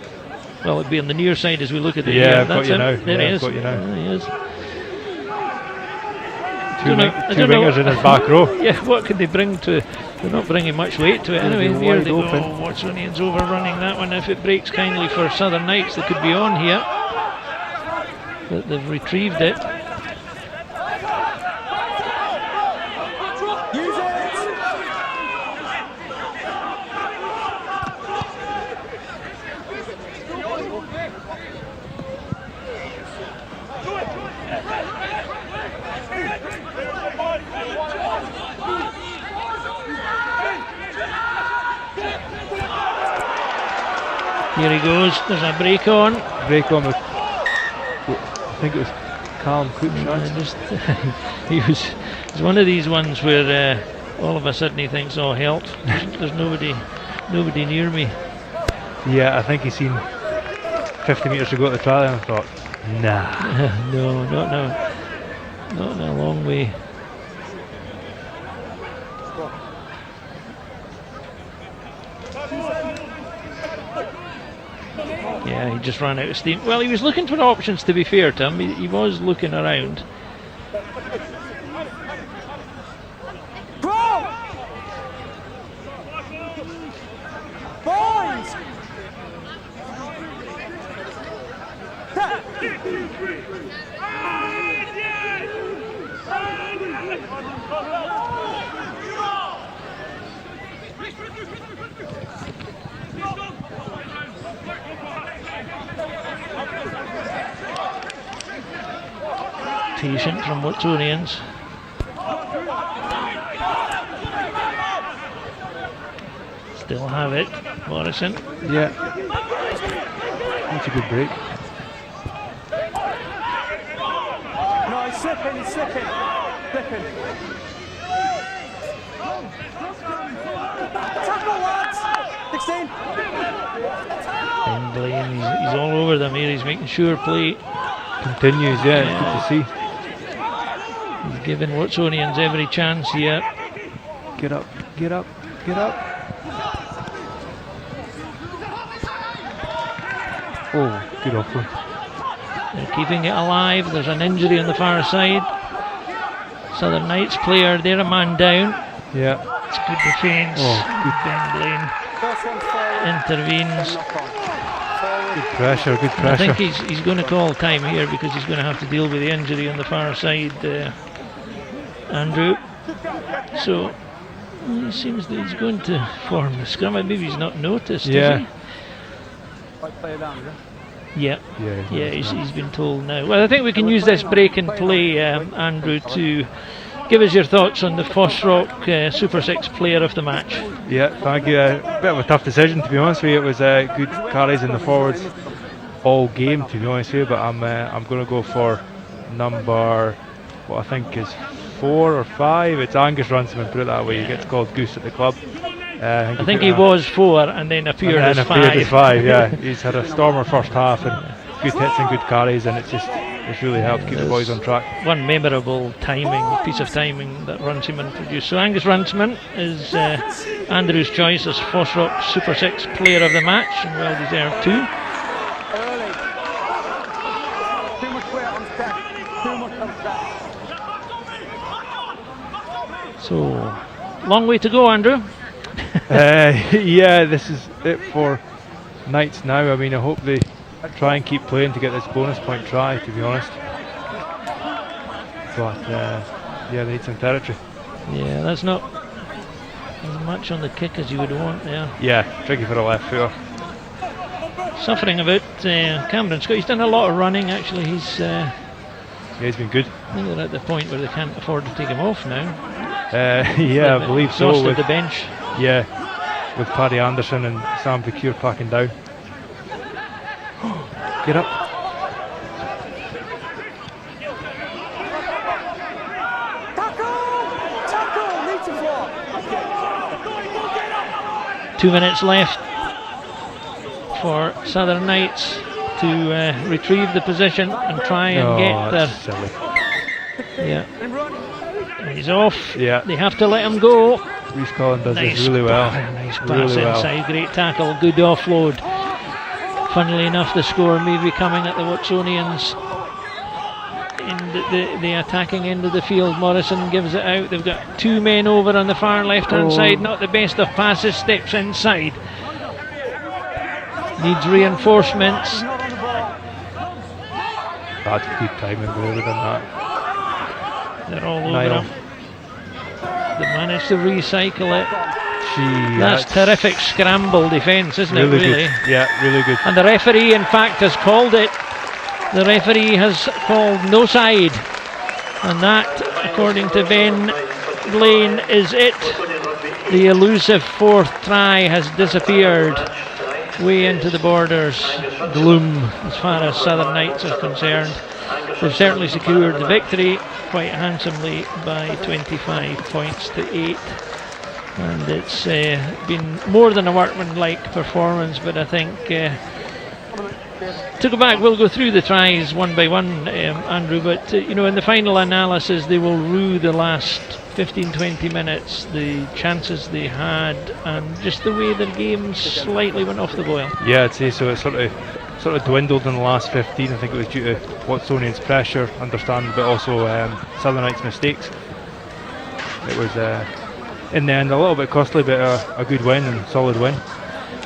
Well, it'd be on the near side as we look at it. Yeah, I've got you now. There he is. Got you now. There he is. Two wingers in his back row. Yeah, what could they bring to? They're not bringing much weight to it. Anyway, here they go. Watsonians overrunning that one. If it breaks kindly for Southern Knights, they could be on here. But they've retrieved it. Here he goes, there's a break on. Break on with, I think it was Callum Cruikshank. It's one of these ones where all of a sudden he thinks, oh, help, there's nobody near me. Yeah, I think he's seen 50 metres to go at the trial and I thought, nah. No, not in a long way. Yeah, he just ran out of steam. Well, he was looking for options, to be fair to him. He was looking around. Boys! Patient from Watsonians. Still have it, Morrison. Yeah. That's a good break. No, he's slipping. Tackle, lads! 16! Ben Blaine, he's all over them here, he's making sure play continues, yeah, it's good to see. He's giving Watsonians every chance here. Get up. Oh, good offer. They're keeping it alive. There's an injury on the far side. Southern Knights player, they're a man down. Yeah. It's good defence. Oh, good. Ben Blaine intervenes. Good pressure. I think he's going to call time here because he's going to have to deal with the injury on the far side, Andrew. So it seems that he's going to form the scrum. Maybe he's not noticed, is he? Yeah, he's been told now. Well, I think we can use this break and play, Andrew, to give us your thoughts on the FOSROC Super6 player of the match. Yeah, thank you. A bit of a tough decision, to be honest with you. It was good carries in the forwards all game, to be honest with you, but I'm going to go for number, what I think is 4 or 5. It's Angus Runciman, put it that way. He gets called Goose at the club. I think he was 4 and then appeared as 5. Yeah, he's had a stormer first half and good hits and good carries, and it's really helped keep the boys on track. One memorable piece of timing that Runciman produced. So Angus Runciman is Andrew's choice as FOSROC Super 6 Player of the Match, and well deserved too. Too much weight on step. Too much on step. So, long way to go, Andrew. Yeah, this is it for Knights now. I mean, I hope they try and keep playing to get this bonus point try, to be honest. But yeah, they need some territory. Yeah, that's not as much on the kick as you would want there. Yeah, tricky for a left footer. Suffering a bit, Cameron Scott. He's done a lot of running actually. He's been good. I think they're at the point where they can't afford to take him off now. Yeah, I believe so. With the bench. Yeah, with Paddy Anderson and Sam Vicure packing down. Get up. Tackle! Need to floor. 2 minutes left for Southern Knights to retrieve the position and try and get there. Silly. Yeah. He's off. Yeah. They have to let him go. Reece Collins does this really well. Nice pass really inside. Great tackle. Good offload. Funnily enough, the score may be coming at the Watsonians in the attacking end of the field. Morrison gives it out. They've got 2 men over on the far left-hand side. Not the best of passes. Steps inside. Needs reinforcements. That's good timing. They would have done that. They're all over him. They managed to recycle it. That's terrific scramble defence, isn't it? Really? Good. Yeah, really good. And the referee, in fact, has called it. The referee has called no side. And that, according to Ben Blaine, is it. The elusive 4th try has disappeared way into the borders. Gloom as far as Southern Knights are concerned. They've certainly secured the victory quite handsomely by 25 points to 8. And it's been more than a workmanlike performance, but I think to go back, we'll go through the tries one by one, Andrew, but in the final analysis they will rue the last 15-20 minutes, the chances they had, and just the way their game slightly went off the boil. Yeah, I'd say so. It sort of dwindled in the last 15. I think it was due to Watsonians' pressure, understand, but also Southern Knights' mistakes. It was in the end a little bit costly, but a good win and solid win.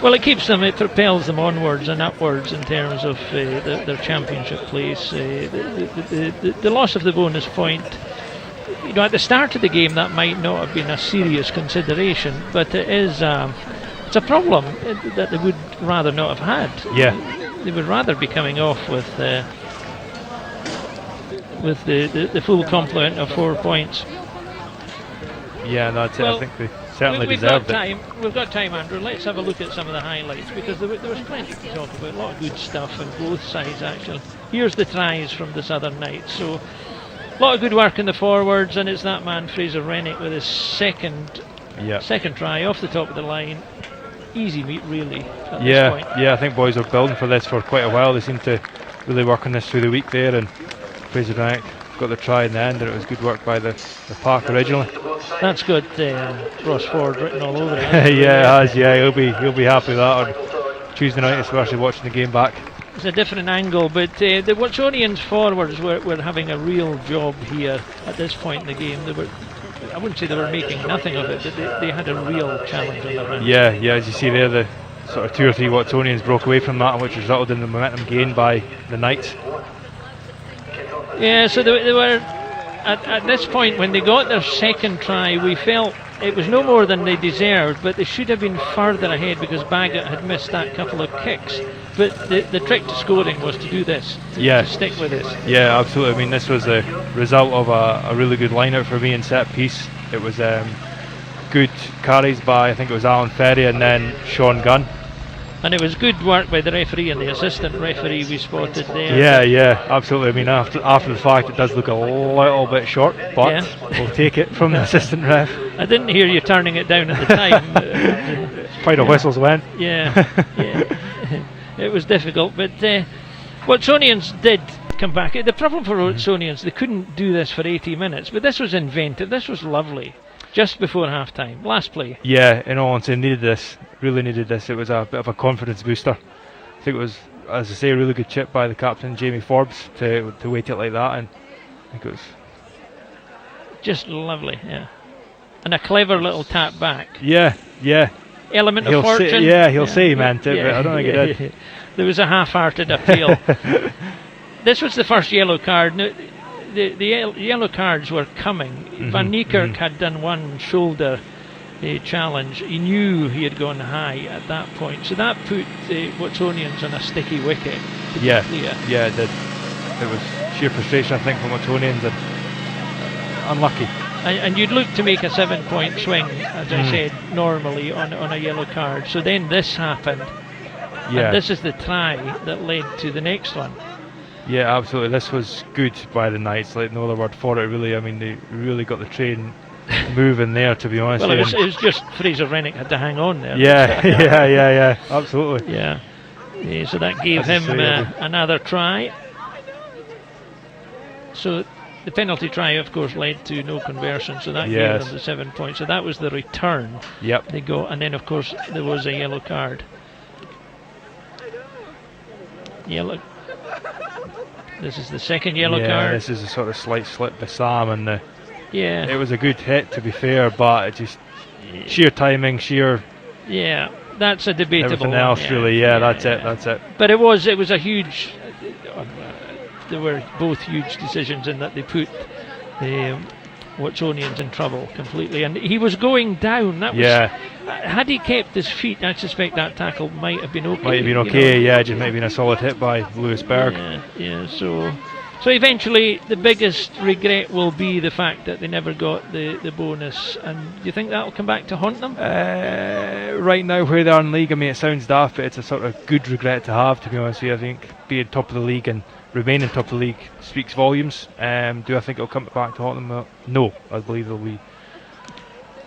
Well, it propels them onwards and upwards in terms of their championship place. The loss of the bonus point, at the start of the game that might not have been a serious consideration, but it is it's a problem that they would rather not have had. Yeah. They would rather be coming off with the full complement of 4 points. Yeah, that's it. I think they certainly deserved it. We've got time, Andrew. Let's have a look at some of the highlights, because there was plenty to talk about. A lot of good stuff on both sides, actually. Here's the tries from the Southern Knights. So, a lot of good work in the forwards, and it's that man Fraser Rennick with his second try off the top of the line. Easy meat, really. At this point. Yeah. I think boys are building for this for quite a while. They seem to really work on this through the week there, and Fraser Rennick got the try in the end, and it was good work by the park originally. That's good. Ross Ford written all over it. Yeah, it has. Yeah, he'll be happy with that on Tuesday night, especially watching the game back. It's a different angle, but the Watsonians forwards were having a real job here at this point in the game. I wouldn't say they were making nothing of it, but they had a real challenge on their hands. Yeah, as you see there, the sort of 2 or 3 Watsonians broke away from that, which resulted in the momentum gained by the Knights. Yeah, so they were at this point, when they got their second try, we felt it was no more than they deserved, but they should have been further ahead because Baggett had missed that couple of kicks. But the trick to scoring was to do this, to stick with it. Yeah, absolutely. I mean, this was a result of a really good line-out for me in set piece. It was good carries by, I think it was Alan Ferry and then Sean Gunn. And it was good work by the referee and the assistant referee we spotted there. Yeah, absolutely. I mean, after the fact, it does look a little bit short, but we'll take it from the assistant ref. I didn't hear you turning it down at the time. Quite a whistles went. Yeah. It was difficult, but Watsonians did come back. The problem for Watsonians, they couldn't do this for 80 minutes, but this was inventive. This was lovely. Just before half time, last play. Yeah, in all honesty, needed this. Really needed this. It was a bit of a confidence booster. I think it was, as I say, a really good chip by the captain, Jamie Forbes, to weight it like that, and I think it was just lovely, yeah. And a clever little tap back. Yeah. Element of fortune. He'll say he meant it, but I don't think he did. There was a half-hearted appeal. This was the first yellow card. Now, the yellow cards were coming. Van Niekerk had done one shoulder challenge. He knew he had gone high at that point, so that put Watsonians on a sticky wicket. Yeah, it did. It was sheer frustration, I think, from Watsonians, and unlucky. And you'd look to make a 7-point swing, as I said, normally on a yellow card. So then this happened, and this is the try that led to the next one. Yeah, absolutely. This was good by the Knights, like no other word for it, really. I mean, they really got the train moving there, to be honest. Well, it was just Fraser Rennick had to hang on there. Yeah, absolutely. Yeah, so that gave him another try. So the penalty try, of course, led to no conversion, so that gave them the 7 points. So that was the return. Yep. They go, and then, of course, there was a yellow card. This is the second yellow card. Yeah, this is a sort of slight slip by Sam, and it was a good hit, to be fair, but it just sheer timing, yeah, that's a debatable. Everything else, really. That's it. But it was a huge. There were both huge decisions in that they put Watsonians in trouble completely, and he was going down. That was, had he kept his feet, I suspect that tackle might have been okay. Just might have been a solid hit by Lewis Berg. So eventually the biggest regret will be the fact that they never got the bonus. And do you think that will come back to haunt them? Right now, where they are in league, I mean, it sounds daft, but it's a sort of good regret to have, to be honest with you. I think being top of the league and remaining top of the league speaks volumes. Do I think it'll come back to haunt them? No, I believe they'll be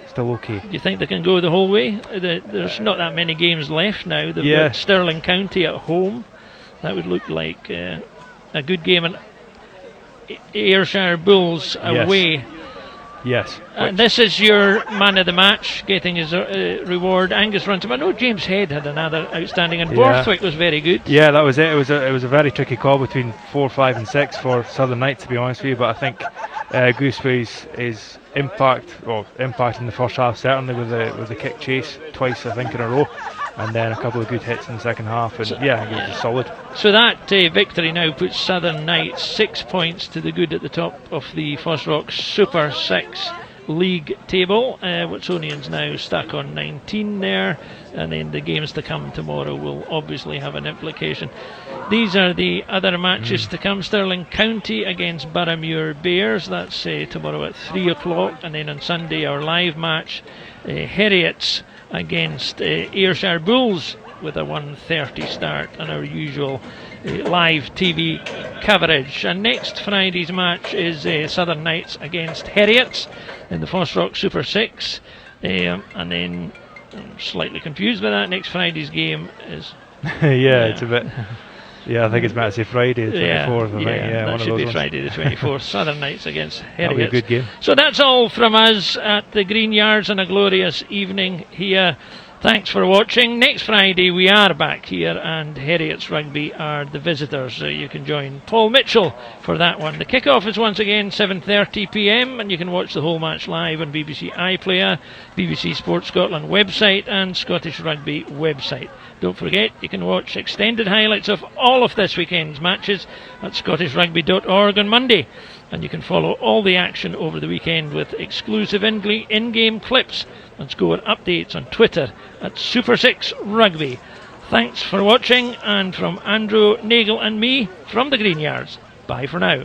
still okay. Do you think they can go the whole way? There's not that many games left now. They've got Stirling County at home. That would look like a good game. And Ayrshire Bulls away. Yes. And this is your man of the match getting his reward. Angus Runciman. I know James Head had another outstanding, and Borthwick was very good. Yeah, that was it. It was a very tricky call between 4, 5 and 6 for Southern Knights, to be honest with you, but I think Gooseberry's impact in the first half, certainly with the kick chase twice, I think, in a row, and then a couple of good hits in the second half, and I think it was solid. So that victory now puts Southern Knights 6 points to the good at the top of the FOSROC Super 6 league table. Watsonians now stuck on 19 there, and then the games to come tomorrow will obviously have an implication. These are the other matches to come. Stirling County against Boroughmuir Bears, that's tomorrow at 3 o'clock, and then on Sunday our live match, Heriots against Ayrshire Bulls, with a 1:30 start, and our usual live TV coverage. And next Friday's match is Southern Knights against Heriots in the FOSROC Super 6, and then I'm slightly confused by that. Next Friday's game is it's a bit. I think it's meant to say Friday the 24th. That should be Friday the 24th. Southern Knights against Heriots. That'll be a good game. So that's all from us at the Green Yards on a glorious evening here. Thanks for watching. Next Friday we are back here, and Heriots Rugby are the visitors. So you can join Paul Mitchell for that one. The kick-off is once again 7:30 p.m, and you can watch the whole match live on BBC iPlayer, BBC Sports Scotland website, and Scottish Rugby website. Don't forget, you can watch extended highlights of all of this weekend's matches at scottishrugby.org on Monday. And you can follow all the action over the weekend with exclusive in-game clips and score updates on Twitter at Super6 Rugby. Thanks for watching, and from Andrew, Nagel and me from the Green Yards, bye for now.